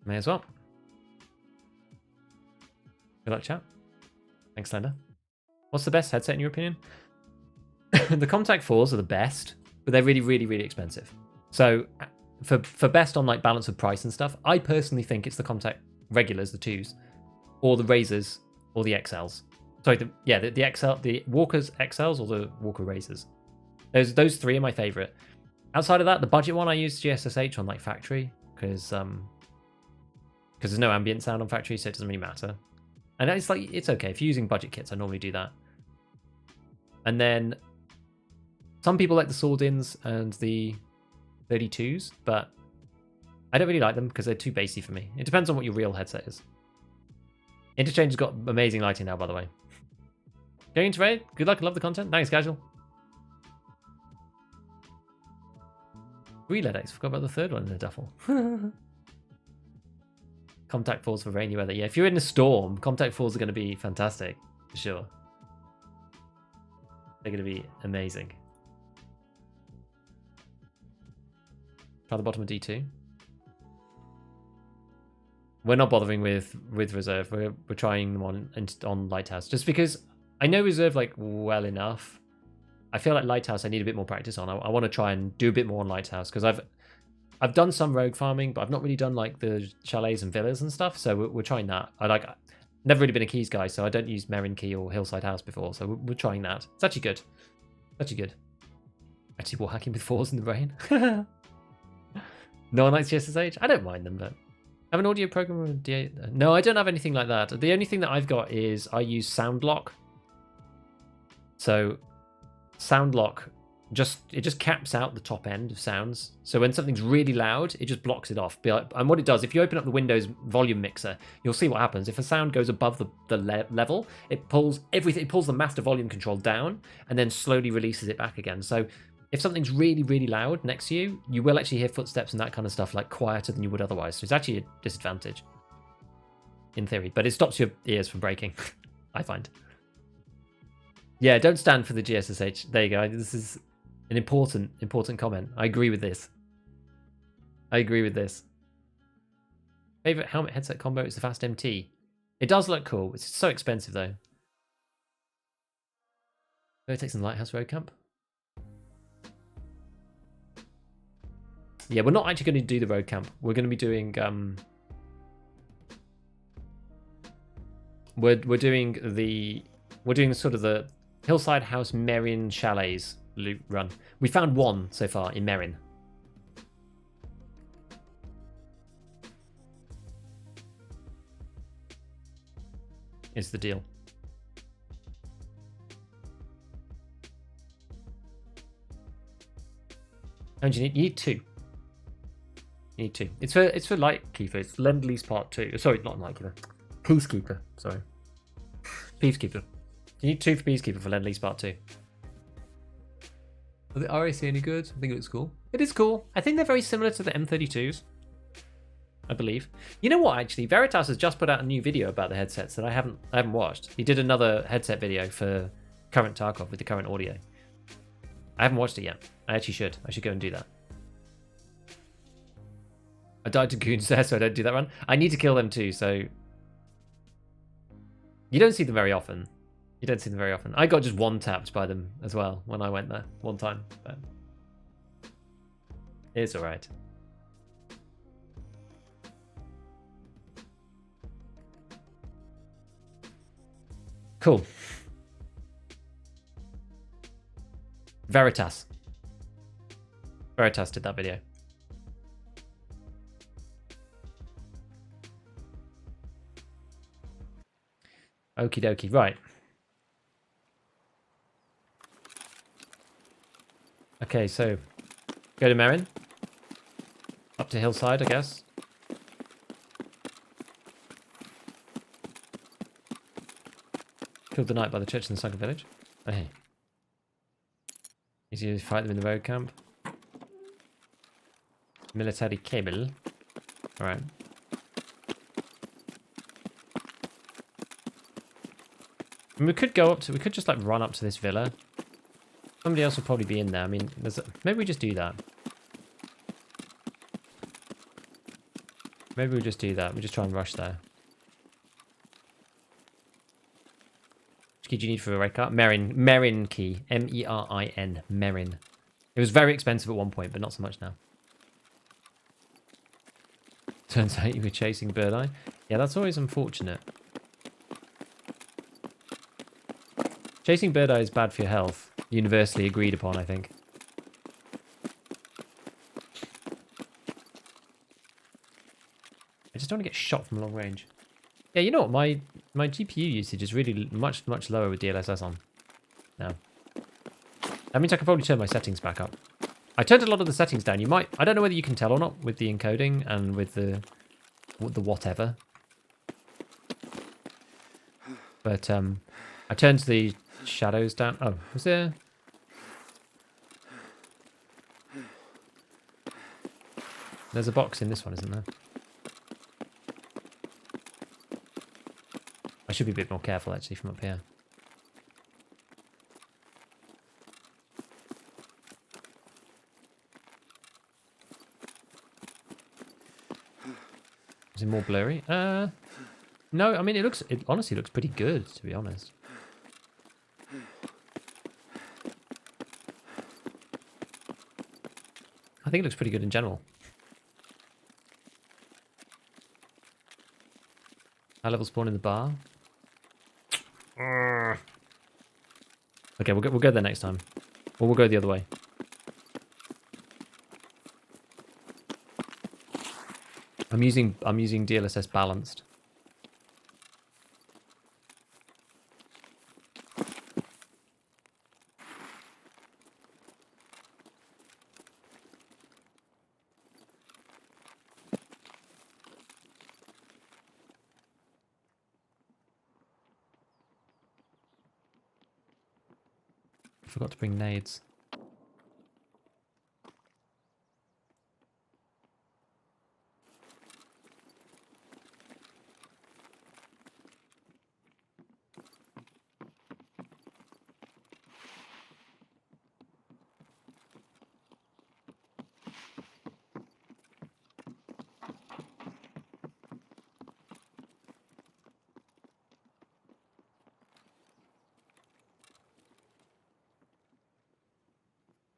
May as well. Good luck, chat. Thanks, Slender. What's the best headset in your opinion? The Contact 4s are the best, but they're really, really, really expensive. So for best on like balance of price and stuff, I personally think it's the Contact regulars, the 2s, or the Razors, or the XLs. Sorry, the XL, the Walker's XLs or the Walker Razors. Those 3 are my favorite. Outside of that, the budget one I use GSSH on like factory because there's no ambient sound on factory, so it doesn't really matter. And it's like it's okay if you're using budget kits. I normally do that. And then some people like the Sword-ins and the 32s, but I don't really like them because they're too bassy for me. It depends on what your real headset is. Interchange has got amazing lighting now, by the way. Going into raid? Good luck and love the content. Thanks, casual. 3 LEDX. Forgot about the 3rd one in the duffel. Contact 4s for rainy weather. Yeah, if you're in a storm, Contact 4s are going to be fantastic, for sure. They're going to be amazing. Try the bottom of D2. We're not bothering with reserve. We're trying them on Lighthouse just because I know reserve like well enough. I feel like Lighthouse I need a bit more practice on. I want to try and do a bit more on Lighthouse because I've done some rogue farming, but I've not really done like the chalets and villas and stuff. So we're trying that. Never really been a keys guy, so I don't use Merrin Key or Hillside House before. So we're trying that. It's actually good. Actually good. Actually, wall hacking with 4s in the rain. No one likes GSSH. I don't mind them, but I have an audio program with D8. No, I don't have anything like that. The only thing that I've got is I use SoundLock. So SoundLock just caps out the top end of sounds. So when something's really loud, it just blocks it off. And what it does, if you open up the Windows volume mixer, you'll see what happens. If a sound goes above the level, it pulls everything. It pulls the master volume control down and then slowly releases it back again. So if something's really, really loud next to you, you will actually hear footsteps and that kind of stuff like quieter than you would otherwise. So it's actually a disadvantage in theory, but it stops your ears from breaking, I find. Yeah, don't stand for the GSSH. There you go. This is an important comment. I agree with this. Favorite helmet headset combo is the Fast MT. It does look cool. It's so expensive though. VIRTEX and Lighthouse Road Camp. Yeah, we're not actually going to do the road camp. We're going to be doing we're doing sort of the Hillside House Merrin Chalets loot run. We found one so far in Merrin. Is the deal. And you need 2. You need 2. It's for Lightkeeper. It's Lend Lease Part 2. Sorry, not Lightkeeper. Peacekeeper. Sorry. Peacekeeper. You need 2 for Peacekeeper for Lend Lease Part 2. Are the RAC any good? I think it looks cool. It is cool. I think they're very similar to the M32s. I believe. You know what? Actually, Veritas has just put out a new video about the headsets that I haven't watched. He did another headset video for current Tarkov with the current audio. I haven't watched it yet. I actually should. I should go and do that. I died to goons there, so I don't do that run. I need to kill them too, so... You don't see them very often. You don't see them very often. I got just one tapped by them as well when I went there one time. But it's alright. Cool. Veritas. Veritas did that video. Okie dokie, right. Okay, so go to Merrin. Up to Hillside, I guess. Killed the night by the church in the sunken village. Oh, hey. Easy to fight them in the road camp. Military cable. Alright. We could go up to... We could just, like, run up to this villa. Somebody else will probably be in there. I mean, maybe we just do that. Maybe we just do that. We just try and rush there. Which key do you need for a red car? Merin key. M-E-R-I-N. Merin. It was very expensive at one point, but not so much now. Turns out you were chasing Bird Eye. Yeah, that's always unfortunate. Chasing Bird Eye is bad for your health. Universally agreed upon, I think. I just don't want to get shot from long range. Yeah, you know what? My GPU usage is really much lower with DLSS on. Now. That means I can probably turn my settings back up. I turned a lot of the settings down. You might... I don't know whether you can tell or not with the encoding and with the whatever. But I turned the shadows down. Oh, was there... There's a box in this one, isn't there? I should be a bit more careful, actually, from up here. Is it more blurry? No, I mean, it honestly looks pretty good, to be honest. I think it looks pretty good in general. High level spawn in the bar. Okay, we'll go there next time. Or we'll go the other way. I'm using DLSS balanced. Forgot to bring nades.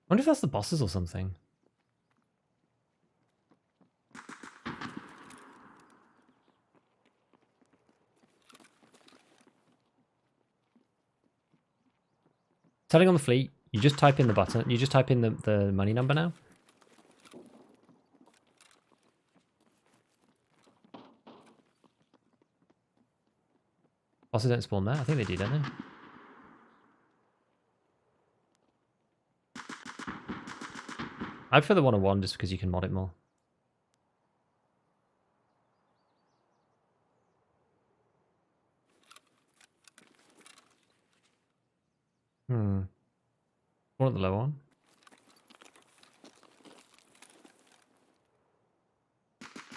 I wonder if that's the bosses or something. Selling on the fleet, you just type in the button. You just type in the money number now. Bosses don't spawn there. I think they do, don't they? I prefer the 101 just because you can mod it more. Or the low one.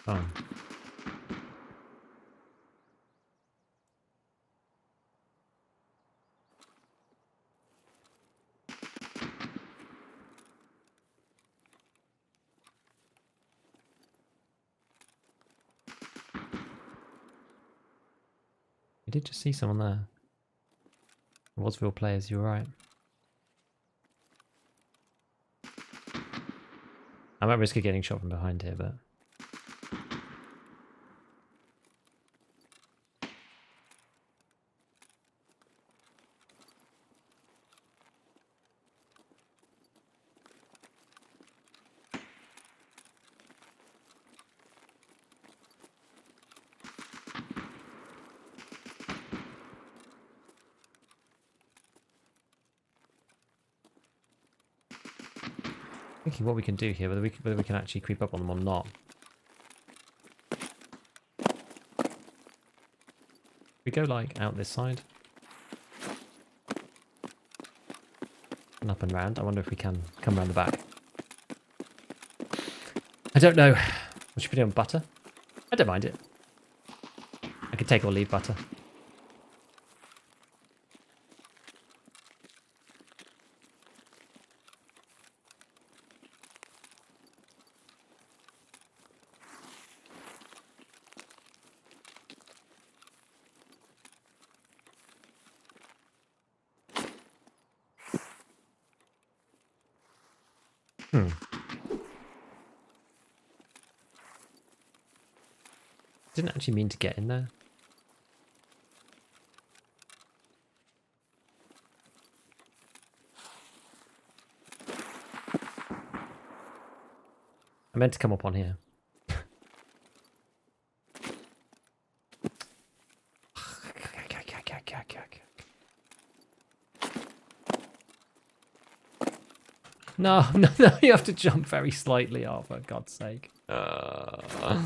Oh. I did just see someone there. It was real players, you were right. I'm at risk of getting shot from behind here, but... Thinking what we can do here, whether we can actually creep up on them or not. We go like out this side and up and round. I wonder if we can come around the back. I don't know. What should we do on butter? I don't mind it. I could take or leave butter. Hmm. Didn't actually mean to get in there. I meant to come up on here. No, no, no, you have to jump very slightly, oh, for God's sake. I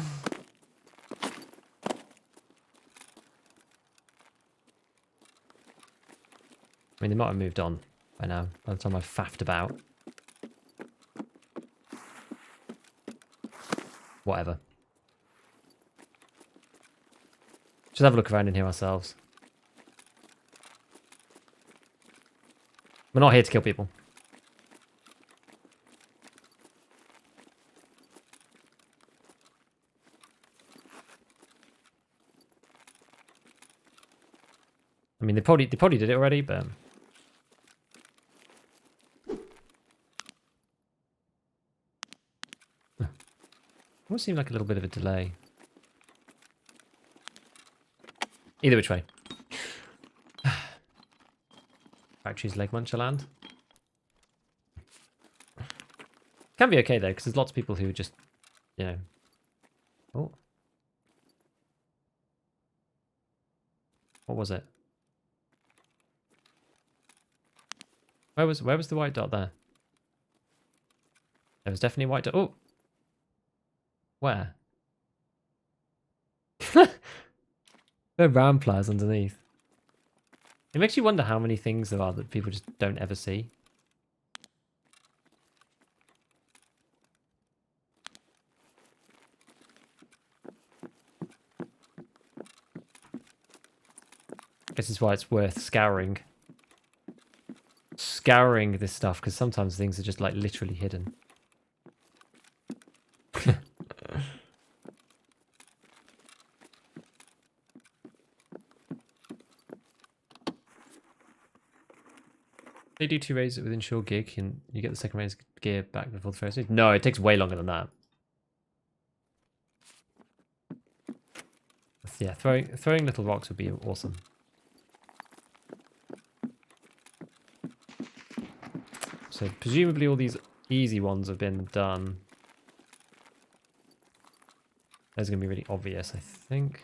mean, they might have moved on by now, by the time I've faffed about. Whatever. Just have a look around in here ourselves. We're not here to kill people. I mean, they probably did it already, but it would seem like a little bit of a delay. Either which way. Factory's leg muncher land. Can be okay though, because there's lots of people who just, you know. Oh. What was it? Where was the white dot there? There was definitely a white dot. Oh. Where? There are ramplers underneath. It makes you wonder how many things there are that people just don't ever see. This is why it's worth scouring. Scouring this stuff, because sometimes things are just like literally hidden. They do 2 raises within sure gig, and you get the second raise gear back before the first raise. No, it takes way longer than that. Yeah, throwing little rocks would be awesome. So presumably all these easy ones have been done. Those are going to be really obvious, I think.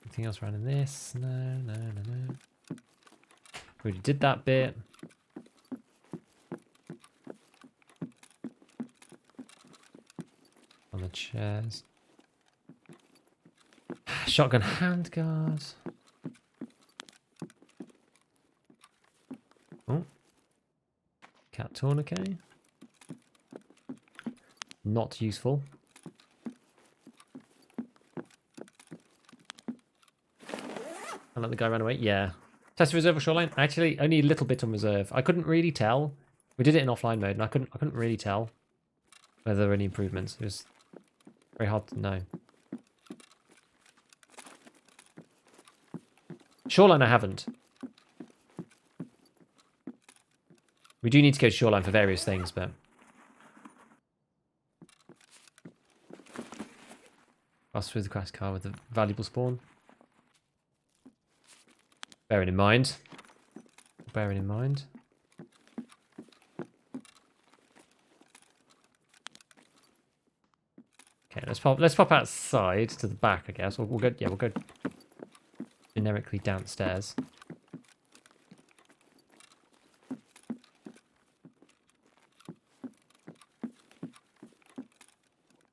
Anything else around in this? No, no, no, no. We already did that bit. On the chairs. Shotgun handguard. Oh. Cat tourniquet. Not useful. I let the guy run away. Yeah. Test reserve or shoreline? Actually, only a little bit on reserve. I couldn't really tell. We did it in offline mode, and I couldn't really tell whether there were any improvements. It was very hard to know. Shoreline, I haven't. We do need to go to shoreline for various things, but pass through the crash car with a valuable spawn. Bearing in mind. Bearing in mind. Okay, let's pop outside to the back, I guess. We'll go generically downstairs.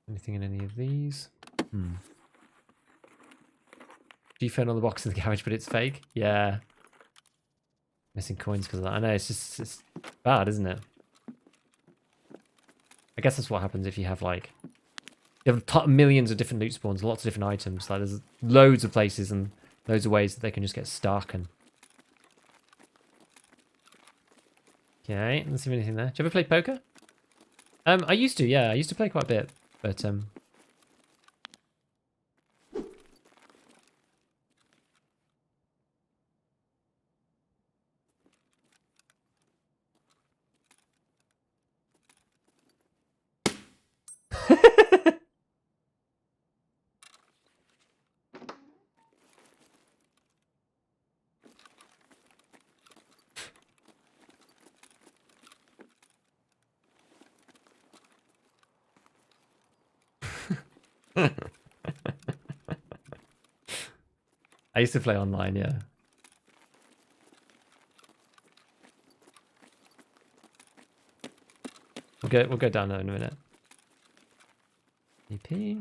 Anything in any of these? G-phone on the box in the garage, but it's fake. Yeah. Missing coins because of that. I know, it's bad, isn't it? I guess that's what happens if you have, like... You have millions of different loot spawns, lots of different items. Like, there's loads of places and loads of ways that they can just get stuck. And okay, let's see anything there. Do you ever play poker? I used to, yeah. I used to play quite a bit, but I used to play online, yeah. We'll go down there in a minute. EP.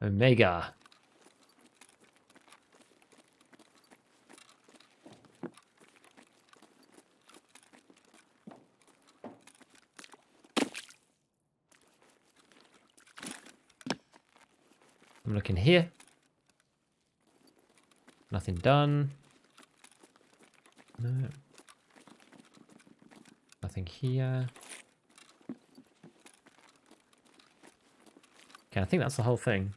Omega. I'm looking here. Nothing done. No. Nothing here. Okay, I think that's the whole thing.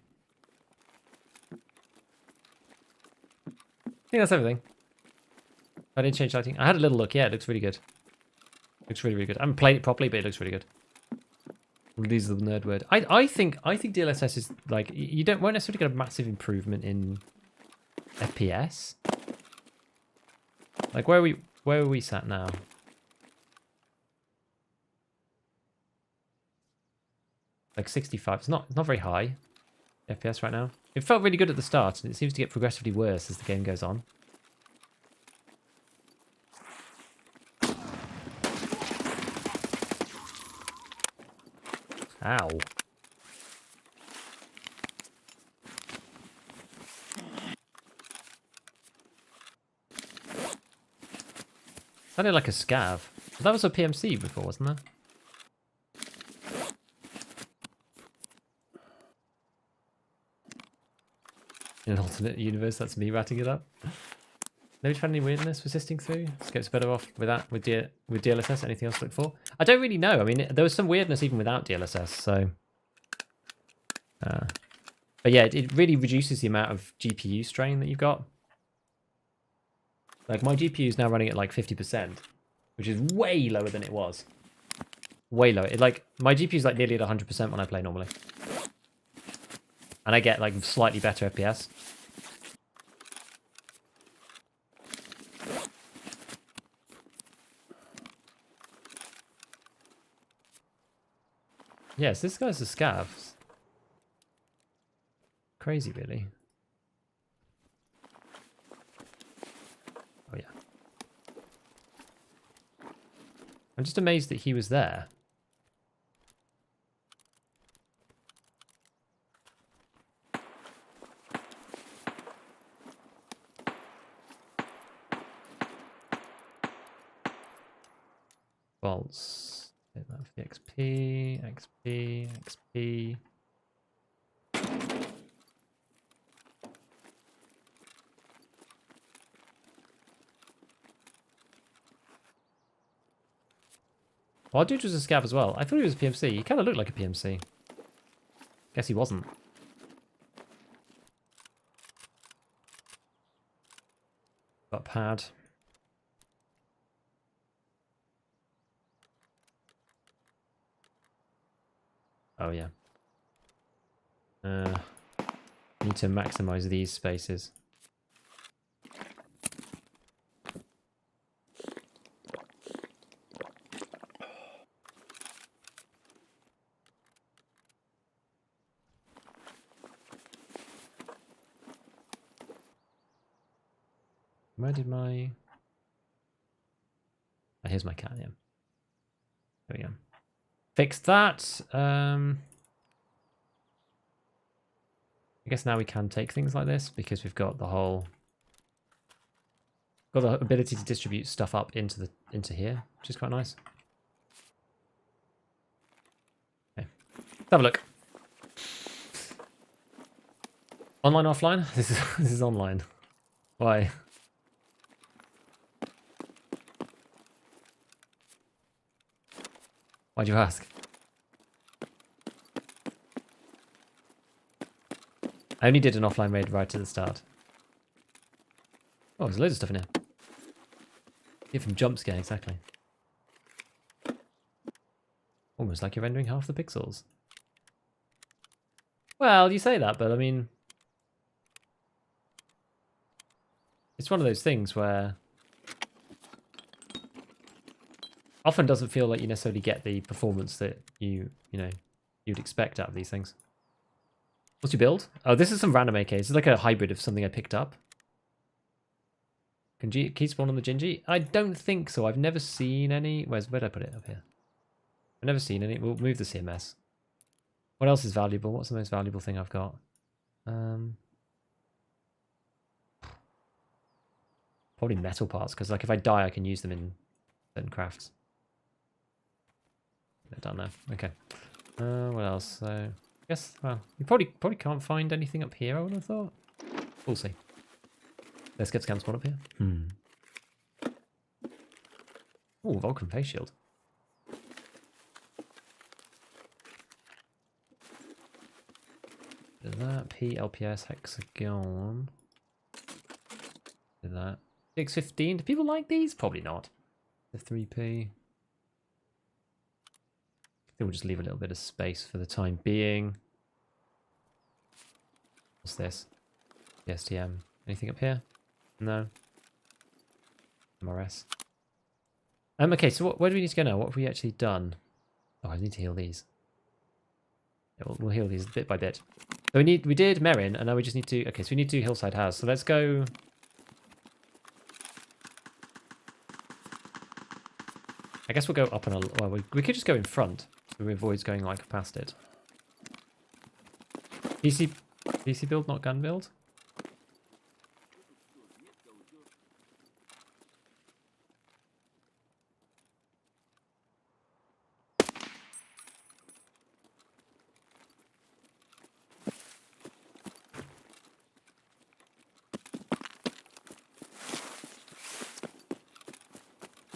I think that's everything. I didn't change lighting. I had a little look. Yeah, it looks really good. Looks really, really good. I haven't played it properly, but it looks really good. These are the nerd word. I think DLSS is like you won't necessarily get a massive improvement in FPS. Like where are we sat now? Like 65. It's not very high FPS right now. It felt really good at the start, and it seems to get progressively worse as the game goes on. Ow. Sounded like a scav. That was a PMC before, wasn't there? In an alternate universe, that's me ratting it up. Nobody found any weirdness persisting through? Scopes better off with DLSS. Anything else to look for? I don't really know. I mean, there was some weirdness even without DLSS, so... but yeah, it really reduces the amount of GPU strain that you've got. Like, my GPU is now running at like 50%, which is way lower than it was. Way lower. My GPU is like nearly at 100% when I play normally. And I get like slightly better FPS. Yes, this guy's a scav. Crazy, really. Oh, yeah. I'm just amazed that he was there. Bolts. Take that for the XP, XP, XP. Well, our dude was a scav as well. I thought he was a PMC. He kind of looked like a PMC. Guess he wasn't. Got a pad. Oh, yeah. Need to maximize these spaces. Where did my... Oh, here's my cat, yeah. There we go. Fixed that. I guess now we can take things like this because we've got the ability to distribute stuff up into here, which is quite nice. Okay. Let's have a look. Online, offline? This is online. Why? Why'd you ask? I only did an offline raid right at the start. Oh, there's loads of stuff in here. Give him jump scare, exactly. Almost like you're rendering half the pixels. Well, you say that, but I mean... It's one of those things where... often doesn't feel like you necessarily get the performance that you'd expect out of these things. What's your build? Oh, this is some random AKs. It's like a hybrid of something I picked up. Can key spawn on the Gingy? I don't think so. I've never seen any. Where did I put it? Up here. I've never seen any. We'll move the CMS. What else is valuable? What's the most valuable thing I've got? Probably metal parts, because like if I die, I can use them in certain crafts. I don't know. Okay. What else? So, I guess, well, you probably can't find anything up here, I would have thought. We'll see. Let's get scan spawn up here. Oh, Vulcan face shield. Did that. PLPS hexagon. Did that. 615. Do people like these? Probably not. The 3P. I think we'll just leave a little bit of space for the time being. What's this? The STM. Anything up here? No. MRS. Okay, so where do we need to go now? What have we actually done? Oh, I need to heal these. Yeah, we'll heal these bit by bit. So we did Merin, and now we just need to. Okay, so we need to do Hillside House. So let's go. I guess we'll go up and well, we could just go in front, so we avoid going like past it. PC build, not gun build.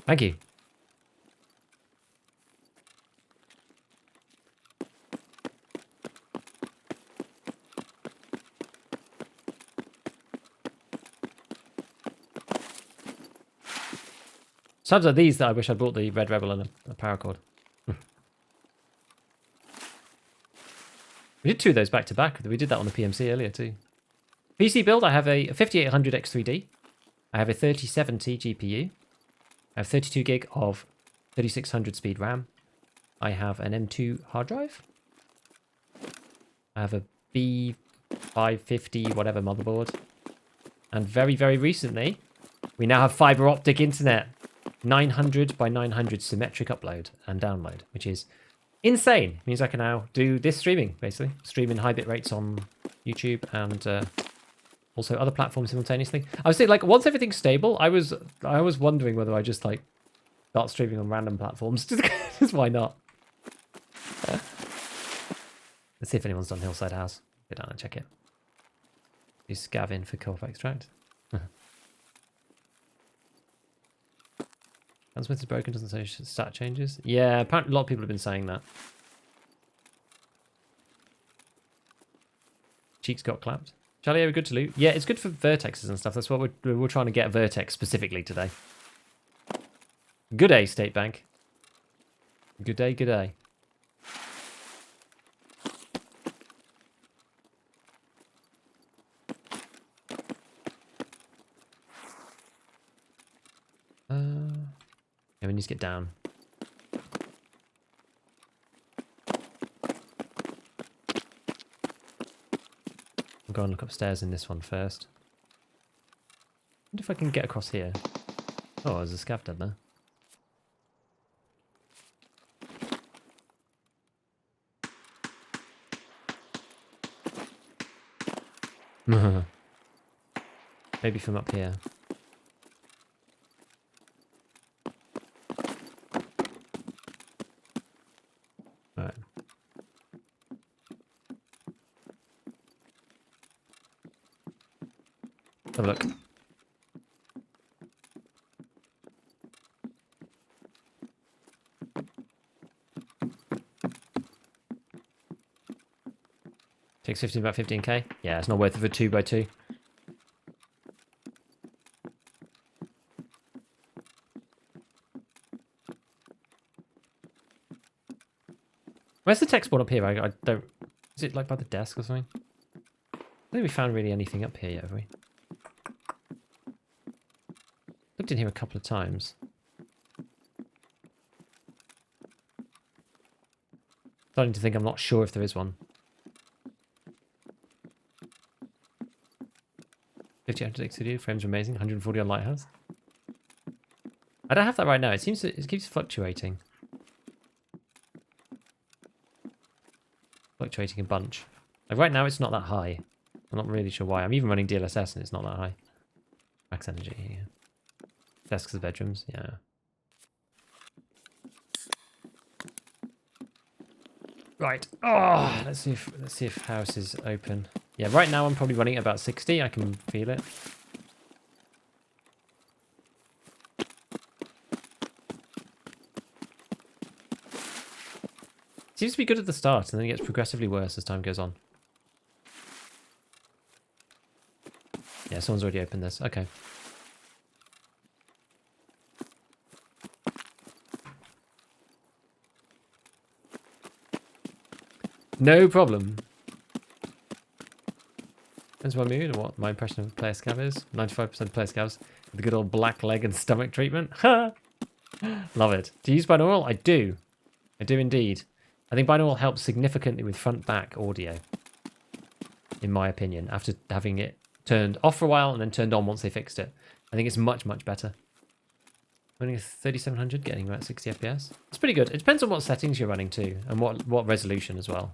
Thank you. Times like these that I wish I'd bought the Red Rebel and a paracord. We did two of those back to back. We did that on the PMC earlier too. PC build, I have a 5800 X3D. I have a 3070 GPU. I have 32 gig of 3600 speed RAM. I have an M2 hard drive. I have a B550 whatever motherboard. And very, very recently, we now have fiber optic internet. 900 by 900 symmetric upload and download, which is insane. It means I can now do this streaming, basically. Stream in high bit rates on YouTube and also other platforms simultaneously. I was saying, like, once everything's stable, I was wondering whether I just, like, start streaming on random platforms. Just why not? Let's see if anyone's done Hillside House. Go down and check it. You scav in for co-op extract. Transmit is broken, doesn't say stat changes. Yeah, apparently a lot of people have been saying that. Cheeks got clapped. Charlie, are we good to loot? Yeah, it's good for vertexes and stuff. That's what we're trying to get a vertex specifically today. Good day, State Bank. Good day, good day. Yeah, we need to get down. I'll go and look upstairs in this one first. I wonder if I can get across here. Oh, there's a scav dead there. Maybe from up here. Alright. Have a look. Takes 15, about 15k. Yeah, it's not worth it for 2x2. Where's the text board up here? I don't... Is it like by the desk or something? I don't think we found really anything up here yet, have we? Looked in here a couple of times. Starting to think I'm not sure if there is one. 58 studio, frames are amazing, 140 on Lighthouse. I don't have that right now. It keeps fluctuating. Fluctuating a bunch. Like right now it's not that high. I'm not really sure why. I'm even running DLSS and it's not that high. Max energy, yeah. Desks and bedrooms, yeah. Right. Oh, let's see if house is open. Yeah, right now I'm probably running at about 60. I can feel it. Seems to be good at the start, and then it gets progressively worse as time goes on. Yeah, someone's already opened this. Okay. No problem. Depends my mood or what my impression of player scav is. 95% player scavs with the good old black leg and stomach treatment. Love it. Do you use binaural? I do. I do indeed. I think binaural helps significantly with front-back audio, in my opinion, after having it turned off for a while and then turned on once they fixed it. I think it's much, much better. Running a 3700, getting about 60 FPS. It's pretty good. It depends on what settings you're running too, and what resolution as well.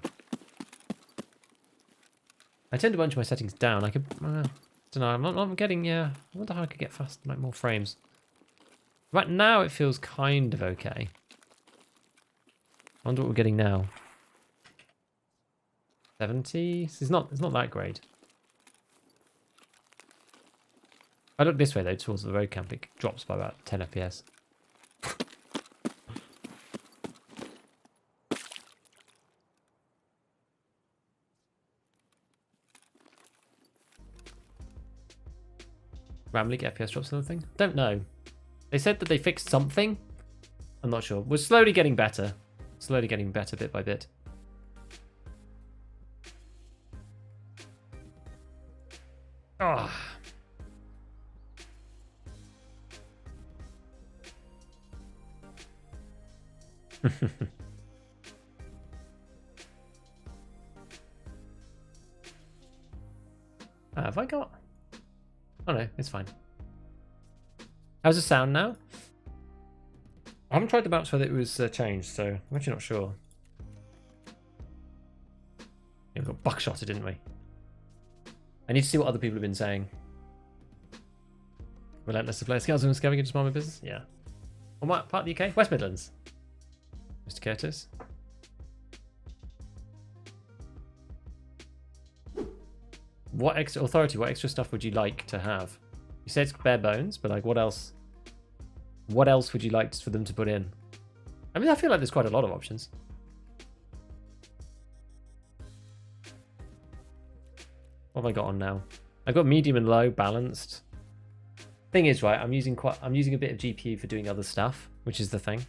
I turned a bunch of my settings down. I could, don't know, I'm not getting, yeah. I wonder how I could get fast, like more frames. Right now it feels kind of okay. I wonder what we're getting now. 70? It's not that great. If I look this way though, towards the road camp, it drops by about 10 FPS. Ram League FPS drops another thing? Don't know. They said that they fixed something. I'm not sure. We're slowly getting better. Slowly getting better bit by bit. Oh. Have I got? Oh no, it's fine. How's the sound now? I haven't tried the maps whether it was changed, so I'm actually not sure. Yeah, we got buckshotted, didn't we? I need to see what other people have been saying. Relentless to play scouts and scavengers my business? Yeah. On what part of the UK? West Midlands. Mr. Curtis. What extra authority, what extra stuff would you like to have? You said it's bare bones, but like what else? What else would you like for them to put in? I mean, I feel like there's quite a lot of options. What have I got on now? I've got medium and low, balanced. Thing is, right, I'm using a bit of GPU for doing other stuff, which is the thing.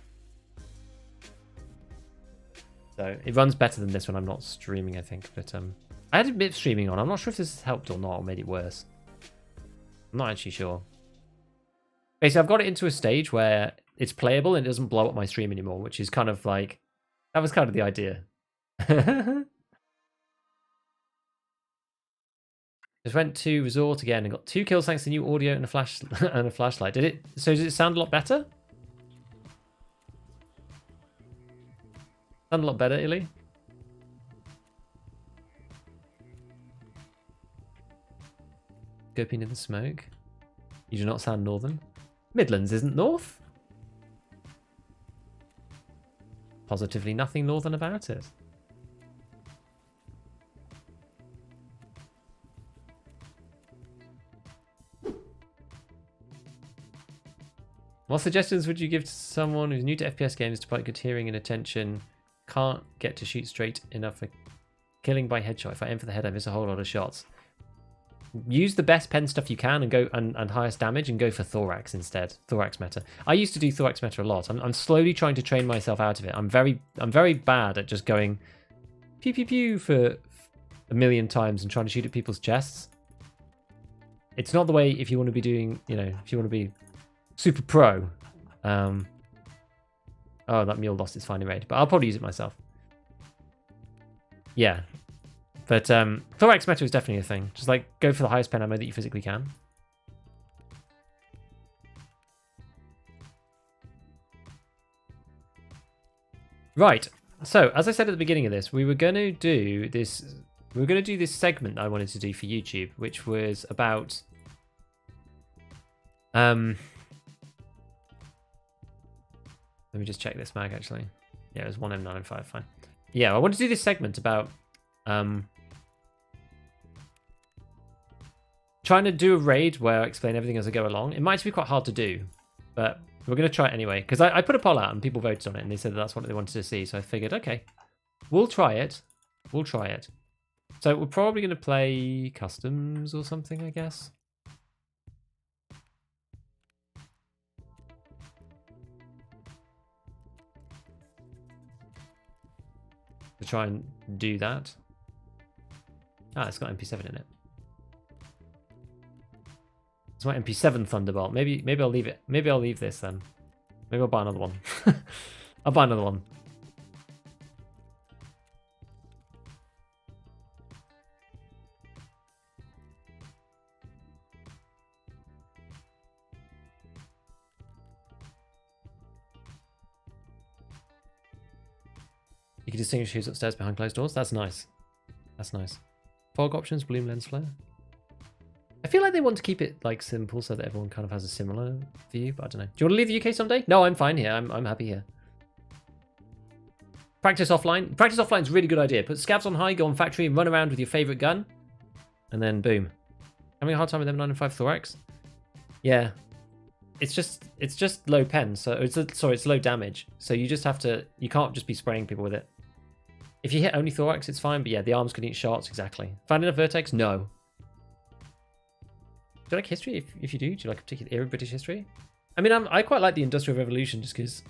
So it runs better than this when I'm not streaming, I think. But I had a bit of streaming on. I'm not sure if this has helped or not, or made it worse. I'm not actually sure. Basically, I've got it into a stage where it's playable and it doesn't blow up my stream anymore, which is kind of like, that was kind of the idea. Just went to resort again and got 2 kills thanks to new audio and a flashlight. So does it sound a lot better? Sound a lot better, Illy? Scoping in the smoke. You do not sound northern. Midlands isn't north. Positively nothing northern about it. What suggestions would you give to someone who's new to FPS games despite good hearing and attention, can't get to shoot straight enough for killing by headshot? If I aim for the head, I miss a whole lot of shots. Use the best pen stuff you can and go and highest damage and go for thorax instead. Thorax meta. I used to do thorax meta a lot. I'm slowly trying to train myself out of it. I'm very bad at just going pew pew pew for a million times and trying to shoot at people's chests. It's not the way if you want to be doing, you know, if you want to be super pro. Oh, that mule lost its final raid, but I'll probably use it myself. Yeah. But thorax meta is definitely a thing. Just like go for the highest pen ammo that you physically can. Right. So, as I said at the beginning of this, we were going to do this. We were going to do this segment I wanted to do for YouTube, which was about let me just check this mag actually. Yeah, it was 1M905, fine. Yeah, I wanted to do this segment about trying to do a raid where I explain everything as I go along. It might be quite hard to do, but we're going to try it anyway. Because I put a poll out and people voted on it and they said that's what they wanted to see. So I figured, okay, we'll try it. We'll try it. So we're probably going to play customs or something, I guess. To try and do that. Ah, it's got MP7 in it. It's my MP7 Thunderbolt. Maybe I'll leave it. Maybe I'll leave this then. Maybe I'll buy another one. I'll buy another one. You can distinguish who's upstairs behind closed doors. That's nice. That's nice. Fog options, bloom lens flare. I feel like they want to keep it like simple so that everyone kind of has a similar view, but I don't know. Do you want to leave the UK someday? No, I'm fine here. I'm happy here. Practice offline. Practice offline is a really good idea. Put scavs on high, go on factory, and run around with your favorite gun, and then boom. Having a hard time with M905 thorax. Yeah, it's just low pen. So it's low damage. So you just have to. You can't just be spraying people with it. If you hit only thorax, it's fine. But yeah, the arms can eat shots exactly. Find enough VIRTEX? No. Do you like history? If you do you like a particular era of British history? I mean, I quite like the Industrial Revolution just because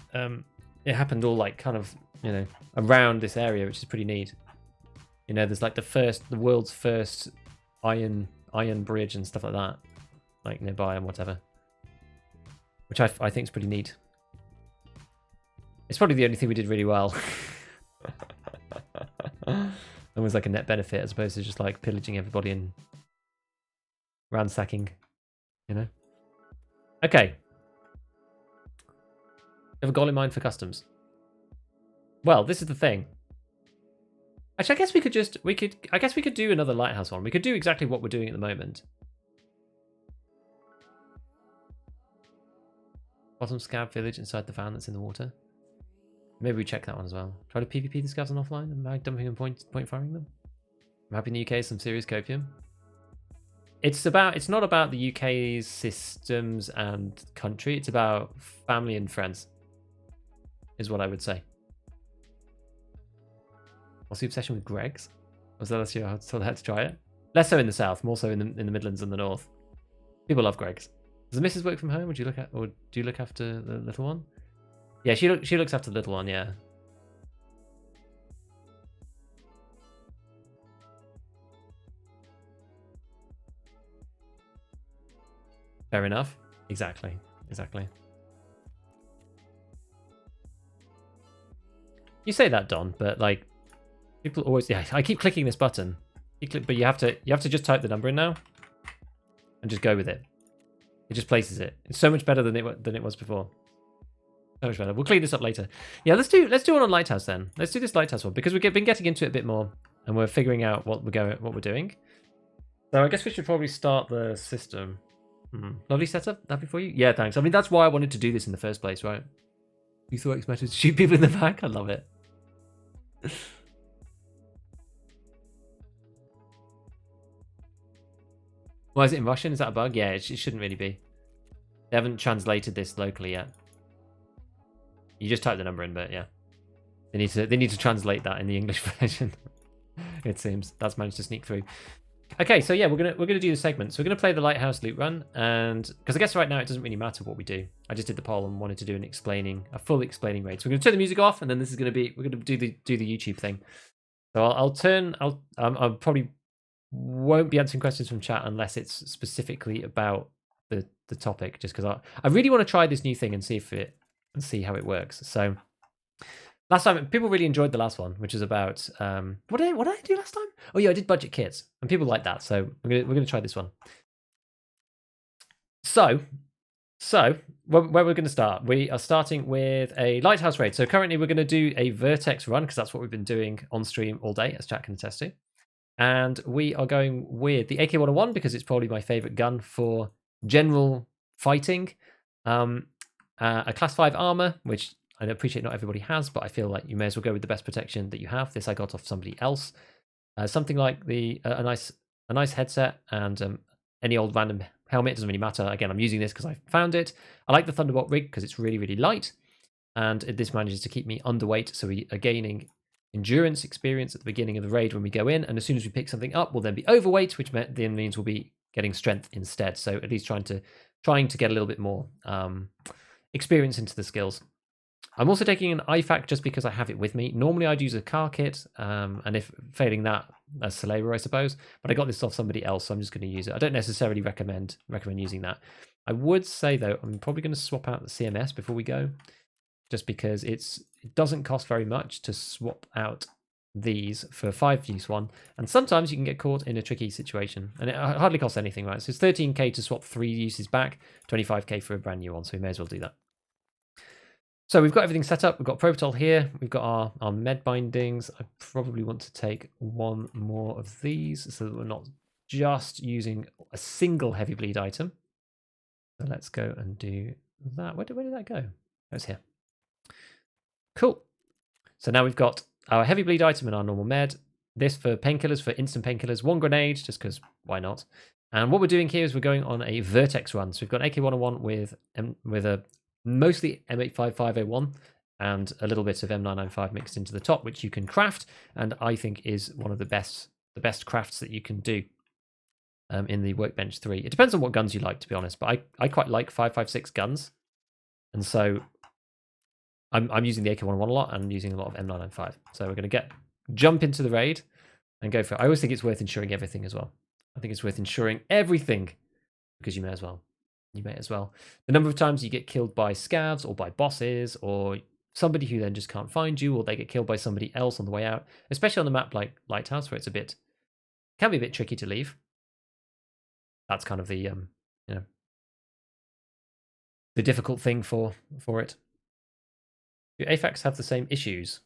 it happened all like kind of, you know, around this area, which is pretty neat. You know, there's like the world's first iron bridge and stuff like that, like nearby and whatever, which I think is pretty neat. It's probably the only thing we did really well. It was like a net benefit as opposed to just like pillaging everybody and ransacking, you know. Okay. You have a goal in mind for customs? Well, this is the thing. Actually, I guess we could do another lighthouse one. We could do exactly what we're doing at the moment. Bottom scav village inside the van that's in the water. Maybe we check that one as well. Try to PvP the scavs on offline and mag dumping and point firing them. I'm happy in the UK some serious copium. It's not about the UK's systems and country. It's about family and friends, is what I would say. What's the obsession with Greg's? Was that last year I told her to try it? Less so in the south, more so in the Midlands and the north. People love Greg's. Does the missus work from home? Do you look after the little one? Yeah, she looks after the little one. Yeah. Fair enough. Exactly. You say that, Don, but like people always, yeah, I keep clicking this button. But you have to just type the number in now and just go with it. It just places it. It's so much better than it was before. So much better. We'll clean this up later. Yeah, let's do one on Lighthouse then. Let's do this Lighthouse one because we've been getting into it a bit more and we're figuring out what we're doing. So I guess we should probably start the system. Lovely setup. Happy for you? Yeah, thanks. I mean, that's why I wanted to do this in the first place, right? You thought it mattered to shoot people in the back? I love it. Why is it in Russian? Is that a bug? Yeah, it shouldn't really be. They haven't translated this locally yet. You just type the number in, but yeah, they need to translate that in the English version. It seems that's managed to sneak through. Okay, so yeah, we're gonna do the segment. So we're gonna play the Lighthouse loot run, and because I guess right now it doesn't really matter what we do. I just did the poll and wanted to do a full explaining raid. So we're gonna turn the music off, and then we're gonna do the YouTube thing. So I'll probably won't be answering questions from chat unless it's specifically about the topic, just because I really want to try this new thing and see how it works. So Last time, people really enjoyed the last one, which is about what did I do last time? Oh yeah, I did budget kits, and people like that. So we're gonna try this one. So where we're going to start, we are starting with a lighthouse raid. So currently we're going to do a VIRTEX run because that's what we've been doing on stream all day, as chat can attest to. And we are going with the AK-101 because it's probably my favorite gun for general fighting. A class 5 armor, which I appreciate not everybody has, but I feel like you may as well go with the best protection that you have. This I got off somebody else. Something like a nice headset and any old random helmet, doesn't really matter. Again, I'm using this because I found it. I like the Thunderbolt rig because it's really, really light. And this manages to keep me underweight. So we are gaining endurance experience at the beginning of the raid when we go in. And as soon as we pick something up, we'll then be overweight, which then means we'll be getting strength instead. So at least trying to get a little bit more experience into the skills. I'm also taking an IFAK just because I have it with me. Normally I'd use a car kit, and if failing that, a Solera, I suppose. But I got this off somebody else, so I'm just going to use it. I don't necessarily recommend using that. I would say, though, I'm probably going to swap out the CMS before we go, just because it doesn't cost very much to swap out these for 5-use one. And sometimes you can get caught in a tricky situation. And it hardly costs anything, right? So it's 13k to swap 3 uses back, 25k for a brand new one, so we may as well do that. So we've got everything set up. We've got Propitol here. We've got our med bindings. I probably want to take one more of these so that we're not just using a single heavy bleed item. So let's go and do that. Where did that go? It's here. Cool. So now we've got our heavy bleed item and our normal med. This for painkillers, for instant painkillers. 1 grenade, just because why not? And what we're doing here is we're going on a VIRTEX run. So we've got AK-101 with a mostly M855A1 and a little bit of M995 mixed into the top, which you can craft, and I think is one of the best crafts that you can do in the Workbench 3. It depends on what guns you like, to be honest, but I quite like 5.56 guns, and so I'm using the AK-101 a lot, and I'm using a lot of M995. So we're going to jump into the raid and go for it. I always think it's worth insuring everything as well. I think it's worth insuring everything because you may as well. You may as well. The number of times you get killed by scavs or by bosses or somebody who then just can't find you, or they get killed by somebody else on the way out, especially on a map like Lighthouse, where it's can be a bit tricky to leave. That's kind of the the difficult thing for it. Do AFAKs have the same issues?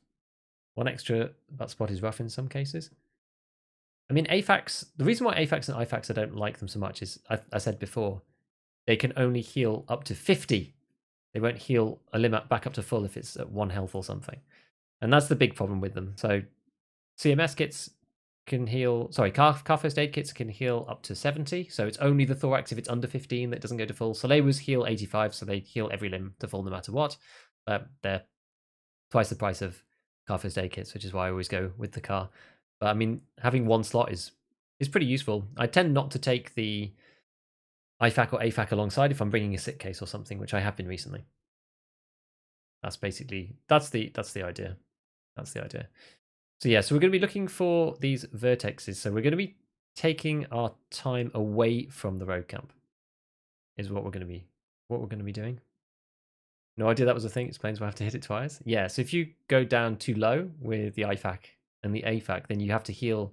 One extra that spot is rough in some cases. I mean, AFAKs. The reason why AFAKs and IFAKs I don't like them so much is I said before. They can only heal up to 50. They won't heal a limit back up to full if it's at 1 health or something. And that's the big problem with them. So CMS kits can heal, car first aid kits can heal up to 70. So it's only the thorax if it's under 15 that doesn't go to full. Soleras heal 85, so they heal every limb to full no matter what. They're twice the price of car first aid kits, which is why I always go with the car. But I mean, having one slot is pretty useful. I tend not to take the IFAK or AFAK alongside if I'm bringing a sick case or something, which I have been recently. That's the idea. That's the idea. So yeah, so we're going to be looking for these vertexes. So we're going to be taking our time away from the road camp. Is what we're going to be doing. No idea that was a thing. Explains why I have to hit it twice. Yeah, so if you go down too low with the IFAK and the AFAK, then you have to heal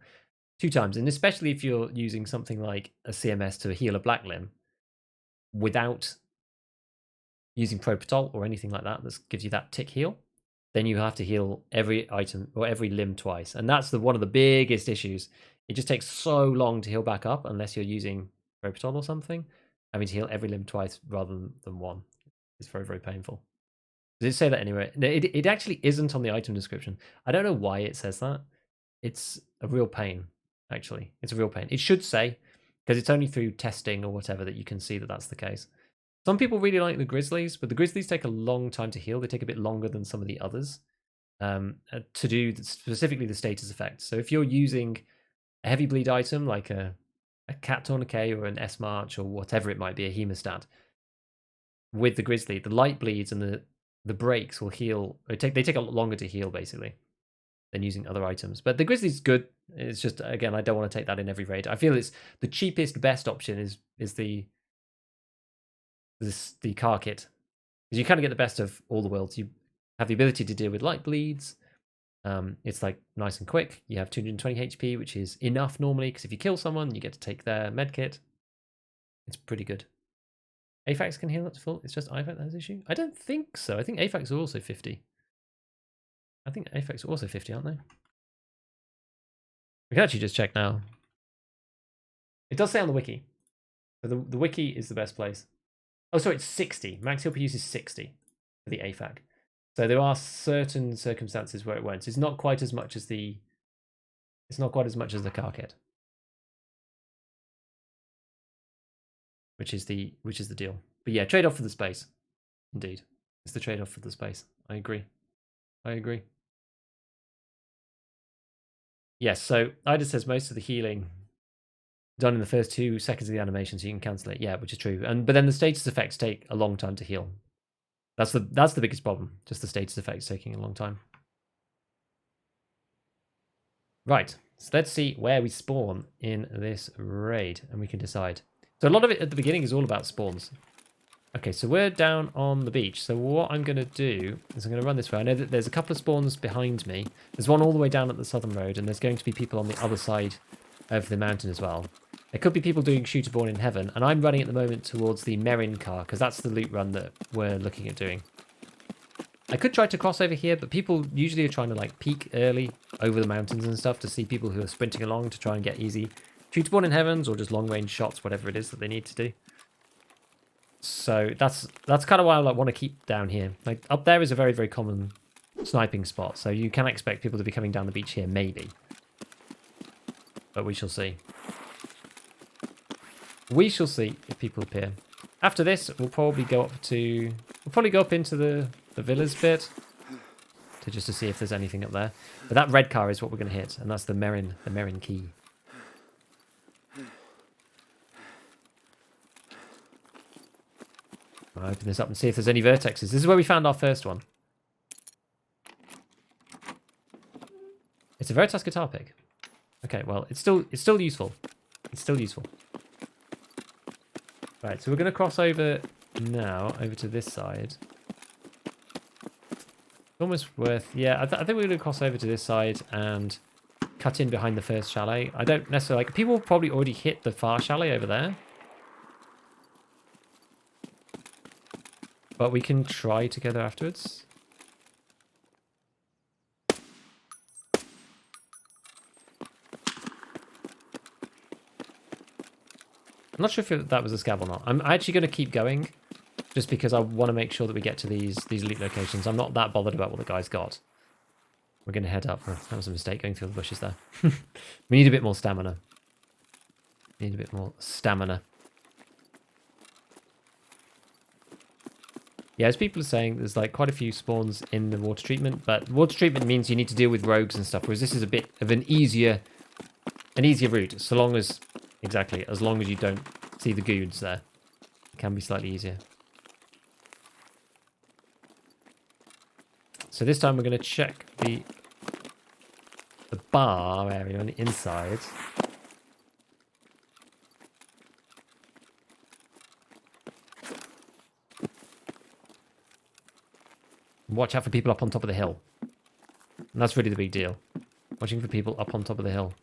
2 times. And especially if you're using something like a CMS to heal a black limb without using Propitol or anything like that gives you that tick heal, then you have to heal every item or every limb twice. And that's one of the biggest issues. It just takes so long to heal back up unless you're using Propitol or something. Having to heal every limb twice rather than one. It's very, very painful. Does it say that anyway? No, it actually isn't on the item description. I don't know why it says that. It's a real pain, actually. It's a real pain. It should say, because it's only through testing or whatever that you can see that that's the case. Some people really like the Grizzlies, but the Grizzlies take a long time to heal. They take a bit longer than some of the others to do specifically the status effect. So if you're using a heavy bleed item like a Cat Tourniquet or an S March or whatever it might be, a hemostat, with the Grizzly, the light bleeds and the breaks will heal. They take a lot longer to heal basically than using other items. But the Grizzly's good. It's just, again, I don't want to take that in every raid. I feel it's the cheapest, best option is the car kit, because you kind of get the best of all the worlds. have the ability to deal with light bleeds. It's like nice and quick. You have 220 HP, which is enough normally, because if you kill someone, you get to take their medkit. It's pretty good. AFAX can heal up to full. It's just IFAX that has issue? I don't think so. I think AFAX are also 50. I think AFAX are also 50, aren't they? We can actually just check now. It does say on the wiki. So the wiki is the best place. Oh, sorry, it's 60. Max heal per use is 60 for the AFAC. So there are certain circumstances where it won't. So it's not quite as much as the. It's not quite as much as the car kit. Which is the deal. But yeah, trade off for the space. Indeed. It's the trade off for the space. I agree. Yes, so Ida says most of the healing done in the first 2 seconds of the animation, so you can cancel it. Yeah, which is true. But then the status effects take a long time to heal. That's the biggest problem. Just the status effects taking a long time. Right. So let's see where we spawn in this raid, and we can decide. So a lot of it at the beginning is all about spawns. Okay, so we're down on the beach. So what I'm going to do is I'm going to run this way. I know that there's a couple of spawns behind me. There's one all the way down at the southern road, and there's going to be people on the other side of the mountain as well. There could be people doing Shooter Born in Heaven, and I'm running at the moment towards the Merin car, because that's the loot run that we're looking at doing. I could try to cross over here, but people usually are trying to like peek early over the mountains and stuff to see people who are sprinting along to try and get easy Shooter Born in Heavens or just long-range shots, whatever it is that they need to do. So that's kind of why I want to keep down here. Like up there is a very, very common sniping spot, so you can expect people to be coming down the beach here, maybe. But we shall see. We shall see if people appear. After this, we'll probably go up to... We'll probably go up into the villas bit just to see if there's anything up there. But that red car is what we're going to hit, and that's the Merin key. I'll open this up and see if there's any vertexes. This is where we found our first one. It's a Veritas guitar pick. Okay, well, it's still useful. It's still useful. Right, so we're going to cross over now, over to this side. It's almost worth... Yeah, I think we're going to cross over to this side and cut in behind the first chalet. I don't necessarily... Like, people probably already hit the far chalet over there. But we can try together afterwards. I'm not sure if that was a scab or not. I'm actually going to keep going, just because I want to make sure that we get to these loot locations. I'm not that bothered about what the guy's got. We're going to head up. Oh, that was a mistake going through the bushes there. We need a bit more stamina. Need a bit more stamina. Yeah, as people are saying, there's like quite a few spawns in the water treatment, but water treatment means you need to deal with rogues and stuff, whereas this is a bit of an easier route, so long as... Exactly, as long as you don't see the goons there. It can be slightly easier. So this time we're going to check the bar area on the inside. Watch out for people up on top of the hill. And that's really the big deal. Watching for people up on top of the hill.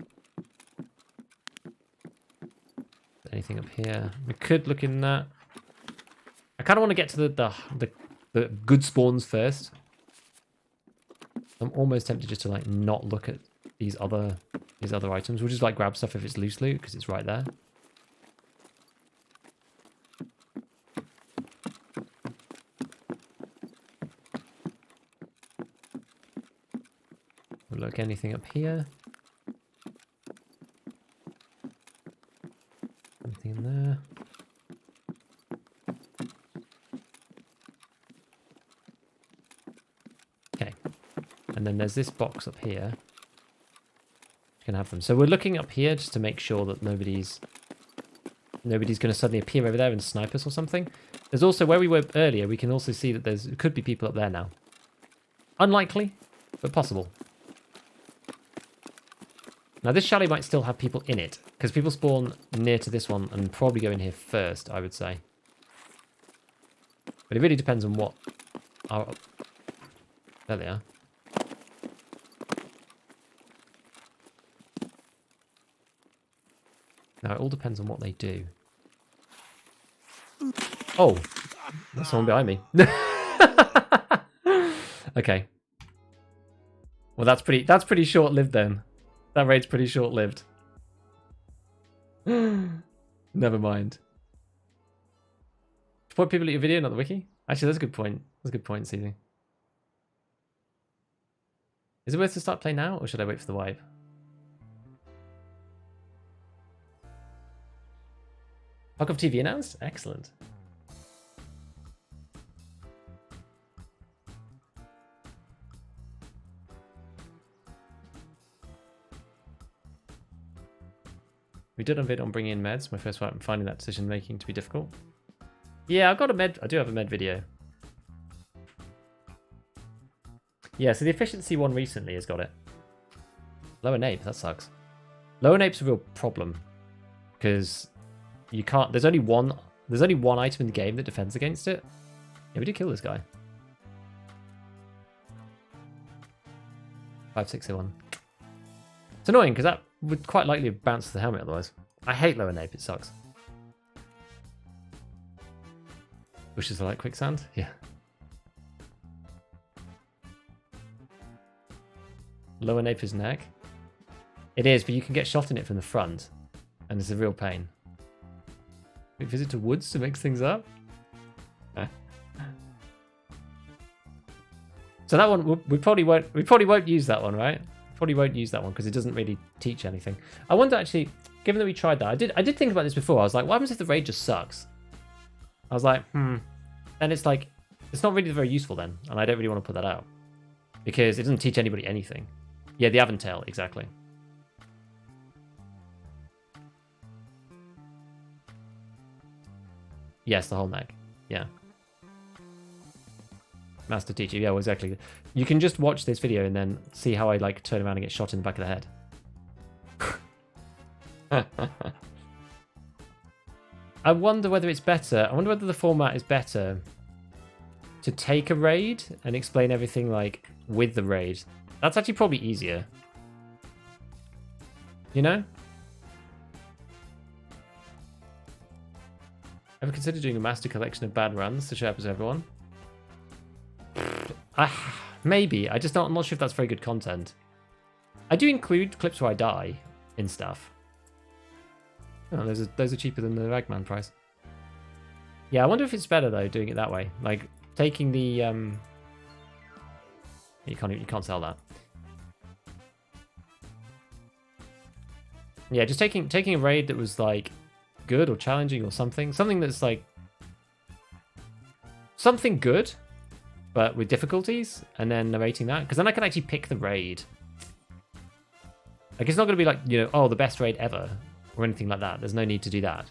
Anything up here? We could look in that. I kind of want to get to the good spawns first. I'm almost tempted just to like not look at these other items. We'll just like grab stuff if it's loose loot because it's right there. We'll look anything up here. In there. Okay. And then there's this box up here. You can have them. So we're looking up here just to make sure that nobody's going to suddenly appear over there and snipe us or something. There's also, where we were earlier, we can also see that there could be people up there now. Unlikely, but possible. Now this chalet might still have people in it, because people spawn near to this one and probably go in here first, I would say. But it really depends on what our There they are. Now, it all depends on what they do. Oh, there's someone behind me. Okay. Well, that's pretty short-lived then. That raid's pretty short-lived. Never mind. Point people at your video, not the wiki. Actually, that's a good point. That's a good point, CZ. Is it worth to start playing now, or should I wait for the wipe? Tarkov TV announced? Excellent. We did a vid on bringing in meds. My first fight, I'm finding that decision making to be difficult. Yeah, I've got a med. I do have a med video. Yeah, so the efficiency one recently has got it. Lower nape, that sucks. Lower nape's a real problem because you can't. There's only one item in the game that defends against it. Yeah, we did kill this guy. 5601. It's annoying because that would quite likely bounce the helmet otherwise. I hate lower nape, it sucks. Bushes are like quicksand? Yeah. Lower nape is neck. It is, but you can get shot in it from the front. And it's a real pain. We visit to woods to mix things up? So that one, we probably won't use that one, right? Probably won't use that one because it doesn't really teach anything. I wonder actually, given that we tried that, I did think about this before. I was like, what happens if the raid just sucks? I was like, and it's like, it's not really very useful then, and I don't really want to put that out because it doesn't teach anybody anything. Yeah, the Aventail, exactly. Yes, the whole neck. Yeah. Master teacher, yeah, well, exactly. You can just watch this video and then see how I like turn around and get shot in the back of the head. I wonder whether it's better. I wonder whether the format is better to take a raid and explain everything like with the raid. That's actually probably easier. You know? Ever considered doing a master collection of bad runs to share up with everyone? Maybe. I'm not sure if that's very good content. I do include clips where I die in stuff. Oh, those are cheaper than the Ragman price. Yeah, I wonder if it's better though doing it that way, like taking the you can't sell that. Yeah, just taking a raid that was like good or challenging or something that's like something good, but with difficulties, and then narrating that, because then I can actually pick the raid. Like it's not going to be like, you know, oh, the best raid ever or anything like that. There's no need to do that.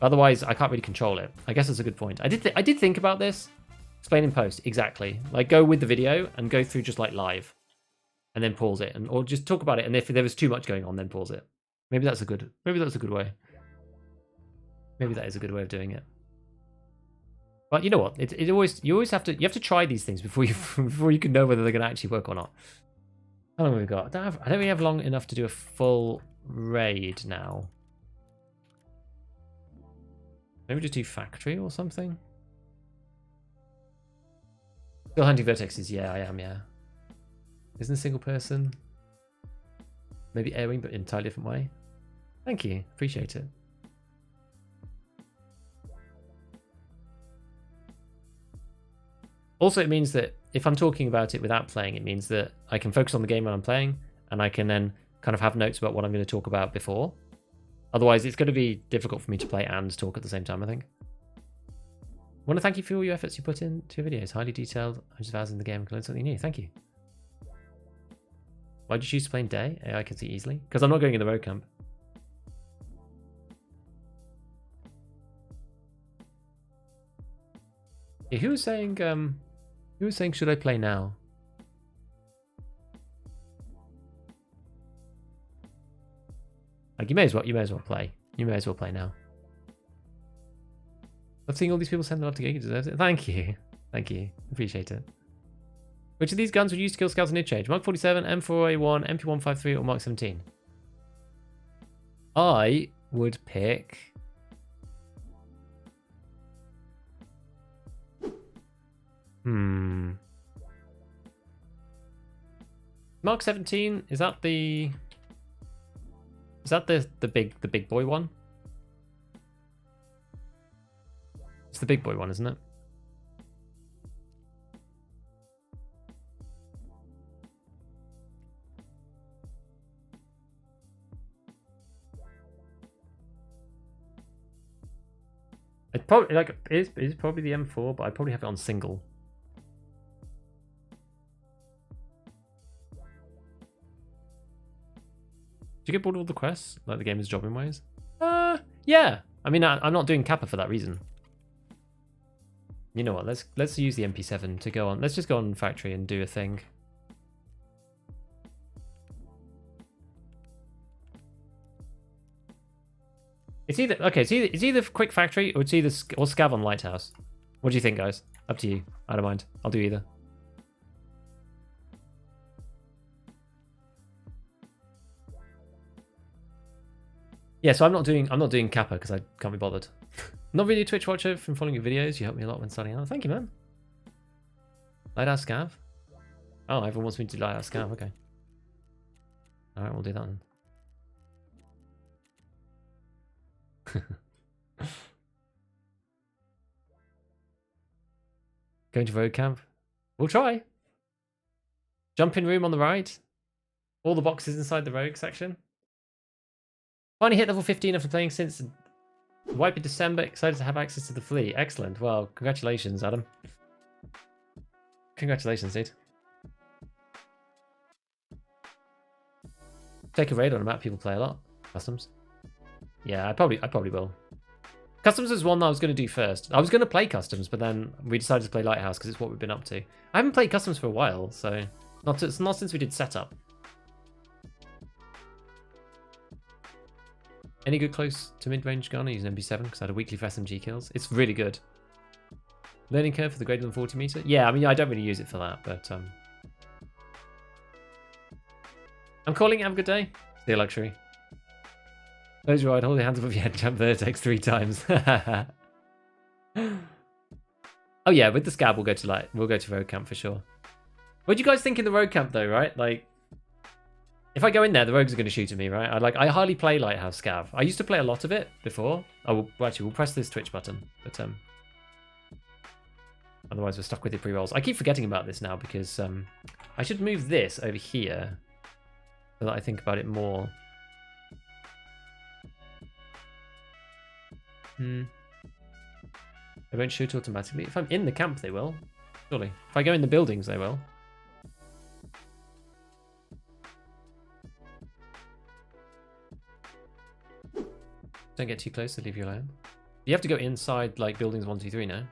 Otherwise, I can't really control it. I guess that's a good point. I did think about this. Explain in post, exactly. Like go with the video and go through just like live, and then pause it, or just talk about it. And if there was too much going on, then pause it. Maybe that's a good way. Maybe that is a good way of doing it. But you know what? You always have to try these things before you can know whether they're going to actually work or not. How long have we got? I don't really have long enough to do a full raid now. Maybe just do factory or something. Still hunting vertexes? Yeah, I am. Yeah. Isn't a single person? Maybe airing, but in an entirely different way. Thank you. Appreciate it. Also, it means that if I'm talking about it without playing, it means that I can focus on the game when I'm playing, and I can then kind of have notes about what I'm going to talk about before. Otherwise, it's going to be difficult for me to play and talk at the same time, I think. I want to thank you for all your efforts you put into your videos. Highly detailed, hundreds of hours in the game, and learn something new. Thank you. Why did you choose to play in day? AI can see easily. Because I'm not going in the road camp. Yeah, who was saying should I play now? Like you may as well play. You may as well play now. I've seen all these people send love to Giga, deserves it. Thank you. Thank you. Appreciate it. Which of these guns would you use to kill scouts in interchange? Mark 47, M4A1, MP153, or Mark 17? I would pick... Mark 17, is that the... Is that the big boy one? It's the big boy one, isn't it? It probably like it is probably the M4, but I probably have it on single. Do you get bored of all the quests? Like the game is jobbing ways? Yeah. I mean, I'm not doing Kappa for that reason. You know what? Let's use the MP7 to go on. Let's just go on factory and do a thing. It's either okay. It's either quick factory or it's either or scav on lighthouse. What do you think, guys? Up to you. I don't mind. I'll do either. Yeah, so I'm not doing Kappa because I can't be bothered. Not really a Twitch watcher from following your videos. You helped me a lot when starting out. Thank you, man. Lighthouse scav. Oh, everyone wants me to do lighthouse scav. Okay. All right, we'll do that then. Going to road camp? We'll try. Jump in room on the right. All the boxes inside the rogue section. Finally hit level 15 after playing since wipe in December. Excited to have access to the fleet. Excellent. Well, congratulations, Adam. Congratulations, dude. Take a raid on a map people play a lot. Customs. Yeah, I probably will. Customs is one that I was going to do first. I was going to play Customs, but then we decided to play Lighthouse because it's what we've been up to. I haven't played Customs for a while, so not since we did Setup. Any good close to mid-range gun? I use an MP7 because I had a weekly for SMG kills. It's really good. Learning curve for the greater than 40 meter? Yeah, I mean, I don't really use it for that, but... I'm calling it. Have a good day. See you, luxury. Close your eye, hold your hands above your head, jump vertex 3 times. Oh yeah, with the scab we'll go to road camp for sure. What do you guys think in the road camp though, right? Like, if I go in there, the rogues are going to shoot at me, right? I hardly play Lighthouse Scav. I used to play a lot of it before. Oh, well, actually, we'll press this Twitch button, but otherwise we're stuck with the pre-rolls. I keep forgetting about this now because I should move this over here so that I think about it more. They won't shoot automatically. If I'm in the camp, they will. Surely. If I go in the buildings, they will. Don't get too close, they'll leave you alone. You have to go inside, like, buildings 1, 2, 3 now.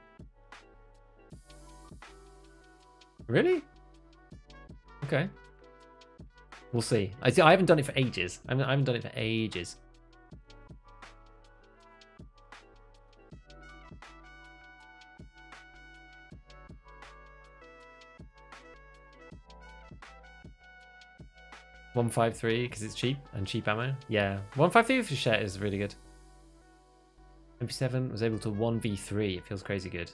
Really? Okay. We'll see. I haven't done it for ages. I haven't done it for ages. $153 because it's cheap and cheap ammo. Yeah, $153 for Shet is really good. MP7 was able to 1v3. It feels crazy good.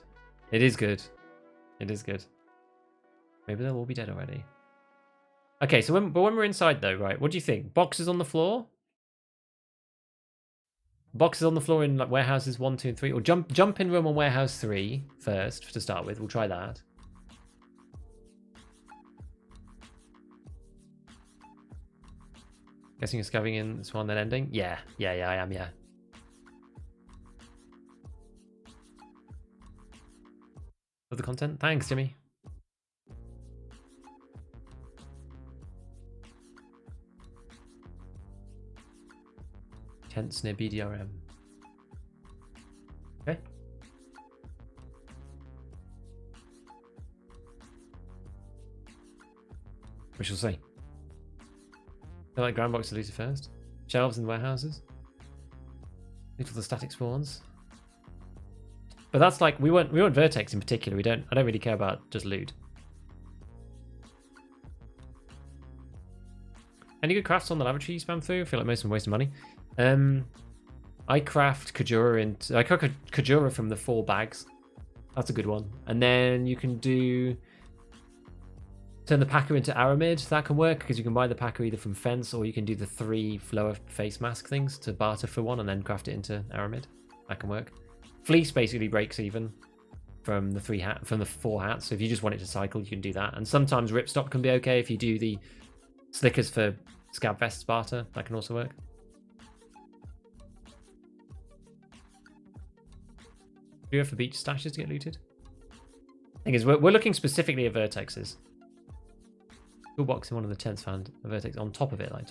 It is good. It is good. Maybe they'll all be dead already. Okay, so when we're inside though, right? What do you think? Boxes on the floor? Boxes on the floor in like warehouses 1, 2, and 3, or jump in room on warehouse 3 first to start with. We'll try that. Guessing you're scavving in this one, then ending? Yeah, I am, yeah. Love the content? Thanks, Jimmy. Tents near BDRM. Okay. We shall see. I like ground box to loot it first. Shelves in warehouses. Loot all the static spawns. But that's like we want Vertex in particular. I don't really care about just loot. Any good crafts on the lavatory you spam through? I feel like most of them are wasting money. I craft Kajura from the 4 bags. That's a good one. And then you can turn the packer into aramid. That can work because you can buy the packer either from Fence or you can do the 3 flower face mask things to barter for 1 and then craft it into aramid. That can work. Fleece basically breaks even from the 4 hats. So if you just want it to cycle, you can do that. And sometimes ripstop can be okay if you do the slickers for scab vests barter. That can also work. Do you have for beach stashes to get looted? Thing is, we're looking specifically at vertexes. Toolbox in one of the tents found a vertex on top of it, like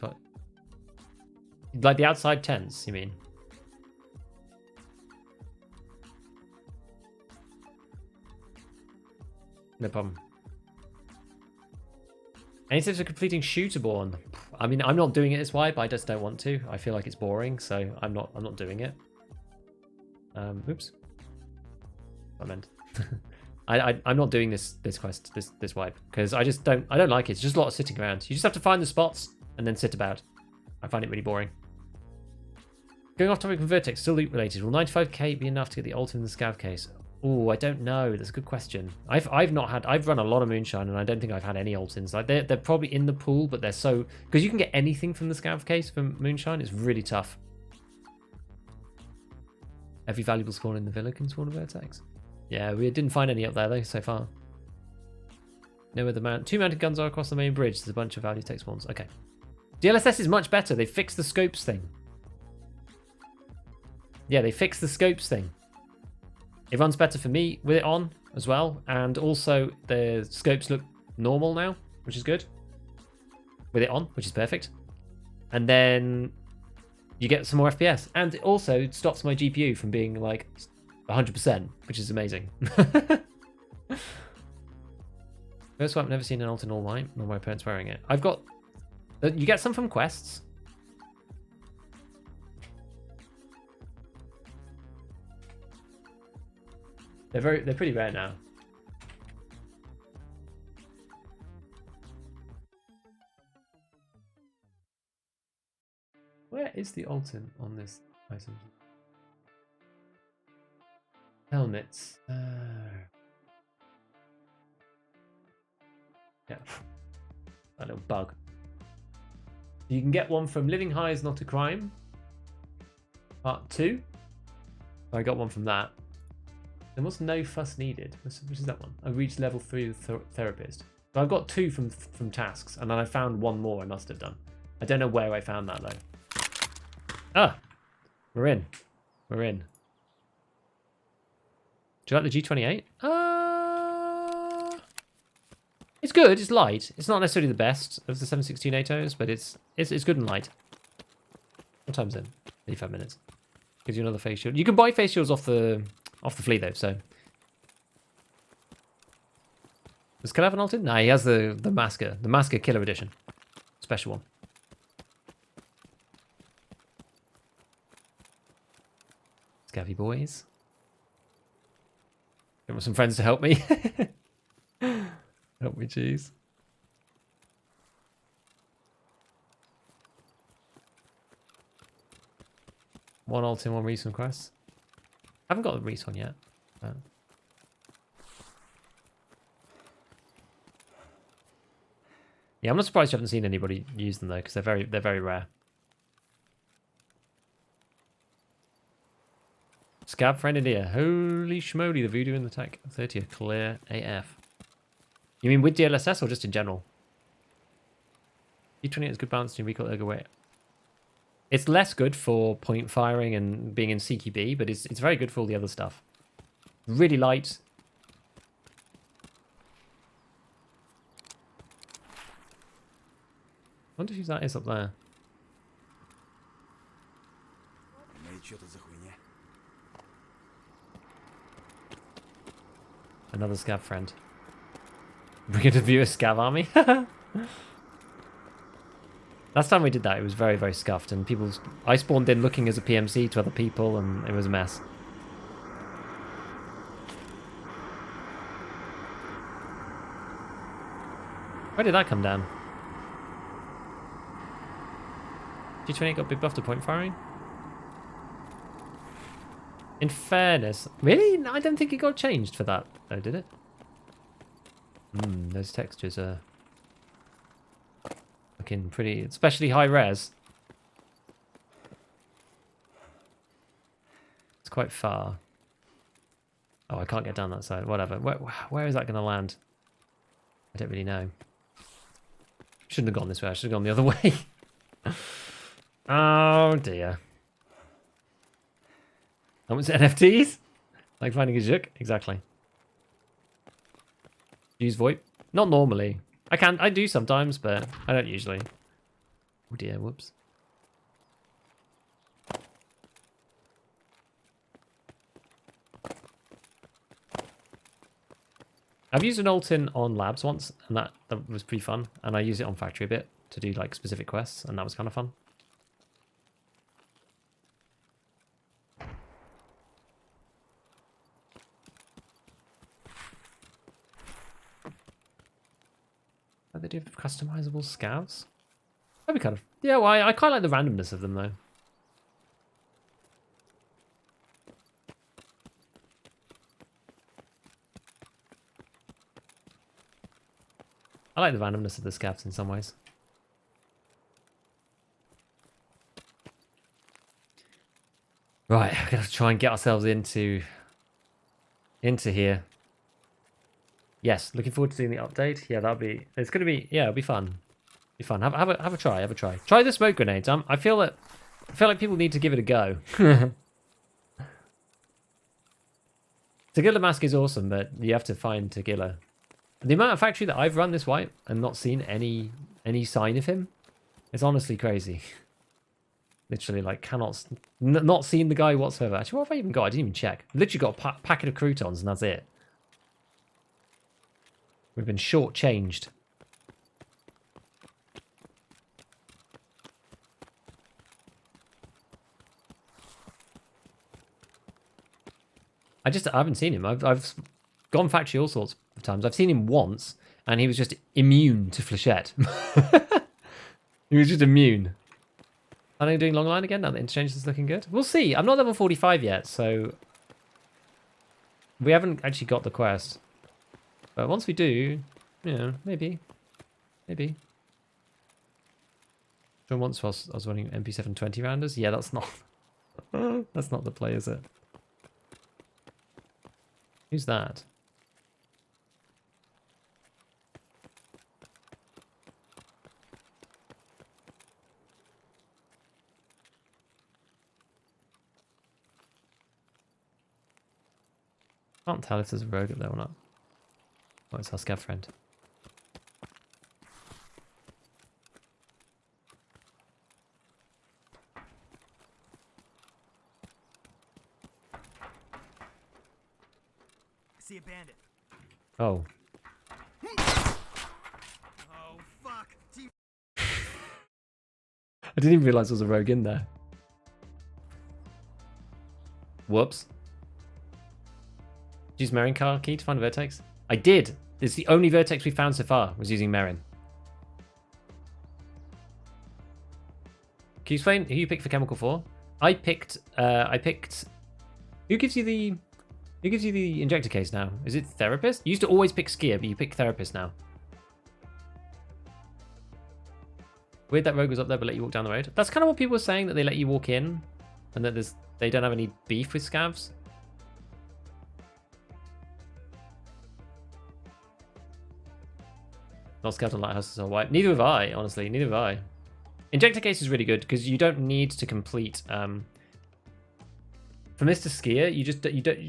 the outside tents, you mean? No problem. Any tips for completing Shooterborn? I mean, I'm not doing it this way, but I just don't want to. I feel like it's boring, so I'm not doing it. Oops. I meant. I'm not doing this quest this wipe because I don't like it. It's just a lot of sitting around. You just have to find the spots and then sit about. I find it really boring. Going off topic from VIRTEX, still loot related. Will 95k be enough to get the ult in the scav case? Oh, I don't know. That's a good question. I've run a lot of moonshine and I don't think I've had any ult-ins. Like they're probably in the pool, but they're so because you can get anything from the scav case from moonshine. It's really tough. Every valuable spawn in the villa can spawn a VIRTEX. Yeah, we didn't find any up there though so far. Know where the 2 mounted guns are across the main bridge. There's a bunch of value tech spawns. Okay. DLSS is much better. They fixed the scopes thing. Yeah, they fixed the scopes thing. It runs better for me with it on as well. And also the scopes look normal now, which is good. With it on, which is perfect. And then you get some more FPS. And it also stops my GPU from being like 100%, which is amazing. First one, I've never seen an ult in all white, nor my parents wearing it. I've got... You get some from quests. They're pretty rare now. Where is the ult on this item? Helmets. Yeah. That little bug. You can get one from Living High is Not a Crime. Part 2. I got one from that. There was no fuss needed. Which is that one? I reached level 3 therapist. So I've got 2 from tasks, and then I found 1 more I must have done. I don't know where I found that though. Ah! We're in. We're in. Do you like the G28? It's good. It's light. It's not necessarily the best of the 716 ATOs, but it's good and light. What time's it? 85 minutes. Gives you another face shield. You can buy face shields off the flea though. So does Kel have an ult in? Nah, he has the Masker Killer Edition, special one. Scavvy boys. Get with some friends to help me. Help me, jeez. One ult in, one recent quest. I haven't got the recent yet. But... yeah, I'm not surprised you haven't seen anybody use them though, because they're very rare. Scab friend in here. Holy schmoly, the voodoo in the tech. 30 clear AF. You mean with DLSS or just in general? E28 is good balance between recoil ergo weight. It's less good for point firing and being in CQB, but it's very good for all the other stuff. Really light. I wonder who that is up there. Another scab friend. We're going to view a scab army. Last time we did that, it was very scuffed, and I spawned in looking as a PMC to other people, and it was a mess. Where did that come down? G28 got big buff to point firing. In fairness, really? I don't think it got changed for that, though, did it? Those textures are looking pretty, especially high res. It's quite far. Oh, I can't get down that side. Whatever. Where is that going to land? I don't really know. Shouldn't have gone this way. I should have gone the other way. Oh, dear. That was NFTs? Like finding a Zook? Exactly. Use VoIP? Not normally. I do sometimes, but I don't usually. Oh dear, whoops. I've used an alt-in on labs once, and that was pretty fun. And I use it on factory a bit to do like specific quests, and that was kind of fun. They do have customizable scouts. That'd be kind of... Yeah, well, I quite like the randomness of them, though. I like the randomness of the scouts in some ways. Right, we're going to try and get ourselves into here. Yes, looking forward to seeing the update. Yeah, it's going to be, yeah, it'll be fun. Be fun. Have a try. Try the smoke grenades. I feel like people need to give it a go. Tagilla mask is awesome, but you have to find Tagilla. The amount of factory that I've run this wipe and not seen any sign of him is honestly crazy. Literally, like, not seen the guy whatsoever. Actually, what have I even got? I didn't even check. Literally got a packet of croutons and that's it. We've been shortchanged. I haven't seen him. I've gone factory all sorts of times. I've seen him once, and he was just immune to flechette. He was just immune. Are they doing long line again? Now the interchange is looking good. We'll see. I'm not level 45 yet, so we haven't actually got the quest. But once we do, yeah, maybe. So once I was running MP720 rounders. Yeah, that's not that's not the play, is it? Who's that? Can't tell if there's a rogue up there or not. Oh, it's our scav friend. See a bandit. Oh. Oh fuck. I didn't even realise there was a rogue in there. Whoops. Did you use Merin car key to find a vertex? I did. It's the only vertex we found so far was using Merin. Can you explain who you picked for chemical 4? I picked who gives you the injector case now? Is it therapist? You used to always pick skier, but you pick therapist now. Weird that rogue was up there but let you walk down the road. That's kind of what people were saying, that they let you walk in and that they don't have any beef with scavs. Not scavs on lighthouses or white. Neither have I, honestly. Neither have I. Injector case is really good because you don't need to complete. For Mr. Skier, you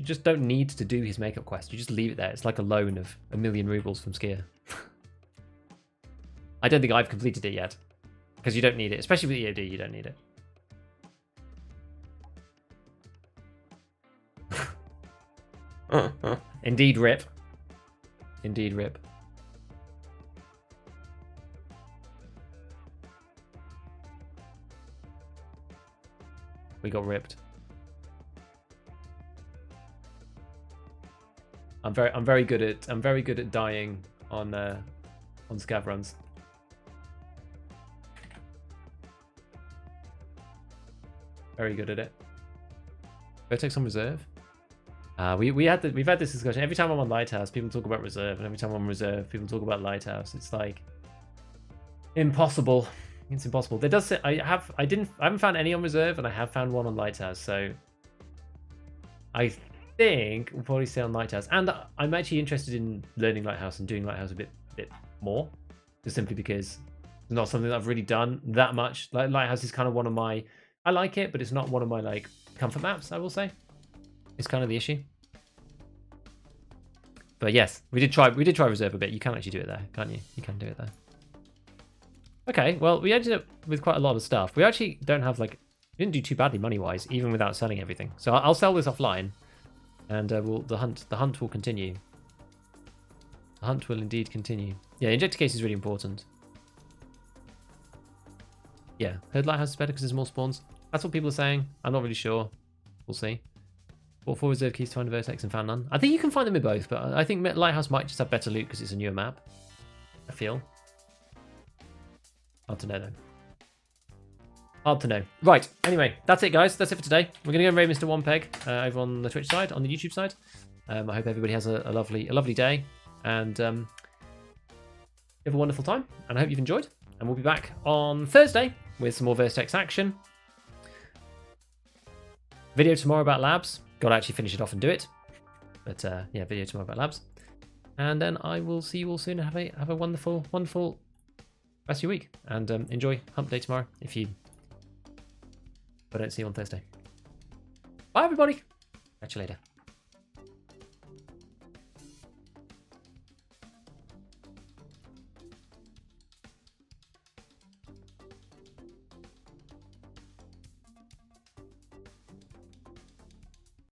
just don't need to do his makeup quest. You just leave it there. It's like a loan of 1,000,000 rubles from Skier. I don't think I've completed it yet because you don't need it, especially with EOD. You don't need it. Indeed, rip. Indeed, rip. We got ripped. I'm very good at dying on scav runs. Very good at it. VIRTEX on reserve. We've had this discussion. Every time I'm on Lighthouse, people talk about reserve, and every time I'm on reserve, people talk about Lighthouse. It's like impossible. It's impossible. There does say, I haven't found any on reserve, and I have found one on Lighthouse. So I think we'll probably stay on Lighthouse. And I'm actually interested in learning Lighthouse and doing Lighthouse a bit more, just simply because it's not something that I've really done that much. Like Lighthouse is kind of one of my, I like it, but it's not one of my like comfort maps, I will say. It's kind of the issue. But yes, we did try reserve a bit. You can actually do it there, can't you? You can do it there. Okay, well, we ended up with quite a lot of stuff. We actually don't have like, we didn't do too badly money-wise, even without selling everything. So I'll sell this offline, and the hunt will continue. The hunt will indeed continue. Yeah, injector case is really important. Yeah, Herd Lighthouse is better because there's more spawns. That's what people are saying. I'm not really sure. We'll see. Bought 4 reserve keys to find VIRTEX and found none. I think you can find them in both, but I think Lighthouse might just have better loot because it's a newer map. I feel. Hard to know though. Hard to know. Right, anyway, that's it guys. That's it for today. We're going to go and raid Mr. One Peg over on the Twitch side, on the YouTube side. I hope everybody has a lovely day, and have a wonderful time, and I hope you've enjoyed. And we'll be back on Thursday with some more VIRTEX action. Video tomorrow about labs. Got to actually finish it off and do it. But yeah, video tomorrow about labs. And then I will see you all soon. Have a wonderful rest of your week. And enjoy Hump Day tomorrow if I don't see you on Thursday. Bye everybody. Catch you later.